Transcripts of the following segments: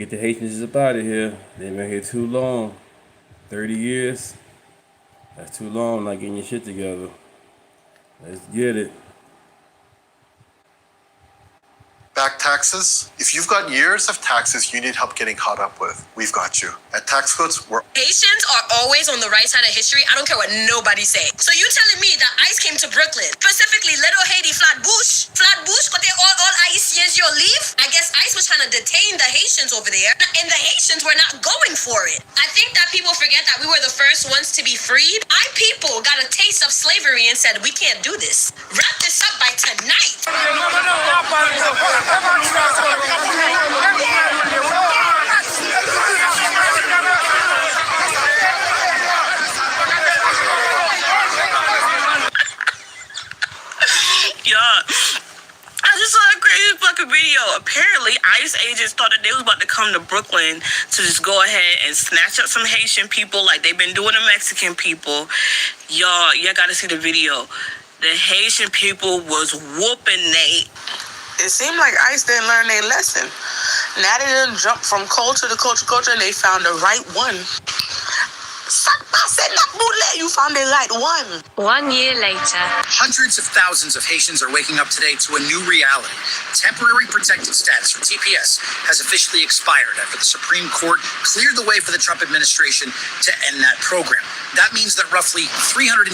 Get the Haitians up out of here. They've been here too long. 30 years. That's too long not getting your shit together. Let's get it. Back taxes. If you've got years of taxes you need help getting caught up with, we've got you. At Tax Codes, we're... Haitians are always on the right side of history. I don't care what nobody say. So you telling me that ICE came to Brooklyn, specifically Little Haiti, Flatbush, but they all Haitians you leave? I guess ICE was trying to detain the Haitians over there, and the Haitians were not going for it. I think that people forget that we were the first ones to be freed. Our people got a taste of slavery and said, we can't do this. Wrap this up by tonight. I just saw a crazy fucking video. Apparently, ICE agents thought that they was about to come to Brooklyn to just go ahead and snatch up some Haitian people like they've been doing to Mexican people. Y'all gotta see the video. The Haitian people was whooping Nate. It seemed like ICE didn't learn their lesson. Now they done jumped from culture to culture, and they found the right one. You found the right one. 1 year later. Hundreds of thousands of Haitians are waking up today to a new reality. Temporary protected status for TPS has officially expired after the Supreme Court cleared the way for the Trump administration to end that program. That means that roughly 350,000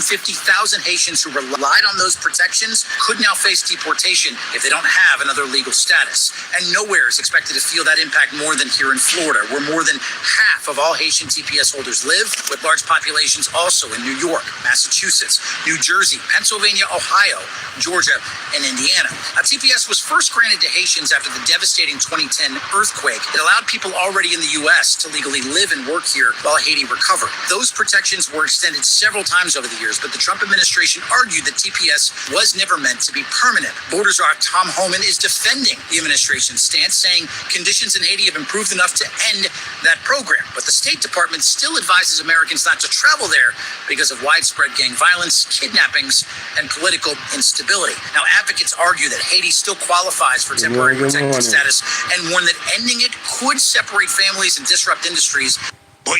Haitians who relied on those protections could now face deportation if they don't have another legal status. And nowhere is expected to feel that impact more than here in Florida, where more than half of all Haitian TPS holders live, with large populations also in New York, Massachusetts, New Jersey, Pennsylvania, Ohio, Georgia, and Indiana. Now, TPS was first granted to Haitians after the devastating 2010 earthquake. It allowed people already in the U.S. to legally live and work here while Haiti recovered. Those protections were extended several times over the years, but the Trump administration argued that TPS was never meant to be permanent. Border Czar Tom Homan is defending the administration's stance, saying conditions in Haiti have improved enough to end that program. But the State Department still advises Americans not to travel there because of widespread gang violence, kidnappings, and political instability. Now, advocates argue that Haiti still qualifies for temporary protected status and warn that ending it could separate families and disrupt industries. Boy.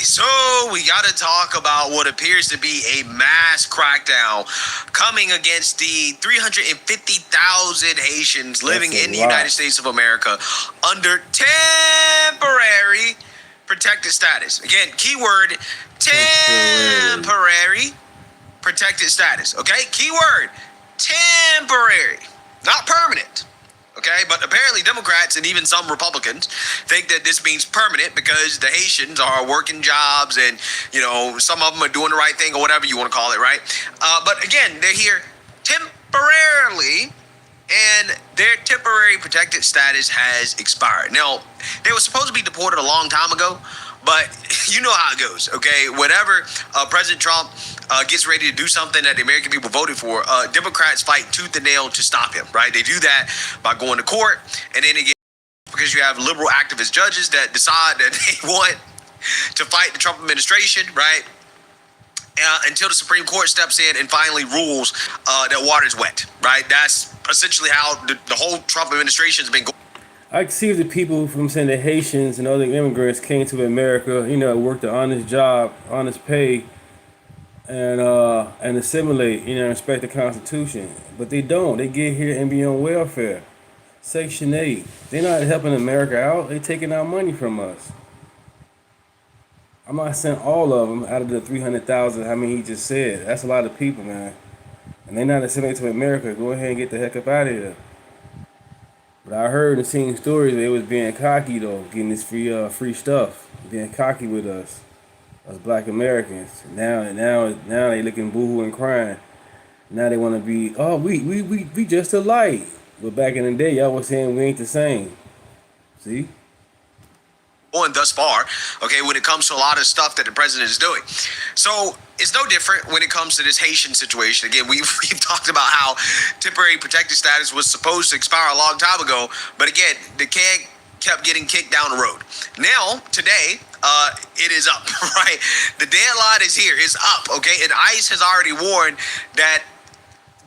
So we got to talk about what appears to be a mass crackdown coming against the 350,000 Haitians living in the United States of America under temporary protected status. Again, keyword, temporary protected status. Okay, keyword, temporary, not permanent. Okay, but apparently Democrats and even some Republicans think that this means permanent because the Haitians are working jobs and, you know, some of them are doing the right thing or whatever you want to call it, right? But again, they're here temporarily and their temporary protected status has expired. Now, they were supposed to be deported a long time ago, but you know how it goes, okay? Whenever President Trump gets ready to do something that the American people voted for, Democrats fight tooth and nail to stop him, right? They do that by going to court, and then again, because you have liberal activist judges that decide that they want to fight the Trump administration, right? Until the Supreme Court steps in and finally rules that water's wet, right? That's essentially how the whole Trump administration has been going. I can see if the people from saying the Haitians and other immigrants came to America, you know, worked an honest job, honest pay, and assimilate, you know, respect the Constitution. But they don't. They get here and be on welfare. Section 8. They're not helping America out. They're taking our money from us. I'm not saying all of them out of the 300,000. I mean, he just said. That's a lot of people, man. And they're not assimilating to America. Go ahead and get the heck up out of here. But I heard and seen stories that they was being cocky, though, getting this free stuff, being cocky with us Black Americans. Now they looking boohoo and crying. Now they want to be, we just alike. But back in the day, y'all was saying we ain't the same. See? On thus far, okay, when it comes to a lot of stuff that the president is doing. So it's no different when it comes to this Haitian situation. Again, we've talked about how temporary protected status was supposed to expire a long time ago, but again, the can kept getting kicked down the road. Now, today, it is up, right? The deadline is here, it's up, okay? And ICE has already warned that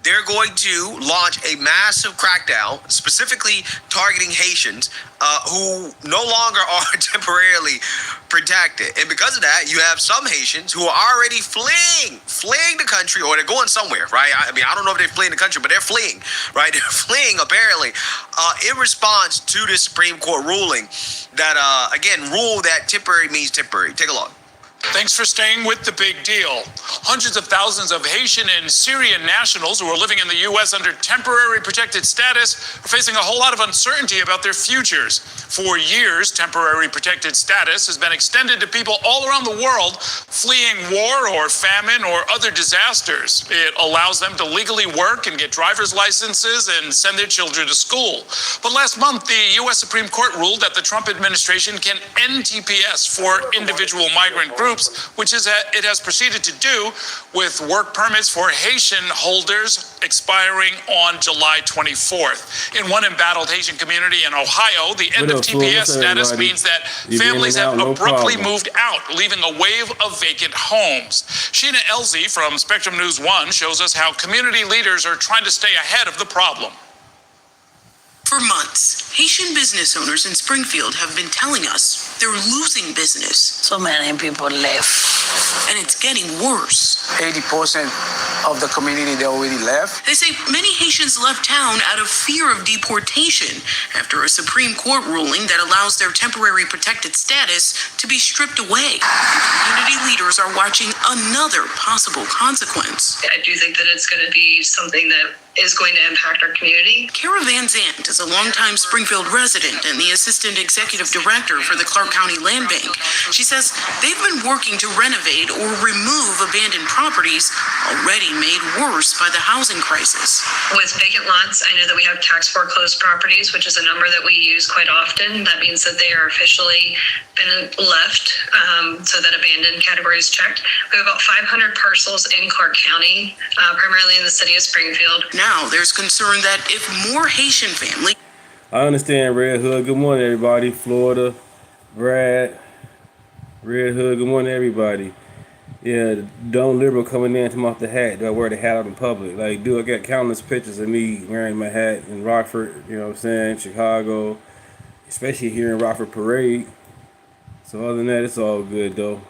they're going to launch a massive crackdown, specifically targeting Haitians who no longer are temporarily protected. And because of that, you have some Haitians who are already fleeing the country, or they're going somewhere, right? I mean, I don't know if they're fleeing the country, but they're fleeing, right? They're fleeing, apparently, in response to the Supreme Court ruling that, again, rule that temporary means temporary. Take a look. Thanks for staying with The Big Deal. Hundreds of thousands of Haitian and Syrian nationals who are living in the U.S. under temporary protected status are facing a whole lot of uncertainty about their futures. For years, temporary protected status has been extended to people all around the world fleeing war or famine or other disasters. It allows them to legally work and get driver's licenses and send their children to school. But last month, the U.S. Supreme Court ruled that the Trump administration can end TPS for individual migrant groups, which is it has proceeded to do with work permits for Haitian holders expiring on July 24th. In one embattled Haitian community in Ohio, the end of TPS status means that families have abruptly moved out, leaving a wave of vacant homes. Sheena Elzy from Spectrum News 1 shows us how community leaders are trying to stay ahead of the problem. For months, Haitian business owners in Springfield have been telling us they're losing business. So many people left. And it's getting worse. 80% of the community, they already left. They say many Haitians left town out of fear of deportation after a Supreme Court ruling that allows their temporary protected status to be stripped away. Community leaders are watching another possible consequence. I do think that it's going to be something that is going to impact our community. Kara Van Zandt is a longtime Springfield resident and the assistant executive director for the Clark County Land Bank. She says they've been working to renovate or remove abandoned properties already made worse by the housing crisis. With vacant lots, I know that we have tax foreclosed properties, which is a number that we use quite often. That means that they are officially been left, so that abandoned category is checked. We have about 500 parcels in Clark County, primarily in the city of Springfield. Now there's concern that if more Haitian families... I understand, Red Hood. Good morning, everybody. Florida, Brad, Red Hood. Good morning, everybody. Yeah, Don't Liberal coming in to off the hat. Do I wear the hat out in public? Like, dude, I got countless pictures of me wearing my hat in Rockford, you know what I'm saying, Chicago, especially here in Rockford Parade. So other than that, it's all good, though.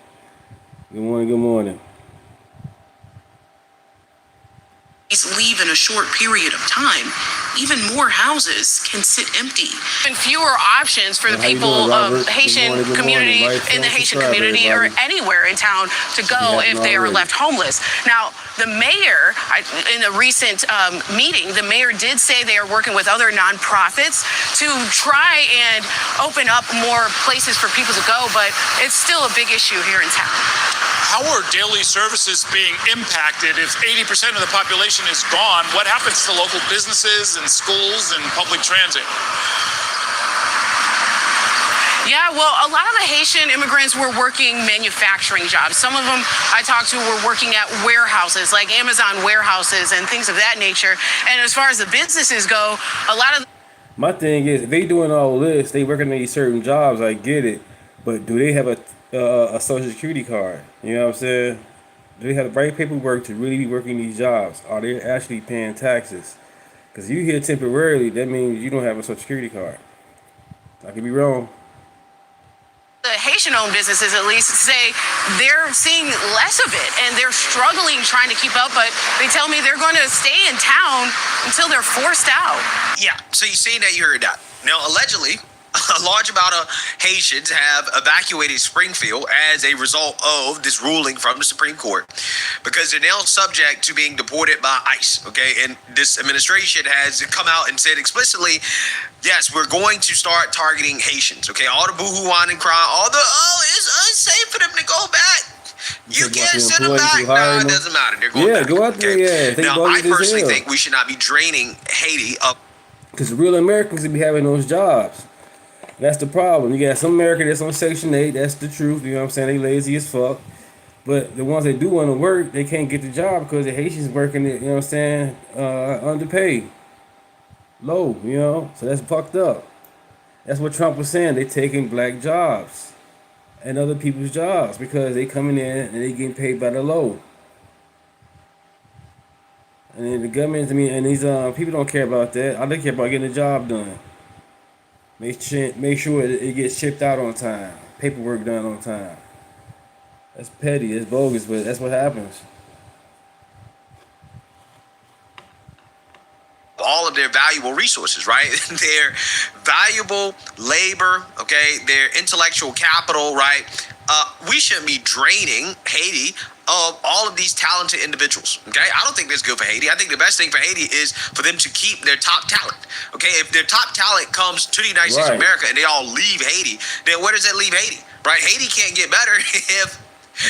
Good morning, good morning. leave in a short period of time, even more houses can sit empty. And fewer options for the people of Haitian community in the Haitian community or anywhere in town to go if they are left homeless. Now, the mayor, in a recent meeting, the mayor did say they are working with other nonprofits to try and open up more places for people to go, but it's still a big issue here in town. How are daily services being impacted if 80% of the population is gone? What happens to local businesses and schools and public transit? Yeah, well, a lot of the Haitian immigrants were working manufacturing jobs. Some of them I talked to were working at warehouses, like Amazon warehouses and things of that nature. And as far as the businesses go, a lot of... My thing is, if they doing all this, they working these certain jobs, I get it. But do they have a Social Security card? You know what I'm saying? Do they have the right paperwork to really be working these jobs? Are they actually paying taxes? Because you here temporarily, that means you don't have a Social Security card. I could be wrong. The Haitian-owned businesses, at least, say they're seeing less of it, and they're struggling trying to keep up, but they tell me they're going to stay in town until they're forced out. Yeah, so you see that, you heard that. Now, allegedly, a large amount of Haitians have evacuated Springfield as a result of this ruling from the Supreme Court because they're now subject to being deported by ICE, okay? And this administration has come out and said explicitly, yes, we're going to start targeting Haitians, okay? All the boo-hoo, and crying, all the, it's unsafe for them to go back. You can't send them back. No, it doesn't matter. They're going back. Go out there, okay? Now, I personally think we should not be draining Haiti up. Because real Americans will be having those jobs. That's the problem. You got some American that's on Section 8. That's the truth. You know what I'm saying? They lazy as fuck. But the ones that do want to work, they can't get the job because the Haitians working it, you know what I'm saying, underpaid. Low, you know? So that's fucked up. That's what Trump was saying. They taking black jobs and other people's jobs because they coming in and they getting paid by the low. And then the government, and these people don't care about that. All they care about getting the job done. Make sure it gets shipped out on time. Paperwork done on time. That's petty. It's bogus, but that's what happens. All of their valuable resources, right? Their valuable labor, okay? Their intellectual capital, right? We shouldn't be draining Haiti of all of these talented individuals, okay? I don't think that's good for Haiti. I think the best thing for Haiti is for them to keep their top talent, okay? If their top talent comes to the United States of America and they all leave Haiti, then where does that leave Haiti, right? Haiti can't get better if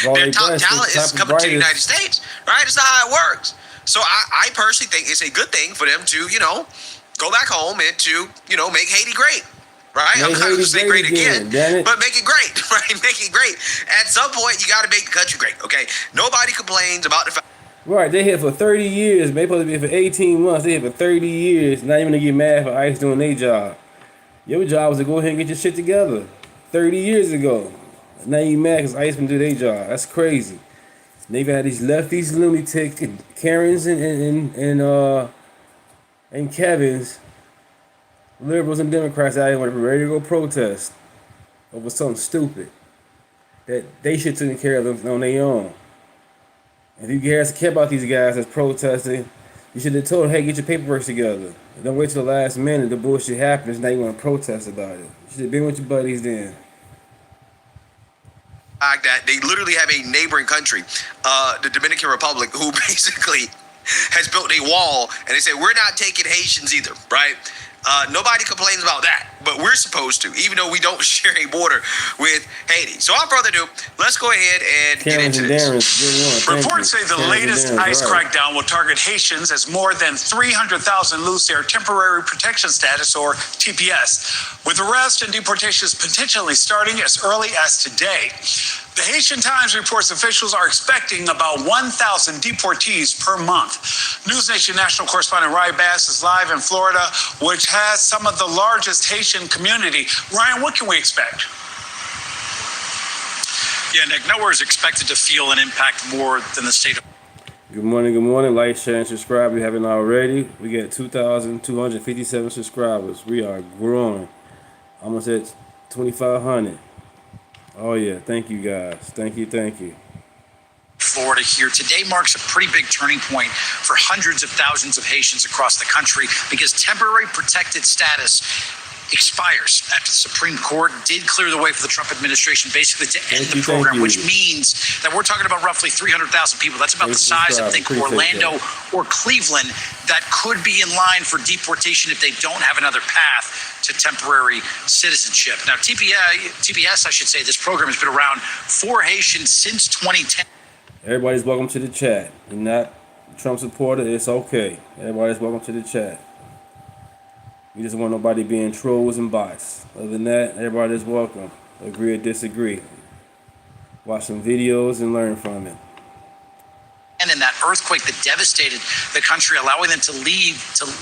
their top talent is coming to the United States, right? It's not how it works. So I personally think it's a good thing for them to, go back home and to, make Haiti great, right? I'm not going to say great again, but make it great, right? Make it great. At some point, you got to make the country great, okay? Nobody complains about the fact. Right, they here for 30 years. They supposed to be here for 18 months. They here for 30 years. Not even to get mad for ICE doing their job. Your job was to go ahead and get your shit together 30 years ago. Now you mad because ICE can do their job. That's crazy. They've had these lefties, lunatics, Karens, and Kevins, liberals and Democrats out here ready to go protest over something stupid that they should have taken care of them on their own. If you guys care about these guys that's protesting, you should have told them, hey, get your paperwork together. Don't wait till the last minute. The bullshit happens. Now you want to protest about it. You should have been with your buddies then. That they literally have a neighboring country, the Dominican Republic, who basically has built a wall, and they say, we're not taking Haitians either, right? Nobody complains about that, but we're supposed to, even though we don't share a border with Haiti. So without further ado, let's go ahead and get into this. Reports say the latest ICE crackdown will target Haitians as more than 300,000 lose their temporary protection status, or TPS, with arrest and deportations potentially starting as early as today. The Haitian Times reports officials are expecting about 1,000 deportees per month. News Nation national correspondent Ryan Bass is live in Florida, which has some of the largest Haitian community. Ryan, what can we expect? Yeah, Nick, nowhere is expected to feel an impact more than the state of... Good morning. Like, share, and subscribe if you haven't already. We got 2,257 subscribers. We are growing. Almost at 2,500. Oh, yeah. Thank you, guys. Thank you. Florida here. Today marks a pretty big turning point for hundreds of thousands of Haitians across the country because temporary protected status expires after the Supreme Court did clear the way for the Trump administration basically to end the program, which means that we're talking about roughly 300,000 people. That's about the size of, think, Orlando or Cleveland that could be in line for deportation if they don't have another path to temporary citizenship. Now, TPS, I should say, this program has been around for Haitians since 2010. Everybody's welcome to the chat. You're not a Trump supporter, it's okay. Everybody's welcome to the chat. We just want nobody being trolls and bots. Other than that, everybody's welcome. Agree or disagree. Watch some videos and learn from it. And in that earthquake that devastated the country, allowing them to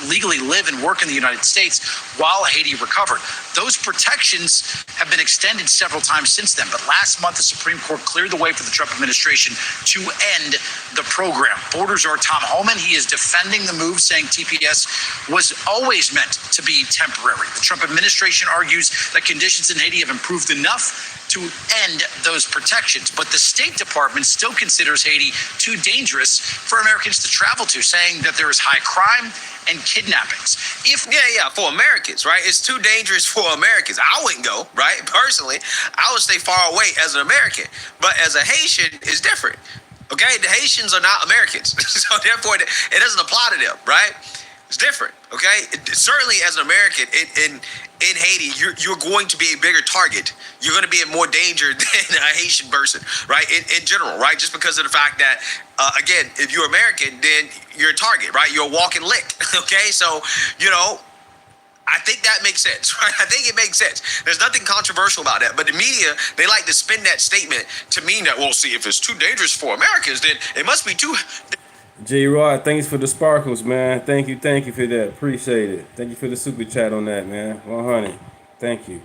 legally live and work in the United States while Haiti recovered. Those protections have been extended several times since then. But last month, the Supreme Court cleared the way for the Trump administration to end the program. Borders czar Tom Homan, he is defending the move, saying TPS was always meant to be temporary. The Trump administration argues that conditions in Haiti have improved enough to end those protections. But the State Department still considers Haiti too dangerous for Americans to travel to, saying that there is high crime and kidnappings. For Americans, right? It's too dangerous for Americans. I wouldn't go, right? Personally, I would stay far away as an American. But as a Haitian, it's different. Okay? The Haitians are not Americans. So therefore, it doesn't apply to them, right? It's different, okay? Certainly as an American in Haiti, you're going to be a bigger target. You're going to be in more danger than a Haitian person, right? In general, right? Just because of the fact that, again, if you're American, then you're a target, right? You're a walking lick, okay? So, I think that makes sense, right? I think it makes sense. There's nothing controversial about that. But the media, they like to spin that statement to mean that, well, see, if it's too dangerous for Americans, then it must be too... J-Rod, thanks for the sparkles, man. Thank you for that. Appreciate it. Thank you for the super chat on that, man. 100. Thank you.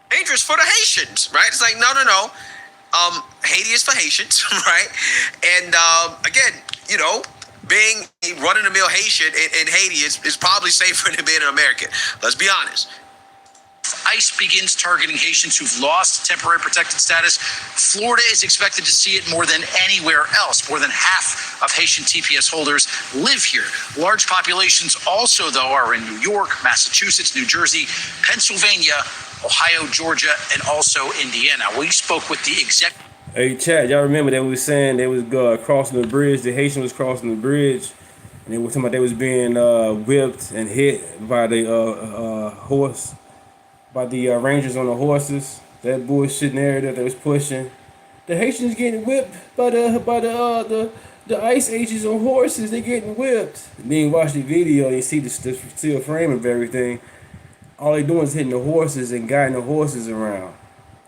Dangerous for the Haitians, right? It's like, no. Haiti is for Haitians, right? And again, being a run-of-the-mill Haitian in Haiti is probably safer than being an American. Let's be honest. ICE begins targeting Haitians who've lost temporary protected status, Florida is expected to see it more than anywhere else. More than half of Haitian TPS holders live here. Large populations also, though, are in New York, Massachusetts, New Jersey, Pennsylvania, Ohio, Georgia, and also Indiana. We spoke with the executive. Hey, chat, y'all remember that we were saying they was crossing the bridge, the Haitian was crossing the bridge, and they were talking about they was being whipped and hit by the horse. By the Rangers on the horses, that bullshit narrative they was pushing. The Haitians getting whipped by the ICE agents on horses. They getting whipped. And then you watch the video, you see the steel frame of everything. All they doing is hitting the horses and guiding the horses around.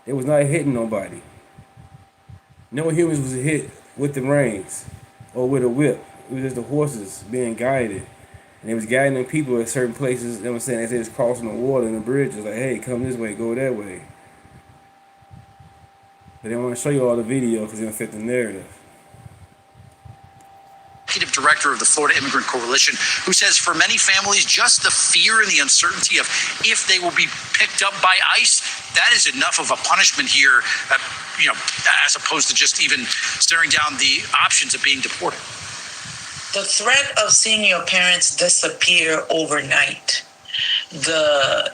They was not hitting nobody. No humans was hit with the reins or with a whip. It was just the horses being guided. And they was guiding them people at certain places. They were saying as they was crossing the water and the bridge, was like, hey, come this way, go that way. But they want to show you all the video because they don't fit the narrative. Executive director of the Florida Immigrant Coalition, who says for many families, just the fear and the uncertainty of if they will be picked up by ICE, that is enough of a punishment here, as opposed to just even staring down the options of being deported. The threat of seeing your parents disappear overnight, the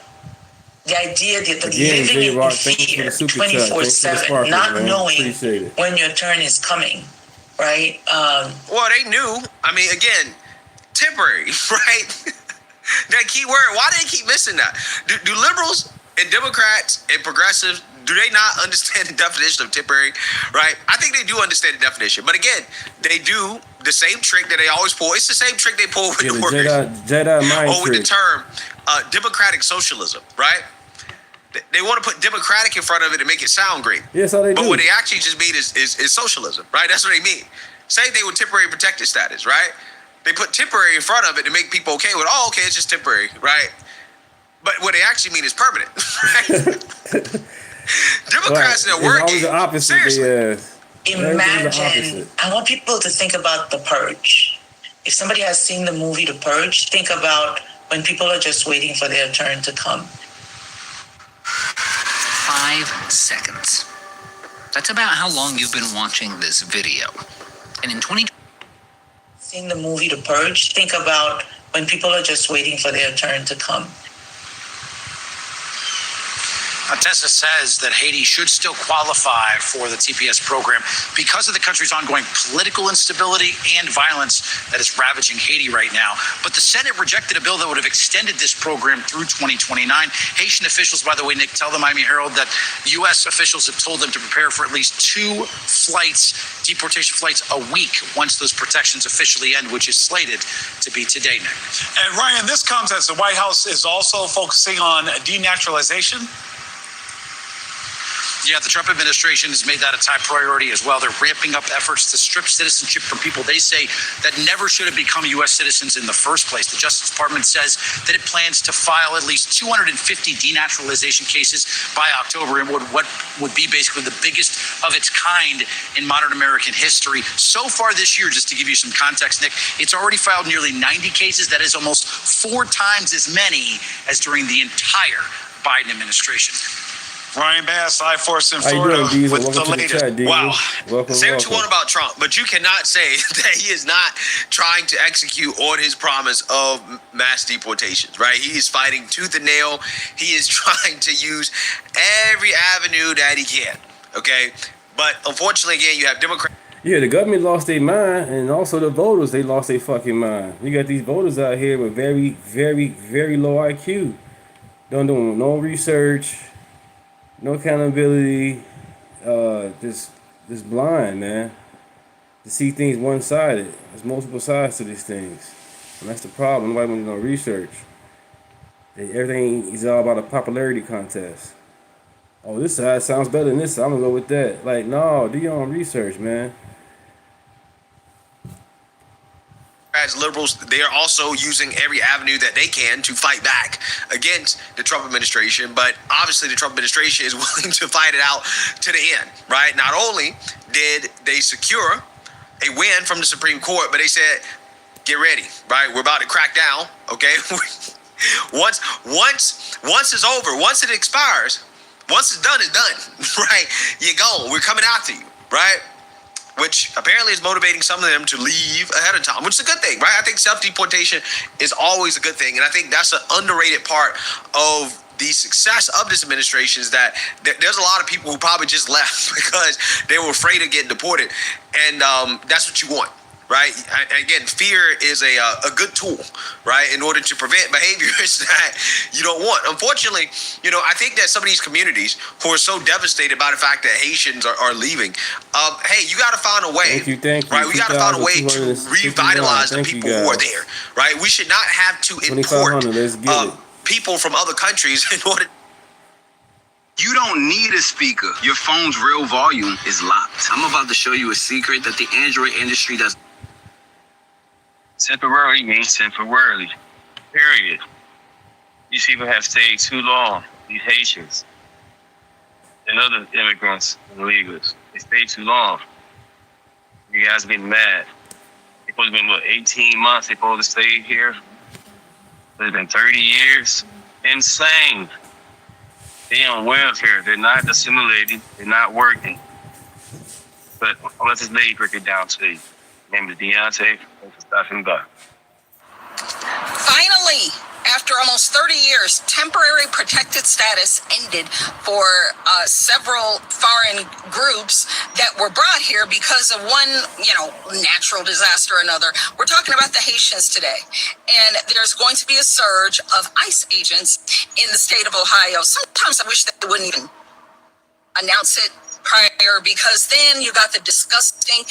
idea that living in fear 24/7, not knowing when your turn is coming, right? Well, they knew. I mean, again, temporary, right? That key word. Why do they keep missing that? Do liberals and Democrats and progressives, do they not understand the definition of temporary, right? I think they do understand the definition. But again, they do the same trick that they always pull. It's the same trick they pull with the words. Jedi mind or with the term democratic socialism, right? They want to put democratic in front of it to make it sound great. Yes, how they do. But what they actually just mean is socialism, right? That's what they mean. Same thing with temporary protected status, right? They put temporary in front of it to make people okay with, oh, okay, it's just temporary, right? But what they actually mean is permanent, right? Democrats in their work game. Seriously. Imagine, I want people to think about The Purge. If somebody has seen the movie The Purge, think about when people are just waiting for their turn to come. 5 seconds. That's about how long you've been watching this video. And in 20... Seeing the movie The Purge, think about when people are just waiting for their turn to come. Tessa says that Haiti should still qualify for the TPS program because of the country's ongoing political instability and violence that is ravaging Haiti right now. But the Senate rejected a bill that would have extended this program through 2029. Haitian officials, by the way, Nick, tell the Miami Herald that U.S. officials have told them to prepare for at least 2 deportation flights a week once those protections officially end, which is slated to be today, Nick. And Ryan, this comes as the White House is also focusing on denaturalization. Yeah, the Trump administration has made that a top priority as well. They're ramping up efforts to strip citizenship from people they say that never should have become U.S. citizens in the first place. The Justice Department says that it plans to file at least 250 denaturalization cases by October in what would be basically the biggest of its kind in modern American history. So far this year, just to give you some context, Nick, it's already filed nearly 90 cases. That is almost 4 times as many as during the entire Biden administration. Ryan Bass, I-Force in Florida with the latest. Wow. Welcome, say what you want about Trump, but you cannot say that he is not trying to execute on his promise of mass deportations, right? He is fighting tooth and nail. He is trying to use every avenue that he can, okay? But unfortunately, again, you have Democrats. Yeah, the government lost their mind, and also the voters, they lost their fucking mind. You got these voters out here with very, very, very low IQ. Don't do no research. No accountability, just blind, man. To see things one-sided. There's multiple sides to these things. And that's the problem. Nobody wants to do no research. Everything is all about a popularity contest. Oh, this side sounds better than this side. I'm going to go with that. Like, no, do your own research, man. As liberals, they are also using every avenue that they can to fight back against the Trump administration. But obviously, the Trump administration is willing to fight it out to the end, right? Not only did they secure a win from the Supreme Court, but they said get ready, right? We're about to crack down, okay? Once it's over, once it expires, once it's done, right? You're gone. We're coming after you, right? Which apparently is motivating some of them to leave ahead of time, which is a good thing, right? I think self-deportation is always a good thing. And I think that's an underrated part of the success of this administration is that there's a lot of people who probably just left because they were afraid of getting deported. And that's what you want, right? Again, fear is a good tool, right, in order to prevent behaviors that you don't want. Unfortunately, I think that some of these communities who are so devastated by the fact that Haitians are leaving, hey, you got to find a way. Thank you. Right, we got to find a way to revitalize the people who are there, right? We should not have to import people from other countries in order. You don't need a speaker. Your phone's real volume is locked. I'm about to show you a secret that the Android industry does. Temporary means temporarily, period. These people have stayed too long, these Haitians and other immigrants and illegals. They stayed too long. You guys are getting mad. It's supposed to be, 18 months they supposed to stay here? It's been 30 years. Insane. They on welfare. They're not assimilating. They're not working. But let's just break it down to you. My name is Deunta. Thanks for stopping by. Finally, after almost 30 years, temporary protected status ended for several foreign groups that were brought here because of one, natural disaster or another. We're talking about the Haitians today. And there's going to be a surge of ICE agents in the state of Ohio. Sometimes I wish that they wouldn't even announce it prior, because then you got the disgusting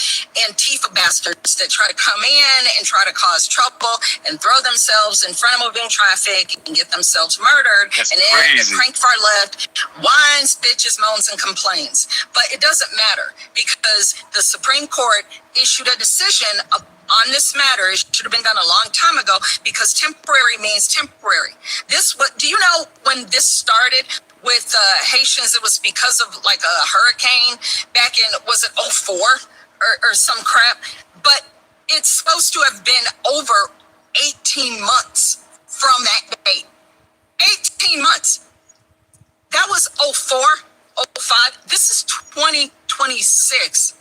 Antifa bastards that try to come in and try to cause trouble and throw themselves in front of moving traffic and get themselves murdered. That's and then crazy. the crank far left whines, bitches, moans, and complains. But it doesn't matter, because the Supreme Court issued a decision on this matter. It should have been done a long time ago, because temporary means temporary. Do you know when this started? With Haitians, it was because of like a hurricane back in, was it 04 or some crap? But it's supposed to have been over 18 months from that date. 18 months. That was 04, 05. This is 2026.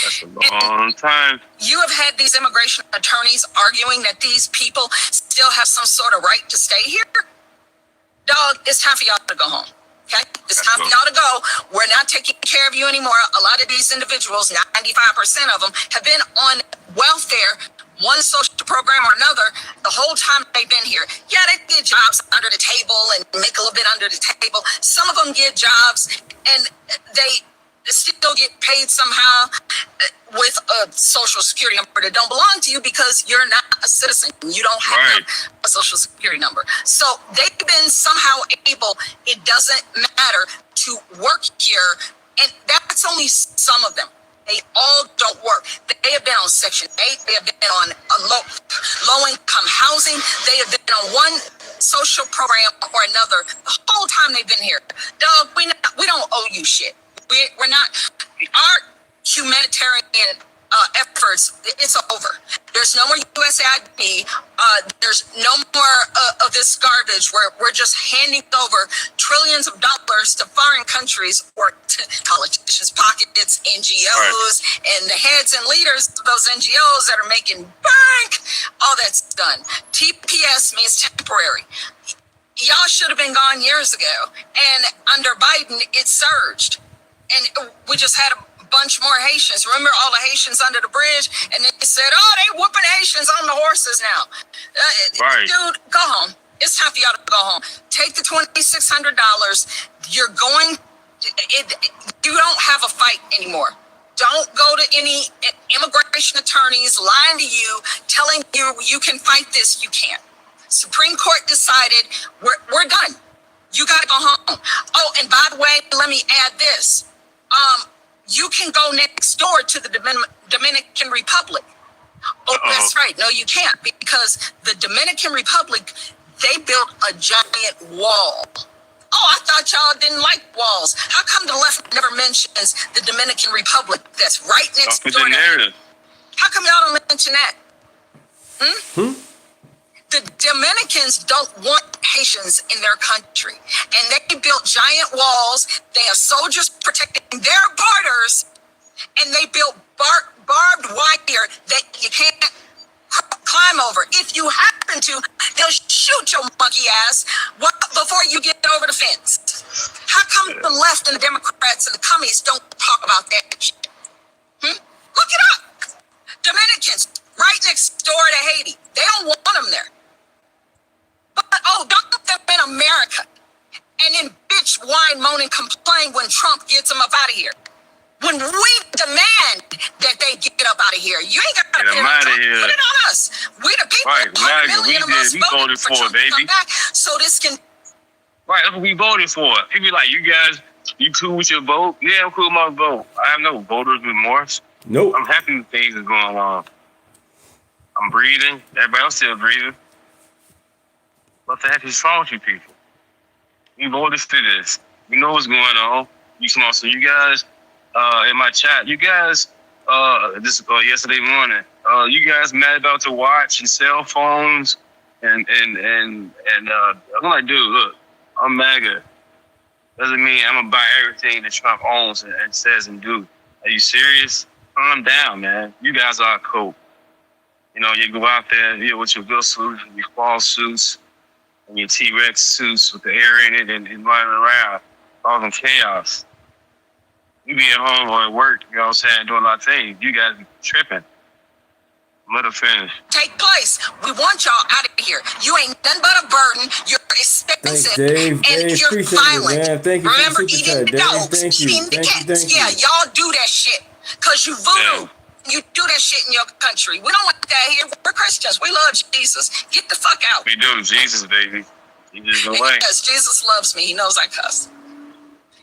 That's a long time. You have had these immigration attorneys arguing that these people still have some sort of right to stay here. Dog, it's time for y'all to go home. Okay, it's time for y'all to go. We're not taking care of you anymore. A lot of these individuals, 95% of them, have been on welfare, one social program or another, the whole time they've been here. Yeah, they get jobs under the table and make a little bit under the table. Some of them get jobs and they still get paid somehow with a social security number that don't belong to you, because you're not a citizen. You don't have a social security number. So they've been somehow able, it doesn't matter, to work here. And that's only some of them. They all don't work. They have been on Section 8. They have been on a low-income housing. They have been on one social program or another the whole time they've been here. Dog, we don't owe you shit. We're not, our humanitarian efforts, it's over. There's no more USAID. There's no more of this garbage where we're just handing over trillions of dollars to foreign countries or to politicians' pockets, NGOs, and the heads and leaders of those NGOs that are making bank. All that's done. TPS means temporary. Y'all should have been gone years ago. And under Biden, it surged. And we just had a bunch more Haitians. Remember all the Haitians under the bridge? And they said, they whooping Haitians on the horses now. Dude, go home. It's time for y'all to go home. Take the $2,600. You're going, you don't have a fight anymore. Don't go to any immigration attorneys lying to you, telling you you can fight this. You can't. Supreme Court decided we're done. You got to go home. Oh, and by the way, let me add this. You can go next door to the Dominican Republic. Oh, that's right. No, you can't, because the Dominican Republic, they built a giant wall. Oh, I thought y'all didn't like walls. How come the left never mentions the Dominican Republic that's right next door? How come y'all don't mention that? The Dominicans don't want Haitians in their country. And they built giant walls. They have soldiers protecting their borders. And they built barbed wire that you can't climb over. If you happen to, they'll shoot your monkey ass before you get over the fence. How come the left and the Democrats and the communists don't talk about that shit? Look it up. Dominicans, right next door to Haiti. They don't want them there. But, dump them in America. And then bitch, whine, moan, and complain when Trump gets them up out of here. When we demand that they get up out of here, you ain't got to put it on us. We the people, right, MAGA, we voted for it, baby. So this can. Right, that's what we voted for. People like, you guys, you cool with your vote? Yeah, I'm cool with my vote. I have no voter's remorse. Nope. I'm happy with things are going on. I'm breathing. Everybody else still breathing. What the heck is wrong with you people? We voted for this. We know what's going on. You small, so you guys. In my chat, you guys, yesterday morning, you guys mad about to watch and cell phones and I'm like, dude, look, I'm MAGA. Doesn't mean I'm gonna buy everything that Trump owns and says and do. Are you serious? Calm down, man. You guys are cool. You know, you go out there, with your Bill suits and your fall suits and your T-Rex suits with the air in it and running around, causing chaos. You be at home or at work, you know what I'm saying, doing a lot of things. You guys be tripping. Let her finish. Take place. We want y'all out of here. You ain't nothing but a burden. You're expensive. Thanks, Dave. And you're violent. Man. Thank you. Remember eating the dogs, eating the cats. Yeah, y'all do that shit. Because you voodoo. You do that shit in your country. We don't want that here. We're Christians. We love Jesus. Get the fuck out. We do. Jesus, baby. Jesus away. Yes, Jesus loves me. He knows I cuss.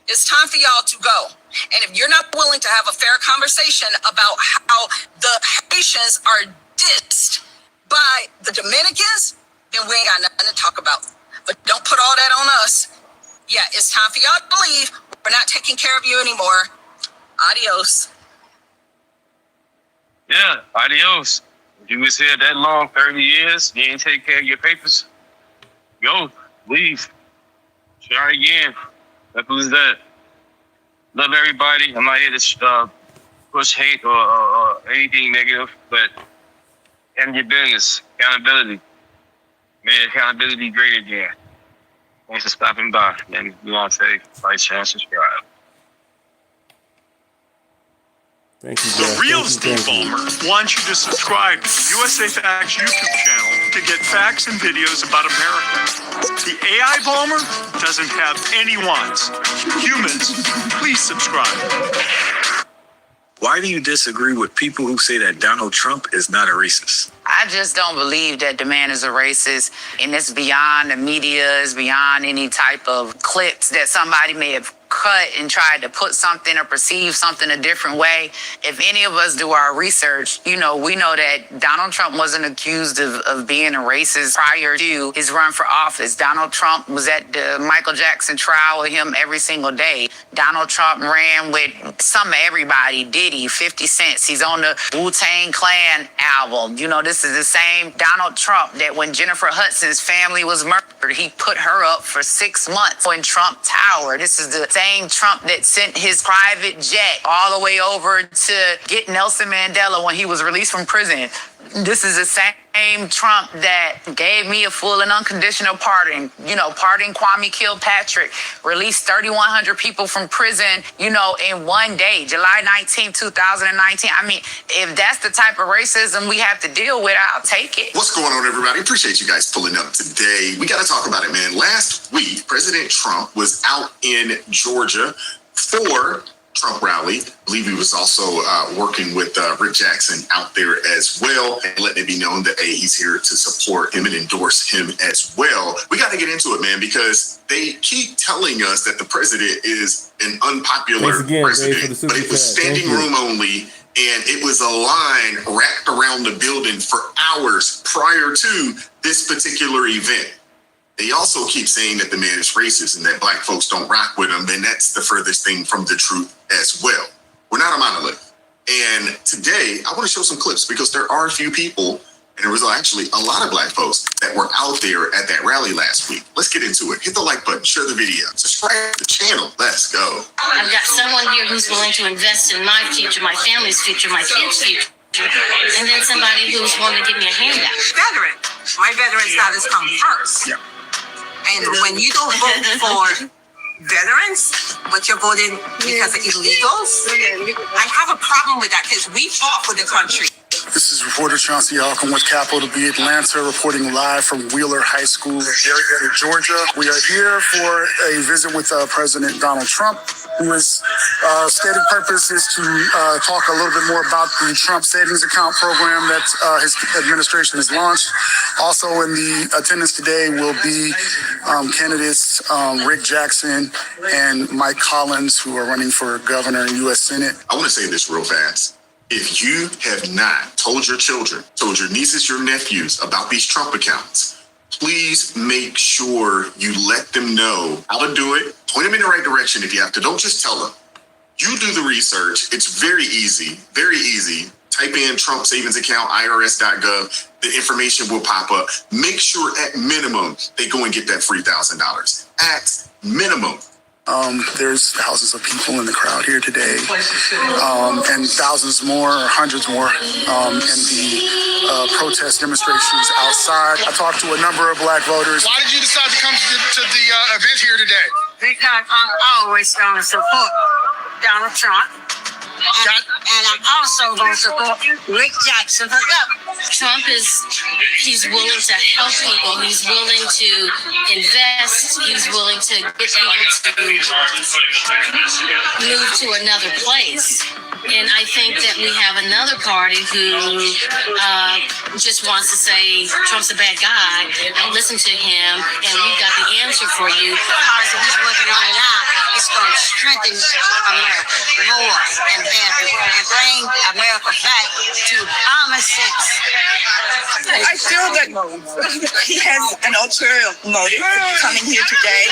It's time for y'all to go. And if you're not willing to have a fair conversation about how the Haitians are dissed by the Dominicans, then we ain't got nothing to talk about. But don't put all that on us. Yeah, it's time for y'all to leave. We're not taking care of you anymore. Adios. Yeah, adios. You was here that long, 30 years, you ain't take care of your papers. Go, leave. Try again. Simple as that. Love everybody. I'm not here to push hate or anything negative, but handle your business. Accountability. Make accountability great again. Thanks for stopping by. And we want to say, like, share, and subscribe. Thank you, The Real Steve Ballmer wants you to subscribe to USA Facts YouTube channel to get facts and videos about America. The AI Ballmer doesn't have any wants. Humans, please subscribe. Why do you disagree with people who say that Donald Trump is not a racist? I just don't believe that the man is a racist, and it's beyond the media, it's beyond any type of clips that somebody may have cut and tried to put something or perceive something a different way. If any of us do our research, we know that Donald Trump wasn't accused of being a racist prior to his run for office. Donald Trump was at the Michael Jackson trial with him every single day. Donald Trump ran with some of everybody, Diddy, 50 Cent. He's on the Wu-Tang Clan album. This is the same Donald Trump that when Jennifer Hudson's family was murdered, he put her up for 6 months in Trump Tower. This is the same Trump that sent his private jet all the way over to get Nelson Mandela when he was released from prison. This is the same Trump that gave me a full and unconditional pardon. Pardon Kwame Kilpatrick, released 3,100 people from prison, in one day, July 19, 2019. I mean, if that's the type of racism we have to deal with, I'll take it. What's going on, everybody? Appreciate you guys pulling up today. We got to talk about it, man. Last week, President Trump was out in Georgia for Trump rally. I believe he was also working with Rick Jackson out there as well, and letting it be known that he's here to support him and endorse him as well. We got to get into it, man, because they keep telling us that the president is an unpopular president, but it was standing room only, and it was a line wrapped around the building for hours prior to this particular event. They also keep saying that the man is racist and that black folks don't rock with him. Then that's the furthest thing from the truth as well. We're not a monolith. And today I want to show some clips because there are a few people And there was actually a lot of Black folks that were out there at that rally last week. Let's get into it. Hit the like button, share the video, subscribe to the channel. Let's go. I've got someone here who's willing to invest in my future, my family's future, my kids' future. And then somebody who's willing to give me a handout. Veteran. My veteran status comes first. Yeah. And when you don't vote for veterans, but you're voting because of illegals, I have a problem with that because we fought for the country. This is reporter Chauncey Alcom with Capital B Atlanta, reporting live from Wheeler High School in Georgia. We are here for a visit with President Donald Trump, who his stated purpose is to talk a little bit more about the Trump Savings Account program that his administration has launched. Also in the attendance today will be candidates Rick Jackson and Mike Collins, who are running for governor in U.S. Senate. I want to say this real fast. If you have not told your children, told your nieces, your nephews about these Trump accounts, please make sure you let them know how to do it. Point them in the right direction if you have to. Don't just tell them. You do the research. It's very easy, very easy. Type in Trump Savings Account, IRS.gov. The information will pop up. Make sure at minimum they go and get that free $1,000. At minimum. There's thousands of people in the crowd here today, and thousands more, or hundreds more, in the protest demonstrations outside. I talked to a number of Black voters. Why did you decide to come to the event here today? Because I'm always going to support Donald Trump. And I'm also going to support Rick Jackson for governor. Trump he's willing to help people. He's willing to invest. He's willing to get people to move to another place. And I think that we have another party who just wants to say Trump's a bad guy. Don't listen to him, and we've got the answer for you. The policy he's working on now is going to strengthen America more and better and bring America back to common sense. I feel that he has an ulterior motive coming here today,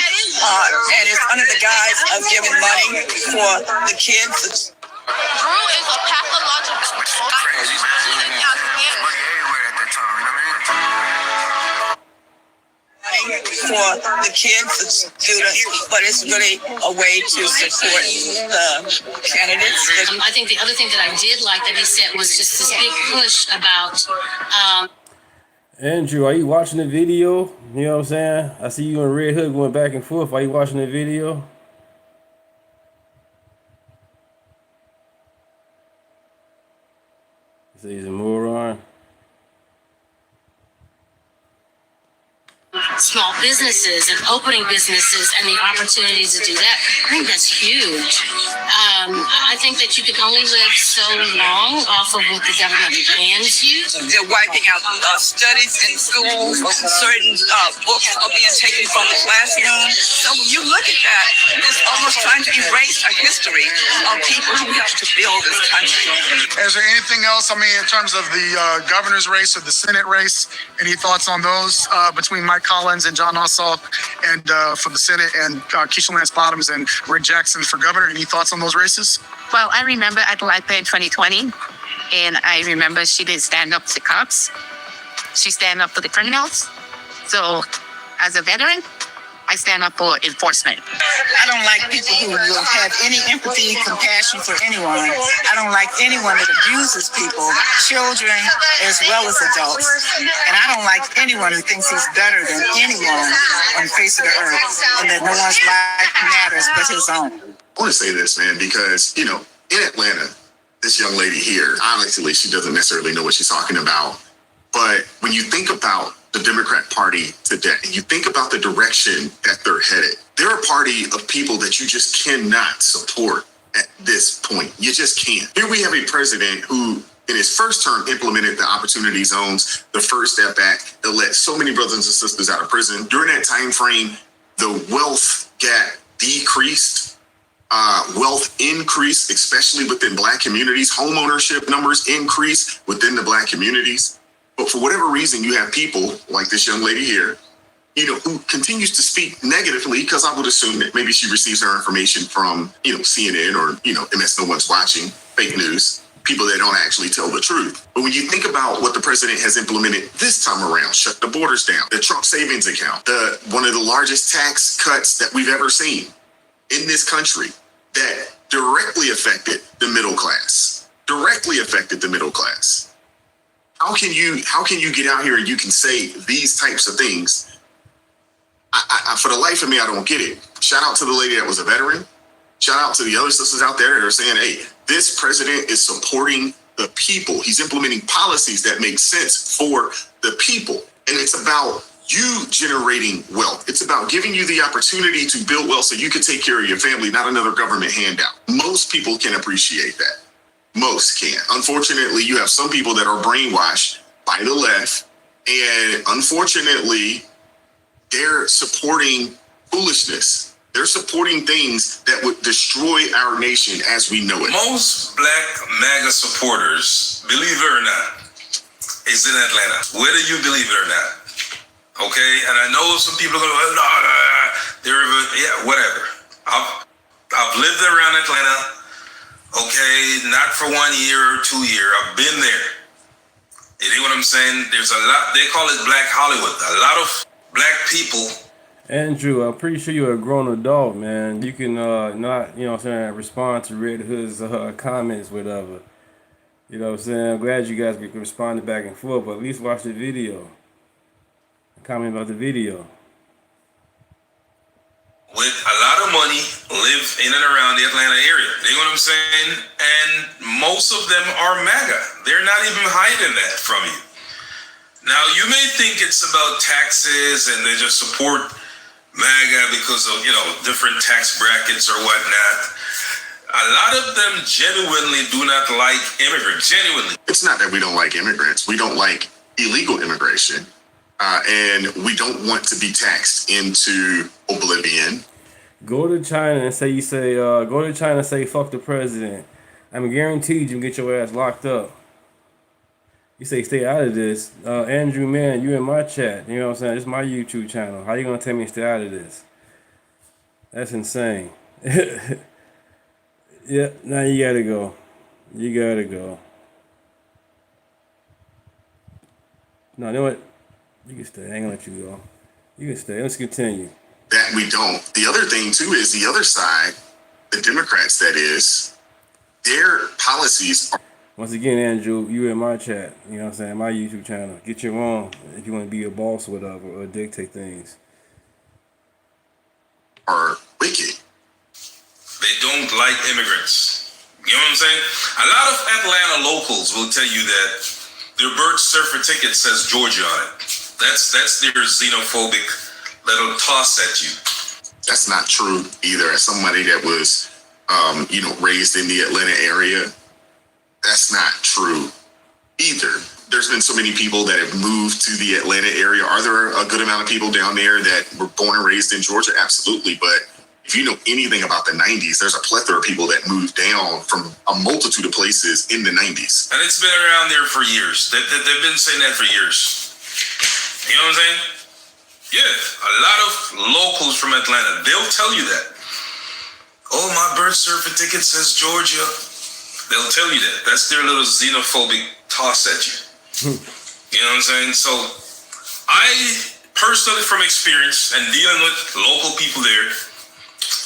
and it's under the guise of giving money for the kids. Drew is a pathological. For the kids, the students, but it's really a way to support the candidates. I think the other thing that I did like that he said was just this big push about. Andrew, are you watching the video? You know what I'm saying? I see you and Red Hood going back and forth. Are you watching the video? He's a moron. Small businesses and opening businesses and the opportunities to do that. I think that's huge. I think that you can only live so long off of what the government hands you. They're wiping out studies in schools. Certain books are being taken from the classroom. So when you look at that, it's almost trying to erase a history of people who helped to build this country. Is there anything else, in terms of the governor's race or the Senate race, any thoughts on those between Mike Collins and John Ossoff and for the Senate, and Keisha Lance Bottoms and Rick Jackson for governor? Any thoughts on those races? Well, I remember Atlanta in 2020, and I remember she didn't stand up to cops. She stand up for the criminals. So as a veteran, I stand up for enforcement. I don't like people who will have any empathy, compassion for anyone. I don't like anyone that abuses people, children as well as adults. And I don't like anyone who thinks he's better than anyone on the face of the earth, and that no one's life matters but his own. I want to say this, man, because, in Atlanta, this young lady here, honestly, she doesn't necessarily know what she's talking about. But when you think about the Democrat Party today, you think about the direction that they're headed, they're a party of people that you just cannot support at this point. You just can't. Here we have a president who, in his first term, implemented the opportunity zones, the First Step Act, that let so many brothers and sisters out of prison. During that time frame, the wealth gap decreased. Wealth increased, especially within Black communities. Home ownership numbers increased within the Black communities. But for whatever reason, you have people like this young lady here, who continues to speak negatively, because I would assume that maybe she receives her information from, CNN or, MS No One's Watching, fake news. people that don't actually tell the truth. But when you think about what the president has implemented this time around, shut the borders down, the Trump savings account, one of the largest tax cuts that we've ever seen in this country that directly affected the middle class, How can you get out here and you can say these types of things? I for the life of me, I don't get it. Shout out to the lady that was a veteran. Shout out to the other sisters out there that are saying, hey, this president is supporting the people. He's implementing policies that make sense for the people. And it's about you generating wealth. It's about giving you the opportunity to build wealth so you can take care of your family, not another government handout. Most people can appreciate that. Most can. Unfortunately, you have some people that are brainwashed by the left, and unfortunately, they're supporting foolishness. They're supporting things that would destroy our nation as we know it. Most black MAGA supporters, believe it or not, is in Atlanta, whether you believe it or not. Okay, and I know some people are going, whatever. I've lived around Atlanta. Okay, not for 1 year or 2 years. I've been there. You know what I'm saying? There's a lot. They call it Black Hollywood. A lot of black people. Andrew, I'm pretty sure you're a grown adult, man. You can not, respond to Red Hood's comments, whatever. You know what I'm saying? I'm glad you guys can respond back and forth, but at least watch the video. Comment about the video. With a lot of money, live in and around the Atlanta area. You know what I'm saying? And most of them are MAGA. They're not even hiding that from you. Now, you may think it's about taxes and they just support MAGA because of, different tax brackets or whatnot. A lot of them genuinely do not like immigrants. Genuinely. It's not that we don't like immigrants. We don't like illegal immigration. And we don't want to be taxed into oblivion. Go to China and say fuck the president. I'm guaranteed you can get your ass locked up. You say stay out of this. Andrew, man, you in my chat. You know what I'm saying? This is my YouTube channel. How you gonna tell me to stay out of this? That's insane. Yeah, now you gotta go. No, you know what? You can stay. I ain't gonna let you go. You can stay. Let's continue. That we don't. The other thing, too, is the other side, the Democrats, that is, their policies are... Once again, Andrew, you in my chat. You know what I'm saying? My YouTube channel. Get your own if you want to be a boss or whatever, or dictate things. Are wicked. They don't like immigrants. You know what I'm saying? A lot of Atlanta locals will tell you that their birth certificate says Georgia on it. That's their xenophobic little toss at you. That's not true either. As somebody that was, raised in the Atlanta area, that's not true either. There's been so many people that have moved to the Atlanta area. Are there a good amount of people down there that were born and raised in Georgia? Absolutely. But if you know anything about the 90s, there's a plethora of people that moved down from a multitude of places in the 90s. And it's been around there for years. They've been saying that for years. You know what I'm saying? Yeah, a lot of locals from Atlanta, they'll tell you that. Oh, my birth certificate says Georgia. They'll tell you that. That's their little xenophobic toss at you. You know what I'm saying? So I personally, from experience and dealing with local people there,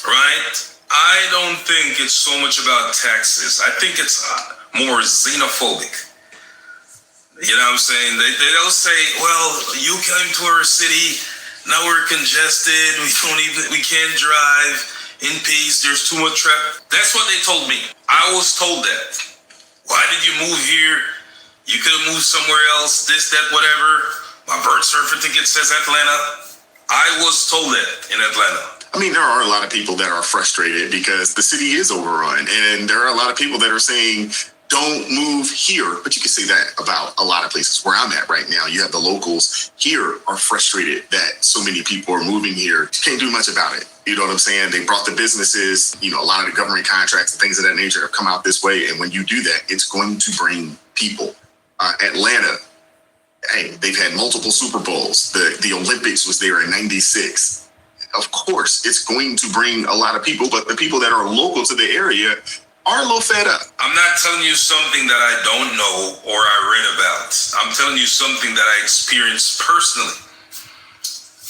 right, I don't think it's so much about taxes. I think it's more xenophobic. You know what I'm saying? They'll say, well, you came to our city, now we're congested, we can't drive in peace, there's too much traffic. That's what they told me. I was told that. Why did you move here? You could have moved somewhere else, this, that, whatever. My birth certificate says Atlanta. I was told that in Atlanta. I mean, there are a lot of people that are frustrated because the city is overrun. And there are a lot of people that are saying, don't move here. But you can say that about a lot of places where I'm at right now. You have the locals here are frustrated that so many people are moving here. You can't do much about it. You know what I'm saying? They brought the businesses, a lot of the government contracts and things of that nature have come out this way. And when you do that, it's going to bring people. Atlanta, hey, they've had multiple Super Bowls. The Olympics was there in '96. Of course, it's going to bring a lot of people, but the people that are local to the area are a little fed up. I'm not telling you something that I don't know or I read about. I'm telling you something that I experienced personally.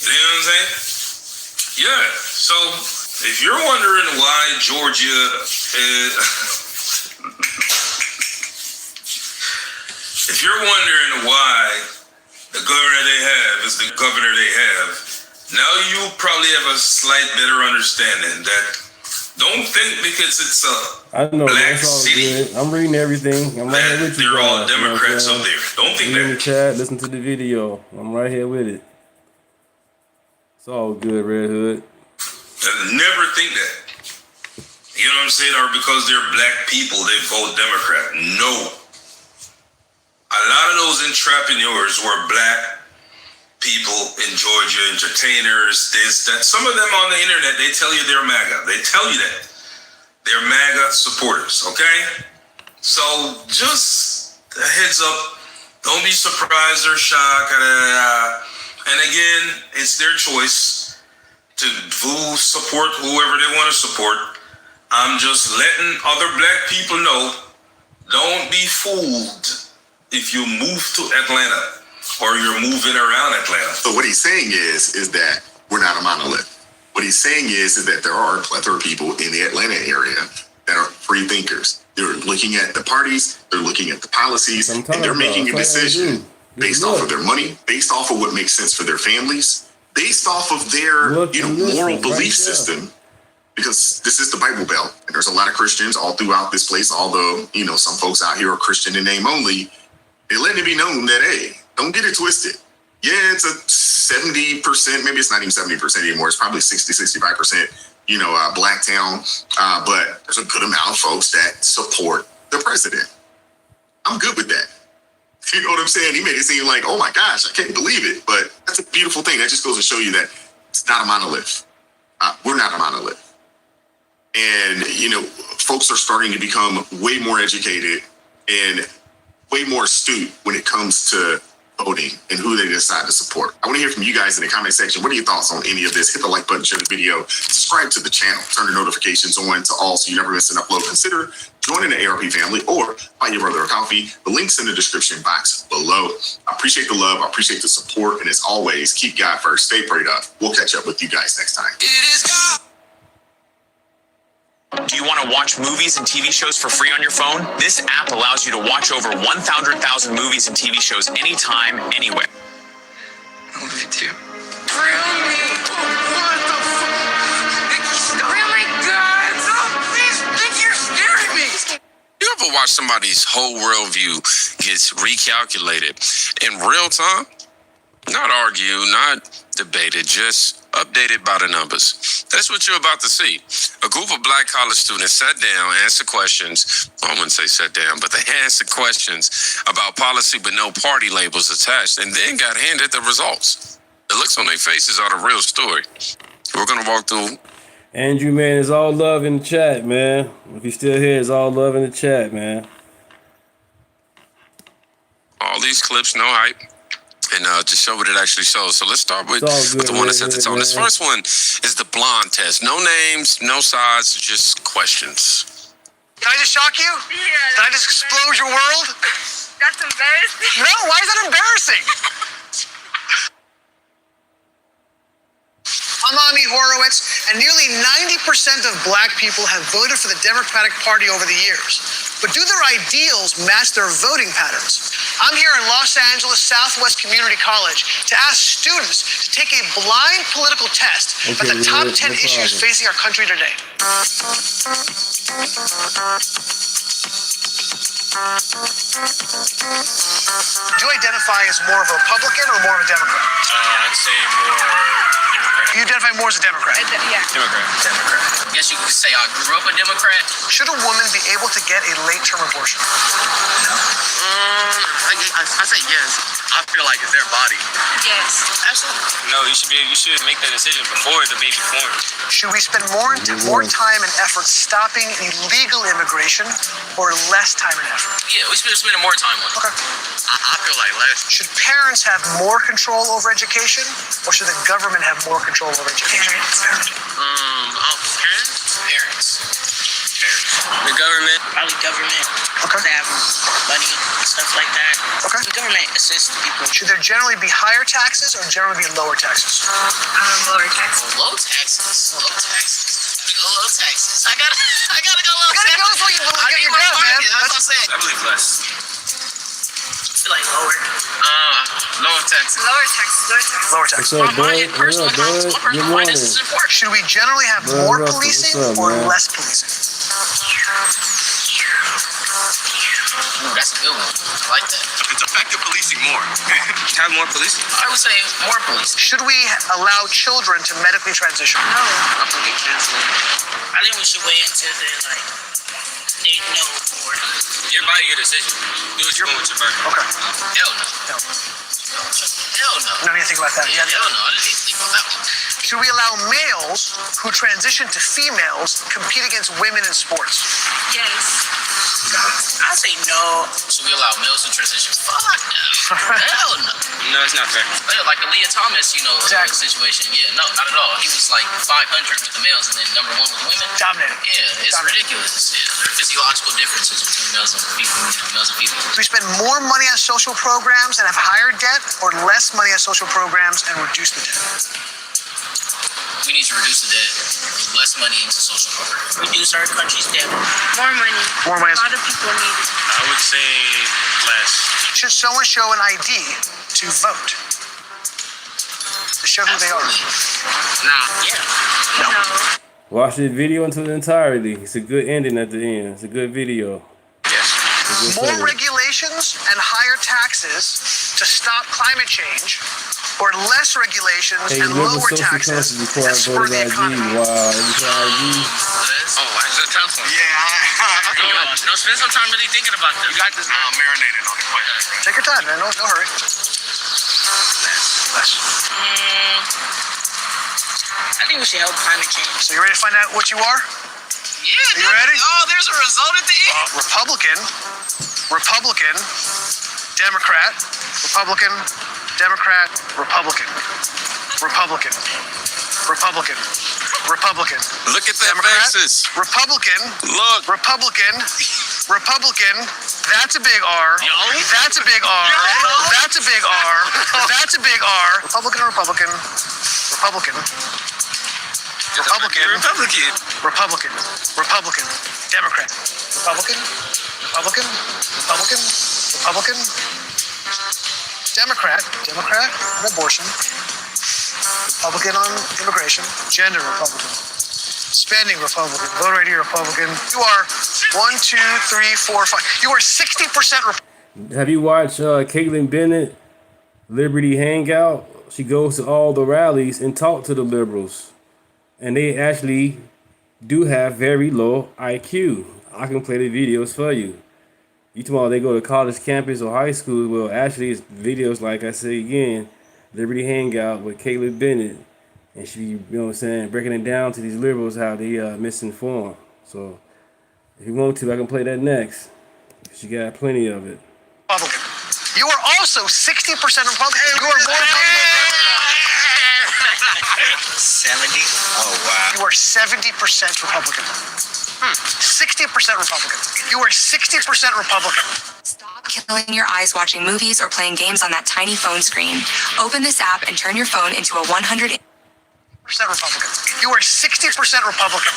You know what I'm saying? Yeah. So if you're wondering why Georgia if you're wondering why the governor they have is the governor they have, now you probably have a slight better understanding that don't think because it's a I know, black that's all city good. I'm reading everything. I'm right here with you. they're all guys, Democrats you know up there. Don't think read that. the chat, listen to the video. I'm right here with it. It's all good, Red Hood. Never think that. You know what I'm saying? Or because they're black people, they vote Democrat. No. A lot of those entrepreneurs were black people in Georgia, entertainers, this, that. Some of them on the internet, they tell you they're MAGA. They tell you that. They're MAGA supporters, okay? So just a heads up. Don't be surprised or shocked. And again, it's their choice to support whoever they want to support. I'm just letting other black people know, don't be fooled if you move to Atlanta or you're moving around Atlanta. So what he's saying is that we're not a monolith. What he's saying is that there are a plethora of people in the Atlanta area that are free thinkers. They're looking at the parties, they're looking at the policies, and they're making a decision based off of their money, based off of what makes sense for their families, based off of their moral belief system. Because this is the Bible Belt, and there's a lot of Christians all throughout this place, although, some folks out here are Christian in name only. They're letting it be known that, hey, don't get it twisted. Yeah, it's a 70%, maybe it's not even 70% anymore. It's probably 60, 65%, black town. But there's a good amount of folks that support the president. I'm good with that. You know what I'm saying? He made it seem like, oh my gosh, I can't believe it. But that's a beautiful thing. That just goes to show you that it's not a monolith. We're not a monolith. And, folks are starting to become way more educated and way more astute when it comes to voting and who they decide to support. I want to hear from you guys in the comment section. What are your thoughts on any of this? Hit the like button, share the video, subscribe to the channel, turn the notifications on to all so you never miss an upload. Consider joining the ARP family or buy your brother a coffee. The link's in the description box below. I appreciate the love. I appreciate the support. And as always, keep God first. Stay prayed up. We'll catch up with you guys next time. It is God. Do you want to watch movies and TV shows for free on your phone? This app allows you to watch over 100,000 movies and TV shows anytime, anywhere. I love you too. Really? What the fuck? Oh my God! Please, you're scaring me! You ever watch somebody's whole worldview gets recalculated in real time? Not argue, not debated, just updated by the numbers. That's what you're about to see. A group of black college students sat down, answered questions. I wouldn't say sat down, but they answered questions about policy with no party labels attached, and then got handed the results. The looks on their faces are the real story. We're going to walk through. Andrew, man, it's all love in the chat, man. If you're still here, it's all love in the chat, man. All these clips, no hype. And just show what it actually shows. So let's start with the one that sets the tone. This first one is the blonde test. No names, no sides, just questions. Can I just shock you? Yeah. Can I just explode your world? That's embarrassing. No, why is that embarrassing? I'm Ami Horowitz, and nearly 90% of black people have voted for the Democratic Party over the years. But do their ideals match their voting patterns? I'm here in Los Angeles Southwest Community College to ask students to take a blind political test about the top 10 issues facing our country today. Do you identify as more of a Republican or more of a Democrat? I'd say more Democrat. You identify more as a Democrat? Yeah. Democrat. I guess you could say I grew up a Democrat. Should a woman be able to get a late-term abortion? I say yes. I feel like it's their body. Yes. Absolutely. No, you should make that decision before the baby forms. Should we spend more time and effort stopping illegal immigration or less time and effort? Yeah, we should spend more time on it. Okay. I feel like less. Should parents have more control over education or should the government have more control over education? Parents. The government, probably government. Okay. They have money, stuff like that. Okay. The government assists people. Should there generally be higher taxes or generally be lower taxes? Lower taxes. Low taxes. Low taxes. Low taxes. I gotta go low. You gotta go before you get your gun, man. That's what I'm saying. I believe less. I feel like lower. Lower taxes. Lower taxes. Lower taxes. Lower taxes. What's up, bud? Good morning. Should we generally have Bud, more Russell, policing what's up, or man? less policing? Ooh, that's a good one. I like that. It's effective policing more. Have more policing? I would say more policing. Should we allow children to medically transition? No. I'm gonna get canceled. I think we should weigh into the they know more. Your body, your decision. Do what you want with your body. Okay. Hell no. Hell no. No need to think about that. Yeah, hell no. I didn't need to think about that one. Should we allow males who transition to females compete against women in sports? Yes. I say no. Should we allow males to transition? Fuck no. Hell no. No, it's not fair. Yeah, like the Leah Thomas, situation. Yeah, no, not at all. He was like 500 with the males and then number 1 with the women. Dominated. Yeah, it's ridiculous. Yeah, there are physiological differences between males and females. Do we spend more money on social programs and have higher debt, or less money on social programs and reduce the debt? We need to reduce the debt, less money into social programs. Reduce our country's debt. More money. More money. A lot of people need it. I would say less. Should someone show an ID to vote? To show who they are? Nah. Yeah. No. Watch this video until the entirety. It's a good ending at the end. It's a good video. Yes. More regulations and higher taxes to stop climate change, or less regulations Hey, and remember lower social taxes conscience before I that spur voted the IG. economy? Wow, you said IG. Oh, that's a tough one. Yeah, spend some time really thinking about this. You got this now. Marinating on it. Take your time, man. No hurry. Less. I think we should help climate change. So you ready to find out what you are? Yeah. You ready? Oh, there's a result at the end. Republican, Democrat, Republican, Democrat, Republican, Republican, Republican, Republican. Look at that Democrat, faces. Republican, Look. Republican, Republican. That's a big R. That's a big R. That's a big R. That's a big R. Republican, Republican, Republican. Republican, Republican, Republican, Democrat, Republican, Republican, Republican, Republican, Democrat on abortion, Republican on immigration, gender Republican, spending Republican, voter ID Republican. You are 1, 2, 3, 4, 5. You are 60% Republican. Have you watched Caitlin Bennett, Liberty Hangout? She goes to all the rallies and talk to the liberals. And they actually do have very low IQ. I can play the videos for you. You talking about they go to college campus or high school? Well, actually, it's videos, like I say again, Liberty Hangout with Caitlin Bennett. And she, you know what I'm saying, breaking it down to these liberals how they misinformed. So, if you want to, I can play that next. She got plenty of it. Republican. You are also 60% Republican. You are more Republican. 70? Oh, wow. You are 70% Republican. 60% Republican. You are 60% Republican. Stop killing your eyes watching movies or playing games on that tiny phone screen. Open this app and turn your phone into a 100% Republican. You are 60% Republican.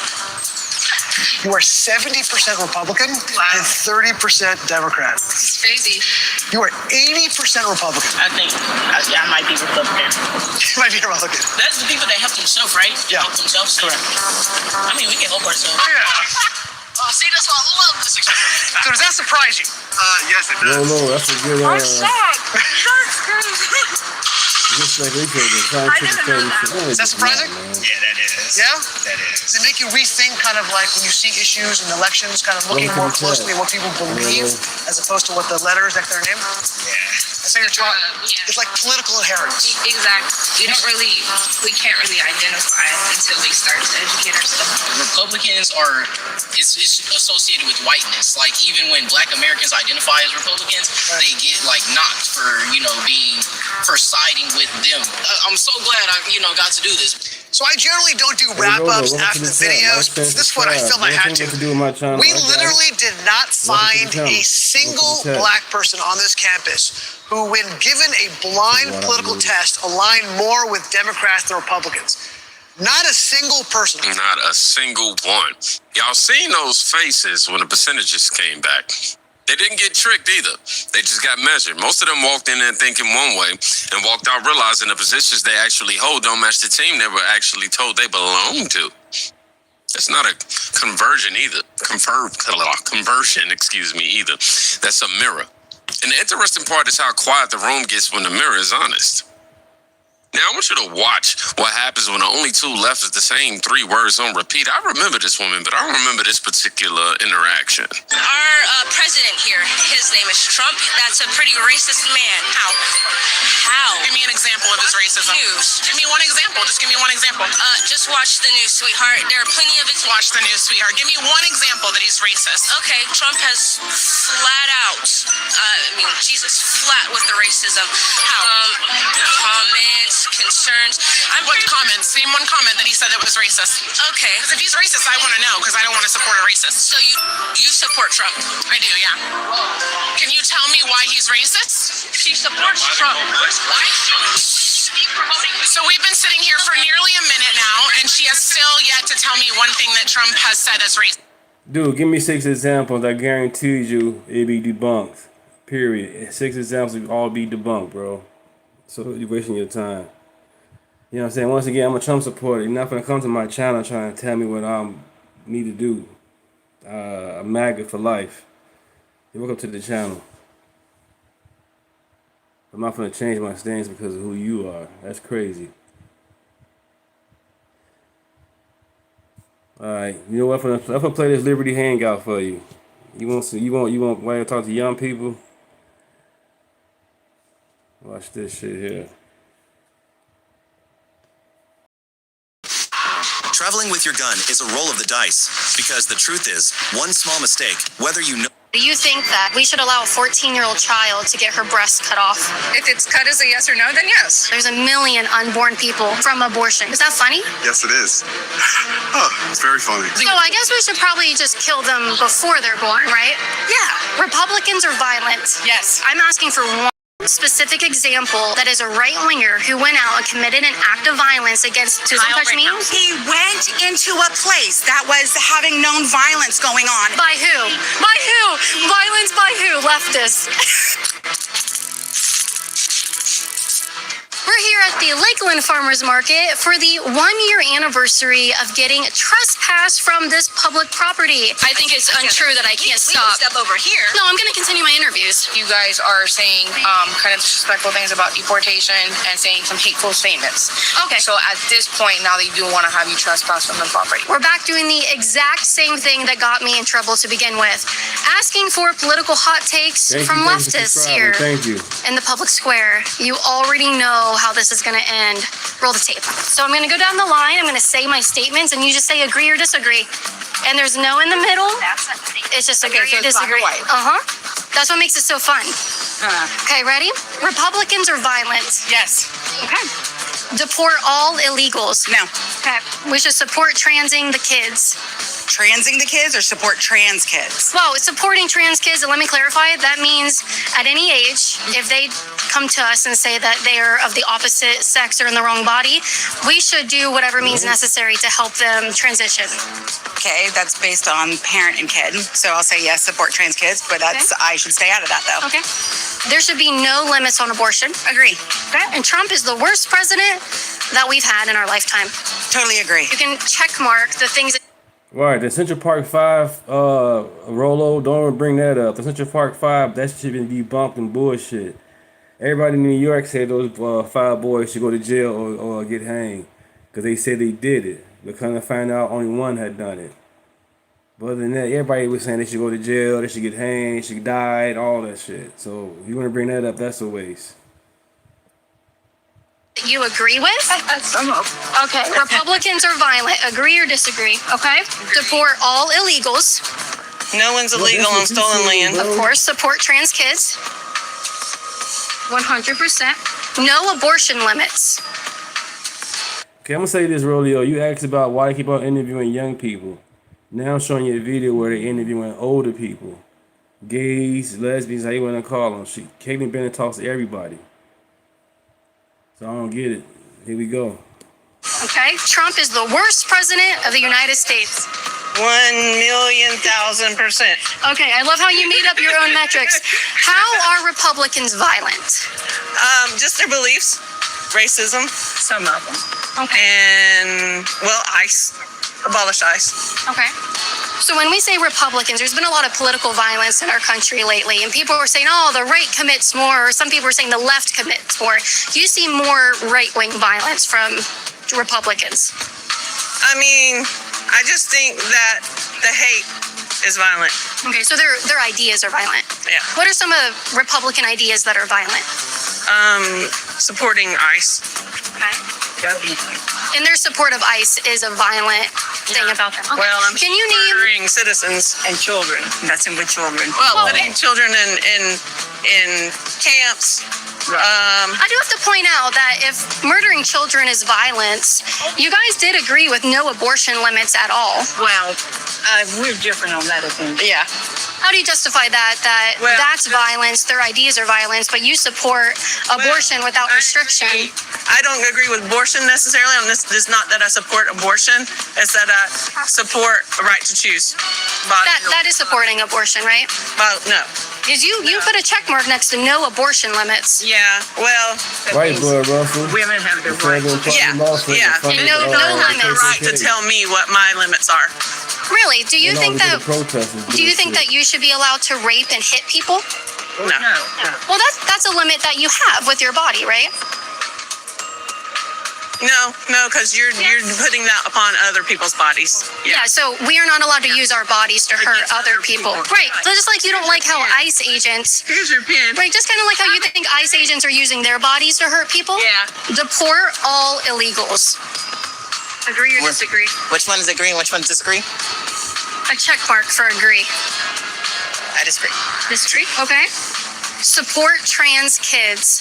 You are 70% Republican and 30% Democrat. It's crazy. You are 80% Republican. I think I might be Republican. You might be Republican. That's the people that help themselves, right? They help themselves. Correct. I mean, we can help ourselves. Yeah. Oh, see, that's why I love this experiment. So does that surprise you? Yes, it does. No, that's a good I'm shocked. That's crazy. Just like they said, the scientific studies. Is that surprising? Yeah, that is. Yeah? That is. Does it make you rethink kind of like when you see issues in elections, kind of looking more closely at what people believe as opposed to what the letters next to their name? Yeah. So you're taught, it's like political inheritance. Exactly. We can't really identify until we start to educate ourselves. Republicans it's associated with whiteness. Like even when Black Americans identify as Republicans, they get like knocked for siding with them. I'm so glad I got to do this. So I generally don't do wrap-ups after the videos. This is what I felt I had to. We literally did not find a single black person on this campus who, when given a blind political test, aligned more with Democrats than Republicans. Not a single person. Not a single one. Y'all seen those faces when the percentages came back. They didn't get tricked either. They just got measured. Most of them walked in there thinking one way and walked out realizing the positions they actually hold don't match the team they were actually told they belong to. That's not a conversion either. Conversion, either. That's a mirror. And the interesting part is how quiet the room gets when the mirror is honest. Now, I want you to watch what happens when the only two left is the same three words on repeat. I remember this woman, but I don't remember this particular interaction. Our president here, his name is Trump. That's a pretty racist man. How? Give me an example of his racism. News. Give me one example. Just give me one example. Just watch the news, sweetheart. There are plenty of examples. Watch the news, sweetheart. Give me one example that he's racist. Okay, Trump has flat out, flat with the racism. How? Comments, concerns. What comments? Name one comment that he said that was racist. Okay. Because if he's racist, I want to know, because I don't want to support a racist. So you support Trump? I do, yeah. Can you tell me why he's racist? She supports Trump. Why should she be promoting? So we've been sitting here for nearly a minute now, and she has still yet to tell me one thing that Trump has said that's racist. Dude, give me 6 examples. I guarantee you it'll be debunked. Period. 6 examples will all be debunked, bro. So you're wasting your time. You know what I'm saying? Once again, I'm a Trump supporter. You're not going to come to my channel trying to tell me what I need to do. A MAGA for life. You're welcome to the channel. I'm not going to change my stance because of who you are. That's crazy. Alright, you know what? I'm gonna play this Liberty Hangout for you. You want why you talk to young people? Watch this shit here. Traveling with your gun is a roll of the dice, because the truth is, one small mistake, whether you know. Do you think that we should allow a 14-year-old child to get her breast cut off? If it's cut as a yes or no, then yes. There's 1 million unborn people from abortion. Is that funny? Yes, it is. Oh, it's very funny. So I guess we should probably just kill them before they're born, right? Yeah. Republicans are violent. Yes. I'm asking for one specific example that is a right-winger who went out and committed an act of violence against Don't Touch Me. He went into a place that was having known violence going on. By who? By who? Violence by who? Leftists. We're here at the Lakeland Farmers Market for the 1-year anniversary of getting trespassed from this public property. I think it's untrue that I can't stop. Step over here. No, I'm going to continue my interviews. You guys are saying kind of disrespectful things about deportation and saying some hateful statements. Okay. So at this point, now they do want to have you trespass from the property. We're back doing the exact same thing that got me in trouble to begin with. Asking for political hot takes from leftists here in the public square. You already know how this is going to end. Roll the tape. So I'm going to go down the line. I'm going to say my statements, and you just say agree or disagree. And there's no in the middle. It's just agree or disagree. That's what makes it so fun. Okay, ready? Republicans are violent. Yes. Okay. Deport all illegals. No. Okay. We should support transing the kids. Transing the kids or support trans kids? Well, supporting trans kids, and let me clarify, that means at any age, if they come to us and say that they are of the opposite sex or in the wrong body, we should do whatever means necessary to help them transition. Okay, that's based on parent and kid. So I'll say yes, support trans kids, but that's I should stay out of that though. Okay. There should be no limits on abortion. Agree. Okay. And Trump is the worst president that we've had in our lifetime. Totally agree. You can check mark the things that Right, the Central Park 5 Rolo, don't even bring that up. The Central Park 5, that shit been debunked and bullshit. Everybody in New York said those 5 boys should go to jail or get hanged because they said they did it. But kind of find out only one had done it. But other than that, everybody was saying they should go to jail, they should get hanged, they should die, all that shit. So if you want to bring that up, that's a waste. you agree with? Okay. Republicans are violent. Agree or disagree? Okay. Deport all illegals. No one's illegal on stolen land. Of course. Support trans kids. 100%. No abortion limits. Okay, I'm gonna say this, Rolio. You asked about why they keep on interviewing young people. Now I'm showing you a video where they're interviewing older people. Gays, lesbians, how you want to call them. Caitlyn Bennett talks to everybody. So I don't get it. Here we go. Okay, Trump is the worst president of the United States. 1,000,000%. Okay, I love how you made up your own metrics. How are Republicans violent? Just their beliefs, racism, some of them. Okay. And, well, ICE. Abolish ICE. Okay. So when we say Republicans, there's been a lot of political violence in our country lately, and people are saying, oh, the right commits more, or some people are saying the left commits more. You see more right-wing violence from Republicans. I mean, I just think that the hate is violent. Okay, so their ideas are violent. Yeah. What are some of Republican ideas that are violent? Supporting ICE. Okay. And their support of ICE is a violent thing about them. Okay. Well, Can you name murdering citizens and children. That's in with children. Well, putting children in camps. I do have to point out that if murdering children is violence, you guys did agree with no abortion limits at all. Well, we're different on that opinion. Yeah. How do you justify that that's violence, their ideas are violence, but you support abortion without restriction? I don't agree with abortion necessarily. It's not that I support abortion. It's that I support a right to choose. That is supporting abortion, right? No. Because you put a check mark next to no abortion limits. Yeah, well. Right, Blood Russell. Women have the right. Yeah. And no limits. The right to tell me what my limits are. Really? Do you think that you should be allowed to rape and hit people? No. Well, that's a limit that you have with your body, right? No, because you're putting that upon other people's bodies. Yeah, so we are not allowed to use our bodies to hurt other people. Right. Just like you don't like how ICE agents. Here's your pen. Right, just kind of like how you think ICE agents are using their bodies to hurt people. Yeah. Deport all illegals. Agree or disagree? Which one is agree and which one disagree? A check mark for agree. I disagree. Disagree? Okay. Support trans kids.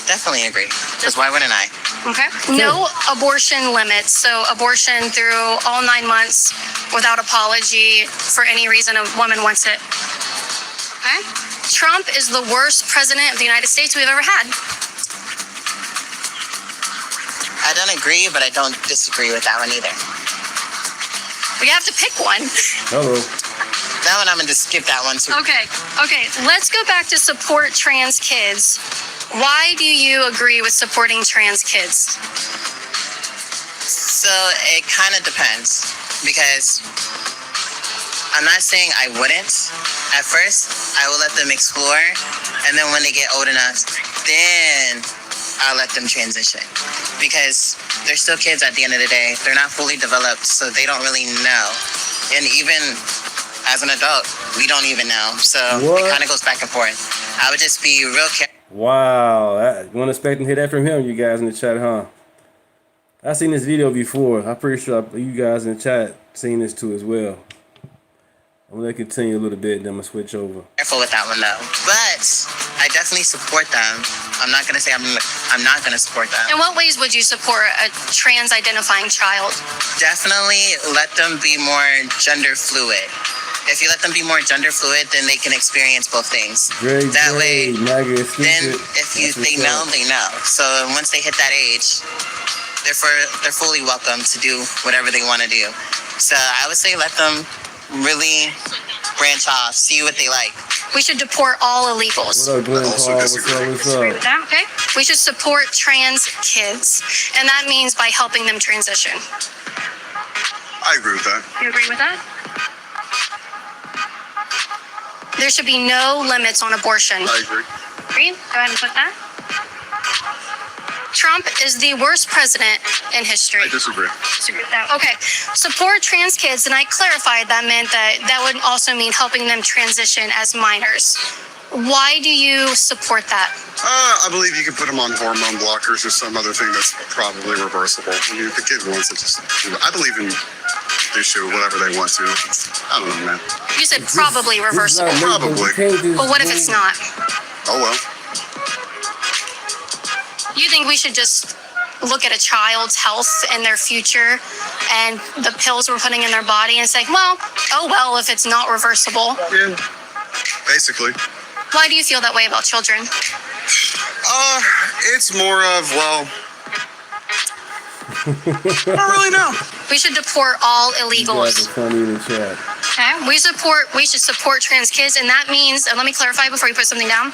Definitely agree. Because why wouldn't I? Okay. No abortion limits. So abortion through all 9 months without apology for any reason a woman wants it. Okay. Trump is the worst president of the United States we've ever had. I don't agree, but I don't disagree with that one either. We have to pick one. Hello. That one I'm going to skip that one too. Okay. Let's go back to support trans kids. Why do you agree with supporting trans kids? So it kind of depends because I'm not saying I wouldn't. At first, I will let them explore, and then when they get old enough, then I'll let them transition. Because they're still kids at the end of the day. They're not fully developed, so they don't really know. And even as an adult, we don't even know. So it kind of goes back and forth. I would just be real careful. Wow, I wasn't expecting to hear that from him, you guys in the chat, huh? I've seen this video before. I'm pretty sure you guys in the chat seen this too as well. I'm gonna continue a little bit, then I'm gonna switch over. Careful with that one though. But I definitely support them. I'm not gonna say I'm not gonna support them. In what ways would you support a trans-identifying child? Definitely let them be more gender fluid. If you let them be more gender fluid, then they can experience both things. That way, MAGA then if they know, they know. So once they hit that age, they're fully welcome to do whatever they want to do. So I would say let them really branch off, see what they like. We should deport all illegals. What up, Glenn Paul? What's up? Okay. We should support trans kids, and that means by helping them transition. I agree with that. You agree with that? There should be no limits on abortion. I agree. Agree? Go ahead and put that. Trump is the worst president in history. I disagree. Okay. Support trans kids, and I clarified that meant that would also mean helping them transition as minors. Why do you support that? I believe you can put them on hormone blockers or some other thing that's probably reversible. I mean, if the kid wants it, I believe in they should whatever they want to. I don't know, man. You said probably reversible. Probably. But what if it's not? Oh well. You think think we should just look at a child's health and their future and the pills we're putting in their body and say, well, oh well, if it's not reversible. Yeah, basically. Why do you feel that way about children? It's more of, well, I don't really know. We should deport all illegals. Okay. We should support trans kids, and that means, and let me clarify before you put something down,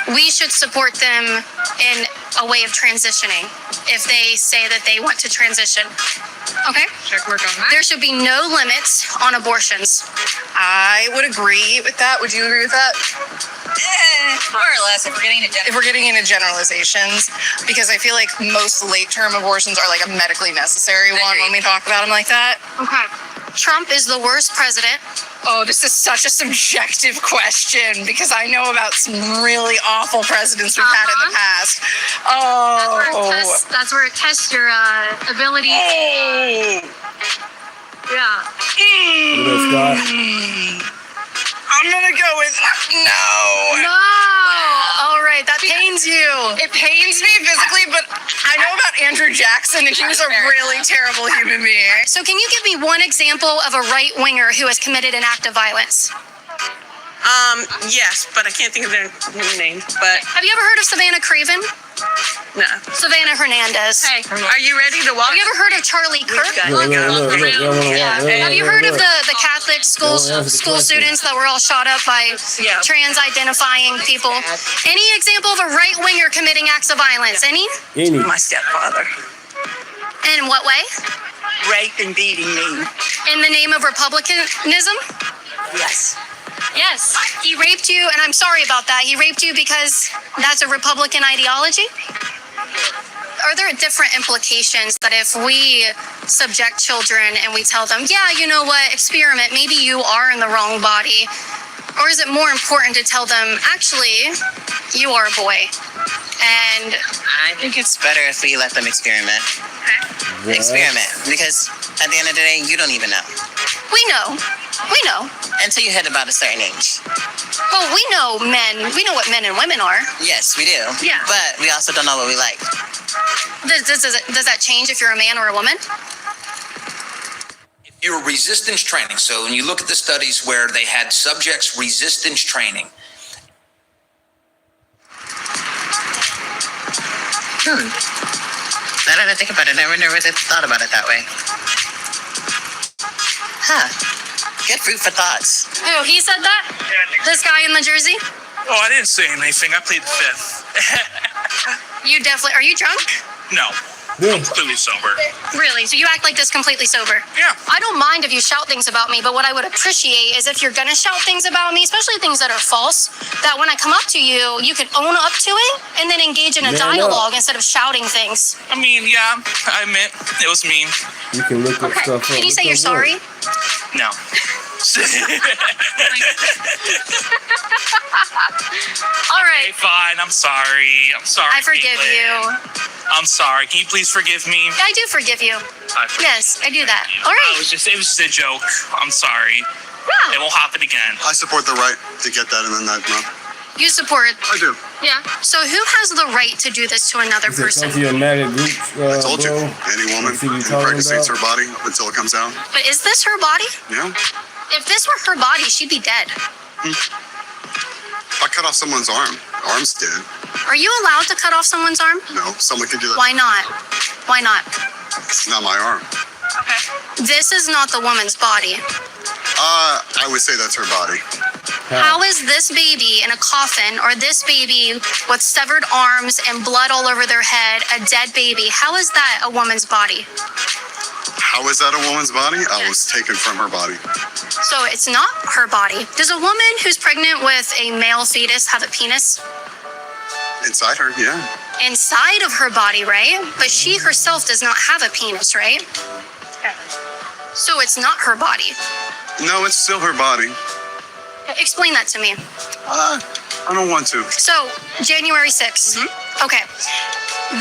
we should support them in a way of transitioning if they say that they want to transition. Okay? Check work on that. There should be no limits on abortions. I would agree with that. Would you agree with that? More or less, if we're getting into generalizations, Because I feel like most late-term abortions are like a medically necessary one when we talk about them like that. Okay. Trump is the worst president. Oh, this is such a subjective question because I know about some really awful presidents we've had in the past. Oh. That's where it tests your ability. Hey. Yeah. I'm gonna go with no. All right, that pains you. It pains me physically, but I know about Andrew Jackson, and he was a really terrible human being. So can you give me one example of a right-winger who has committed an act of violence? Yes, but I can't think of their name. But have you ever heard of Savannah Craven? No. Savannah Hernandez. Hey, are you ready to walk? Have you ever heard of Charlie Kirk? Have you heard of the Catholic school students that were all shot up by trans-identifying people? Any example of a right-winger committing acts of violence? Any? My stepfather. In what way? Rape and beating me. In the name of republicanism? Yes. Yes, he raped you, and I'm sorry about that. He raped you because that's a Republican ideology? Are there different implications that if we subject children and we tell them, yeah, you know what, experiment, maybe you are in the wrong body? Or is it more important to tell them, actually, you are a boy? And I think it's better if we let them experiment. Okay. Experiment, because at the end of the day, you don't even know. We know. We know. Until you hit about a certain age. Well, we know men. We know what men and women are. Yes, we do. Yeah. But we also don't know what we like. Does that change if you're a man or a woman? Your resistance training. So when you look at the studies where they had subjects resistance training. Now that I think about it, I never really thought about it that way. Huh. Good food for thoughts. Who, he said that? This guy in the jersey? Oh, I didn't say anything. I plead the fifth. You definitely, are you drunk? No. I'm completely sober. Really? So you act like this completely sober? Yeah. I don't mind if you shout things about me, but what I would appreciate is if you're gonna shout things about me, especially things that are false, that when I come up to you, you can own up to it and then engage in a dialogue instead of shouting things. I mean, yeah, I admit it was me. You can look up stuff up. Can you say you're sorry? No. All right. Okay, fine. I'm sorry. I forgive you. I'm sorry. Can you please forgive me? I do forgive you. Yes, I do that. All right. It was just a joke. I'm sorry. Yeah. It won't happen again. I support the right to get that in the night, no? You support. I do. Yeah. So who has the right to do this to another person? To your MAGA group, I told you. Any woman who impregnates her body until it comes out. But is this her body? Yeah. If this were her body, she'd be dead. If I cut off someone's arm's dead. Are you allowed to cut off someone's arm? No, someone can do that. Why not? Why not? It's not my arm. Okay. This is not the woman's body. I would say that's her body. How is this baby in a coffin, or this baby with severed arms and blood all over their head, a dead baby? How is that a woman's body? How is that a woman's body? I was taken from her body. So it's not her body. Does a woman who's pregnant with a male fetus have a penis? Inside her, yeah. Inside of her body, right? But she herself does not have a penis, right? Yeah. So it's not her body. No, it's still her body. Explain that to me. I don't want to. So, January 6th. Okay.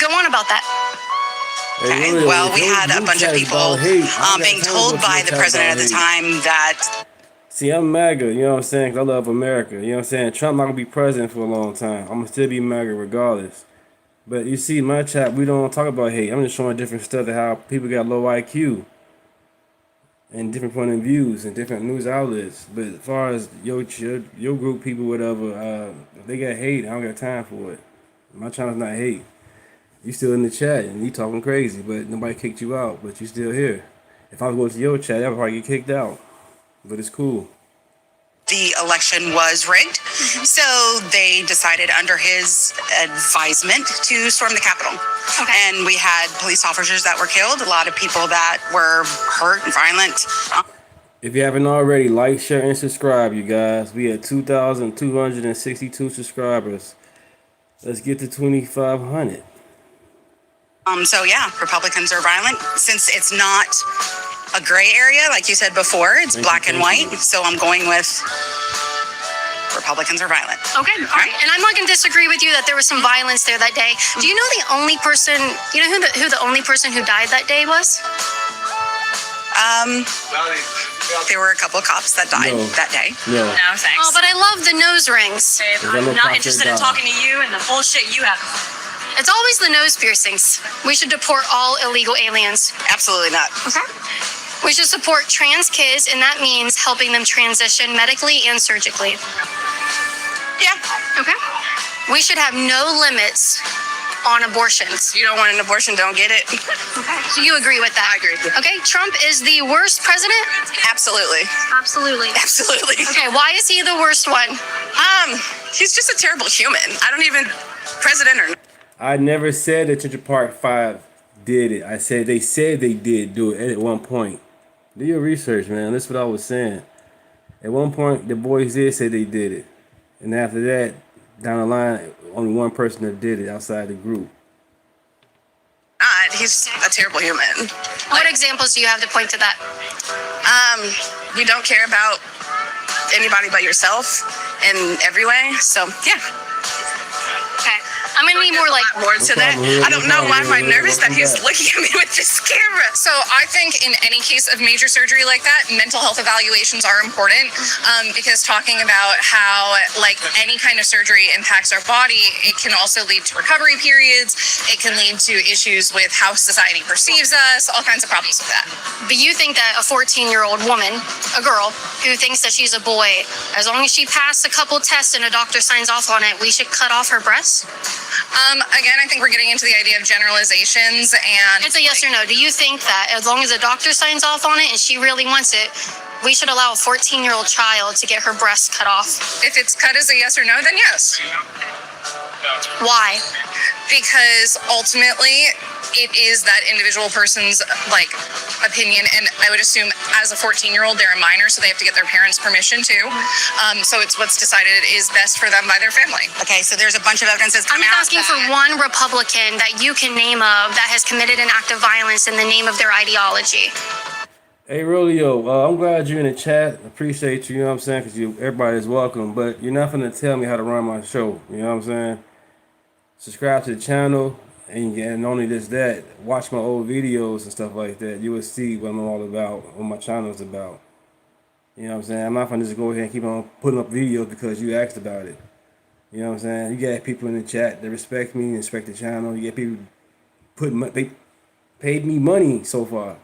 Go on about that. Okay. Well, we had a bunch of people being told by the president at the time that... See, I'm MAGA, you know what I'm saying? 'Cause I love America, you know what I'm saying? Trump not going to be president for a long time. I'm going to still be MAGA regardless. But you see, my chat, we don't talk about hate. I'm just showing different stuff, how people got low IQ and different point of views and different news outlets. But as far as your group people, whatever, if they got hate, I don't got time for it. My channel's not hate. You still in the chat and you talking crazy, but nobody kicked you out, but you still here. If I was going to your chat, I would probably get kicked out. But it's cool. The election was rigged, so they decided under his advisement to storm the Capitol. Okay. And we had police officers that were killed, a lot of people that were hurt and violent. If you haven't already, like, share, and subscribe, you guys. We had 2,262 subscribers. Let's get to 2,500. So yeah, Republicans are violent. Since it's not a gray area, like you said before, it's black and white. So I'm going with Republicans are violent. Okay, all right. And I'm not going to disagree with you that there was some violence there that day. Do you know the only person, you know who the only person who died that day was? There were a couple of cops that died that day. No, thanks. Oh, but I love the nose rings. I'm not interested in talking to you and the bullshit you have. It's always the nose piercings. We should deport all illegal aliens. Absolutely not. Okay. We should support trans kids, and that means helping them transition medically and surgically. Yeah. Okay. We should have no limits on abortions. You don't want an abortion, don't get it. Okay. So you agree with that? I agree. Okay. Trump is the worst president? Absolutely. Absolutely. Absolutely. Okay. Why is he the worst one? He's just a terrible human. I don't even, president or not. I never said that Central Park 5 did it. I said they did do it at one point. Do your research, man. That's what I was saying. At one point, the boys did say they did it. And after that, down the line, only one person that did it outside the group. He's a terrible human. What examples do you have to point to that? You don't care about anybody but yourself in every way. So, yeah. Okay. I'm going to need more to that. I don't know why I'm nervous that he's looking at me with this camera. So I think in any case of major surgery like that, mental health evaluations are important because talking about how like any kind of surgery impacts our body, it can also lead to recovery periods. It can lead to issues with how society perceives us, all kinds of problems with that. But you think that a 14-year-old woman, a girl, who thinks that she's a boy, as long as she passed a couple tests and a doctor signs off on it, we should cut off her breasts? Again, I think we're getting into the idea of generalizations and... It's a yes or no. Do you think that as long as a doctor signs off on it and she really wants it, we should allow a 14-year-old child to get her breasts cut off? If it's cut as a yes or no, then yes. Why? Because ultimately, it is that individual person's like opinion, and I would assume as a 14-year-old they're a minor, so they have to get their parents' permission too. So it's what's decided is best for them by their family. Okay, so there's a bunch of evidence that's I'm asking for one Republican that you can name of that has committed an act of violence in the name of their ideology. Hey, Rolio, I'm glad you're in the chat. Appreciate you, you know what I'm saying, because everybody's welcome, but you're not going to tell me how to run my show, you know what I'm saying? Subscribe to the channel, and only just that, watch my old videos and stuff like that. You will see what I'm all about, what my channel is about. You know what I'm saying? I'm not going to just go ahead and keep on putting up videos because you asked about it. You know what I'm saying? You got people in the chat that respect me and respect the channel. You get people they paid me money so far.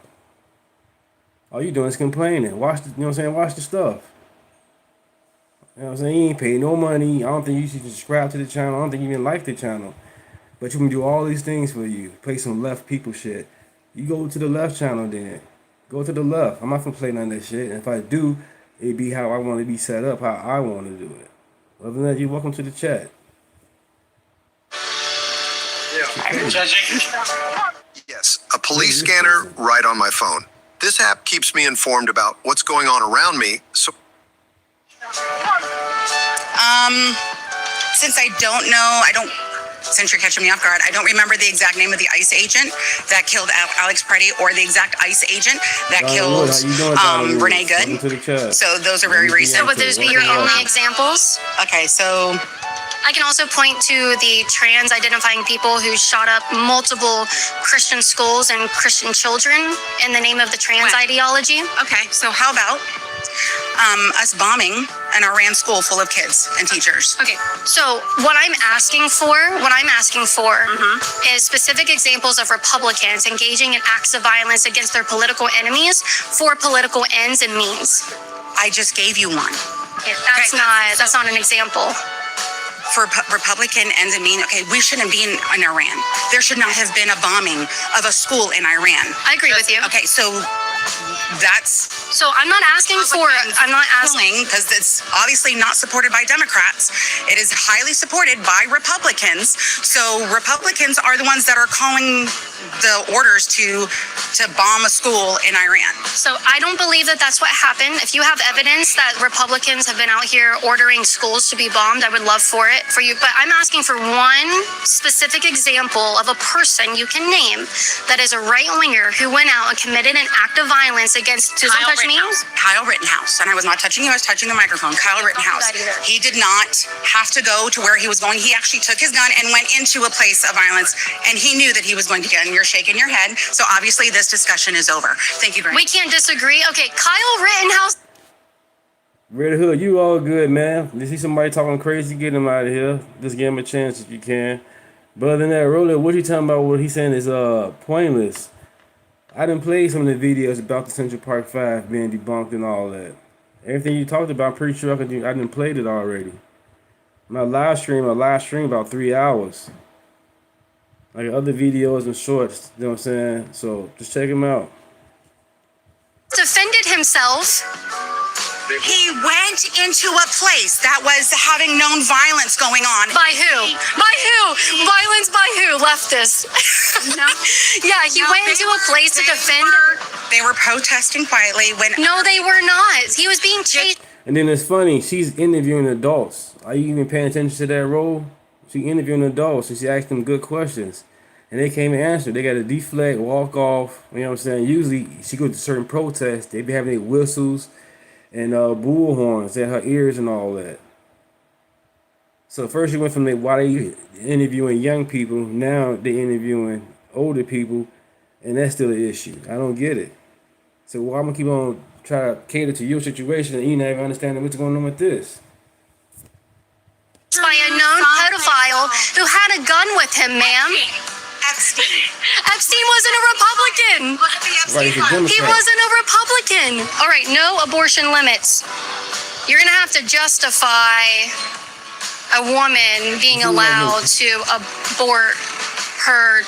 All you doing is complaining. Watch the, you know what I'm saying? Watch the stuff. You know what I'm saying? You ain't paid no money. I don't think you should subscribe to the channel. I don't think you even like the channel. But you can do all these things for you. Play some left people shit. You go to the left channel then. Go to the left. I'm not gonna play none of that shit. And if I do, it'd be how I want to be set up, how I want to do it. Other than that, you're welcome to the chat. Yes, a police scanner right on my phone. This app keeps me informed about what's going on around me. So, since I don't know, since you're catching me off guard, I don't remember the exact name of the ICE agent that killed Alex Preddy or the exact ICE agent that killed Renee Good. So those are very recent. So would those be your only examples? Okay, so I can also point to the trans identifying people who shot up multiple Christian schools and Christian children in the name of the trans ideology. Okay, so how about us bombing an Iran school full of kids and teachers. Okay, so what I'm asking for is specific examples of Republicans engaging in acts of violence against their political enemies for political ends and means. I just gave you one. That's not an example. For Republican ends and means, okay, we shouldn't be in Iran. There should not have been a bombing of a school in Iran. I agree with you. Okay, so that's... So I'm not asking because it's obviously not supported by Democrats. It is highly supported by Republicans. So Republicans are the ones that are calling the orders to bomb a school in Iran. So I don't believe that that's what happened. If you have evidence that Republicans have been out here ordering schools to be bombed, I would love for you. But I'm asking for one specific example of a person you can name that is a right-winger who went out and committed an act of violence against... Kyle Rittenhouse. And I was not touching you, I was touching the microphone. Kyle Rittenhouse. He did not have to go to where he was going. He actually took his gun and went into a place of violence, and he knew that he was going to get, and you're shaking your head. So obviously this discussion is over. Thank you very much. We can't disagree. Okay, Kyle Rittenhouse. Red Hood, you all good, man. You see somebody talking crazy, get him out of here. Just give him a chance if you can. But other than that, Roller, what you talking about? What he's saying is pointless. I done played some of the videos about the Central Park 5 being debunked and all that. Everything you talked about, I'm pretty sure I done played it already. My live stream about 3 hours. Like other videos and shorts, you know what I'm saying? So just check him out. Defended himself. He went into a place that was having known violence going on. By who? By who? Violence by who? Leftists. No. Yeah, he went into a place to defend. They were protesting quietly when... No, they were not. He was being chased. And then it's funny, she's interviewing adults. Are you even paying attention to that role? She interviewing adults, and she asked them good questions. And they came and answered. They got to deflect, walk off. You know what I'm saying? Usually, she goes to certain protests. They be having their whistles and bullhorns in her ears and all that. So first she went from why they interviewing young people, now they interviewing older people, and that's still an issue. I don't get it. So why I'm gonna keep on trying to cater to your situation and you not even understanding what's going on with this? By a known pedophile who had a gun with him, ma'am. Epstein wasn't a Republican. Right, He wasn't a Republican. All right, no abortion limits. You're going to have to justify a woman being allowed to abort her.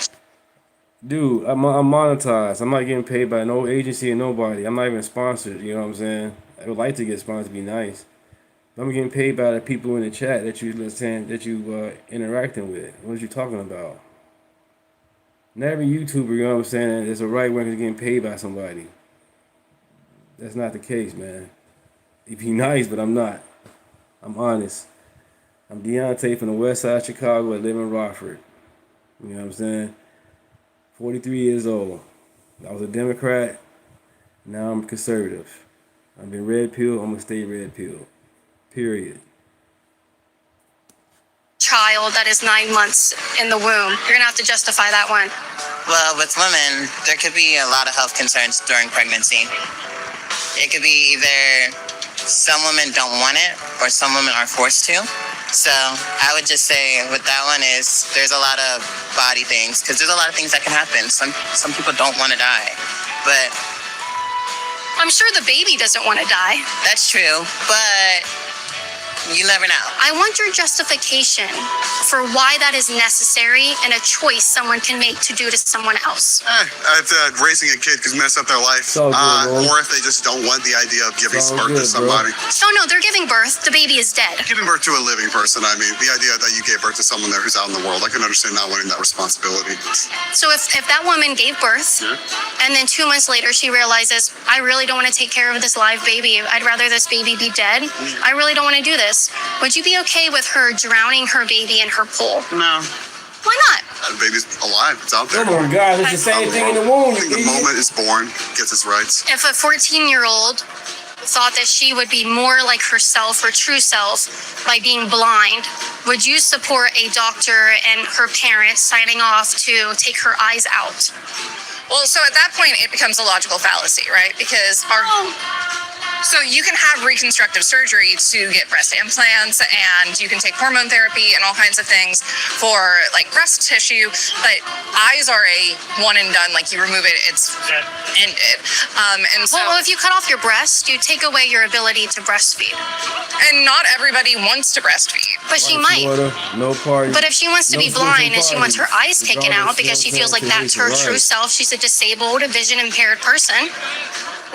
Dude, I'm monetized. I'm not getting paid by no agency or nobody. I'm not even sponsored, you know what I'm saying? I would like to get sponsored, be nice. I'm getting paid by the people in the chat that you interacting with. What are you talking about? Not every YouTuber, you know what I'm saying, is a right winger getting paid by somebody. That's not the case, man. It'd be nice, but I'm not. I'm honest. I'm Deontay from the west side of Chicago. I live in Rockford. You know what I'm saying? 43 years old. I was a Democrat. Now I'm conservative. I've been red pill. I'm going to stay red pill. Period. Child that is 9 months in the womb. You're gonna have to justify that one. Well, with women, there could be a lot of health concerns during pregnancy. It could be either some women don't want it or some women are forced to. So I would just say with that one is there's a lot of body things because there's a lot of things that can happen. Some people don't want to die, but I'm sure the baby doesn't want to die. That's true, but you never know. I want your justification for why that is necessary and a choice someone can make to do to someone else. If raising a kid could mess up their life, good, or if they just don't want the idea of giving birth to somebody. Oh no, they're giving birth. The baby is dead. Giving birth to a living person, I mean, the idea that you gave birth to someone there who's out in the world, I can understand not wanting that responsibility. So if that woman gave birth, and then 2 months later she realizes, I really don't want to take care of this live baby. I'd rather this baby be dead. I really don't want to do this. Would you be okay with her drowning her baby in her pool? No. Why not? The baby's alive. It's out there. Come on, guys. It's the same thing in the womb. The moment it's born, gets its rights. If a 14-year-old thought that she would be more like herself, her true self, by being blind, would you support a doctor and her parents signing off to take her eyes out? Well, so at that point, it becomes a logical fallacy, right? Because So you can have reconstructive surgery to get breast implants, and you can take hormone therapy and all kinds of things for like breast tissue, but eyes are a one and done. Like you remove it, it's ended. And so, well, if you cut off your breast, you take away your ability to breastfeed. And not everybody wants to breastfeed. But she might. No party. But if she wants to be blind and she wants her eyes taken out because she feels like that's her true self, she's a disabled, vision impaired person.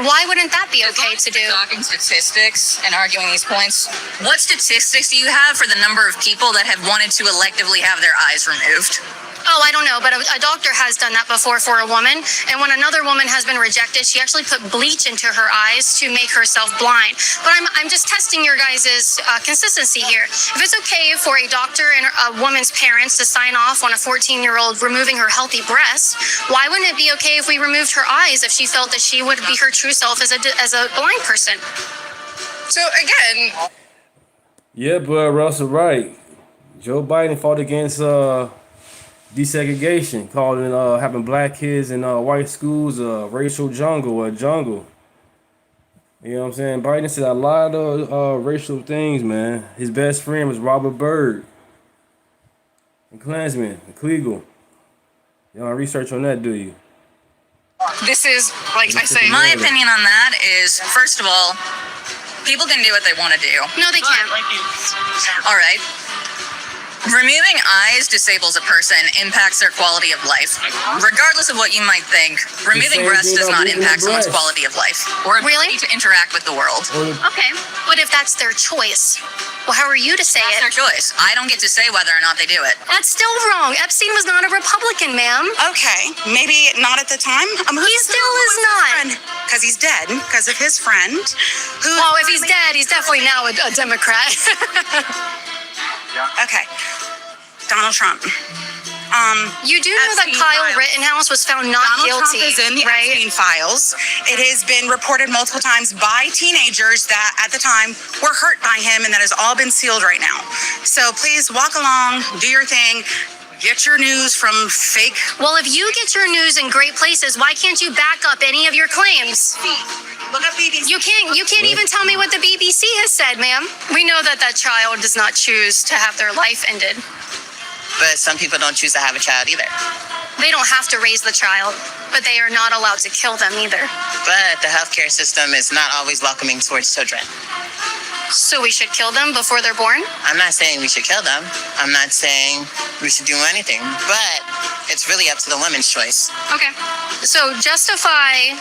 Why wouldn't that be okay to do? Talking statistics and arguing these points. What statistics do you have for the number of people that have wanted to electively have their eyes removed? Oh, I don't know, but a doctor has done that before for a woman. And when another woman has been rejected, she actually put bleach into her eyes to make herself blind. But I'm just testing your guys' consistency here. If it's okay for a doctor and a woman's parents to sign off on a 14-year-old removing her healthy breast, why wouldn't it be okay if we removed her eyes if she felt that she would be her true self as a blind person? So again... Yeah, but Russell, right. Joe Biden fought against... desegregation, calling having black kids in white schools a racial jungle, a jungle. You know what I'm saying? Biden said a lot of racial things, man. His best friend was Robert Byrd, a Klansman, a Kleagle. Y'all research on that, do you? This is, like I say, my opinion on that is, first of all, people can do what they want to do. No, they can't. All right. Removing eyes disables a person, impacts their quality of life. Regardless of what you might think, removing breasts does not impact someone's quality of life or ability to interact with the world. Okay, but if that's their choice, well, how are you to say it? That's their choice. I don't get to say whether or not they do it. That's still wrong. Epstein was not a Republican, ma'am. Okay, maybe not at the time. He still is not. Because he's dead, because of his friend. Well, if he's dead, he's definitely now a Democrat. Okay. Donald Trump. You do know that Kyle Rittenhouse was found not guilty, Donald Trump is in the right? Epstein files. It has been reported multiple times by teenagers that at the time were hurt by him, and that has all been sealed right now. So please walk along, do your thing. Get your news from fake. Well, if you get your news in great places, why can't you back up any of your claims? Look up BBC. You can't even tell me what the BBC has said, ma'am. We know that child does not choose to have their life ended. But some people don't choose to have a child either. They don't have to raise the child, but they are not allowed to kill them either. But the healthcare system is not always welcoming towards children. So we should kill them before they're born? I'm not saying we should kill them. I'm not saying we should do anything. But it's really up to the woman's choice. Okay. So justify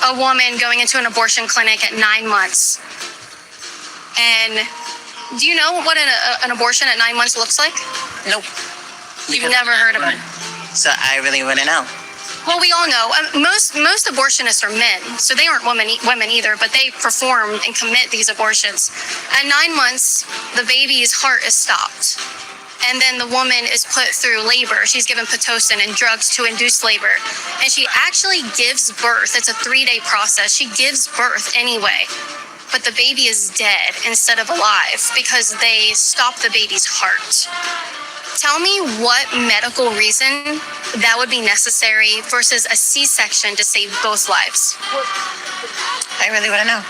a woman going into an abortion clinic at 9 months. And do you know what an abortion at 9 months looks like? Nope. You've never heard of it? So I really wouldn't know. Well, we all know most abortionists are men, so they aren't women either, but they perform and commit these abortions. At 9 months, the baby's heart is stopped, and then the woman is put through labor. She's given Pitocin and drugs to induce labor, and she actually gives birth. It's a 3-day process. She gives birth anyway, but the baby is dead instead of alive because they stop the baby's heart. Tell me what medical reason that would be necessary versus a C-section to save both lives. I really wouldn't know.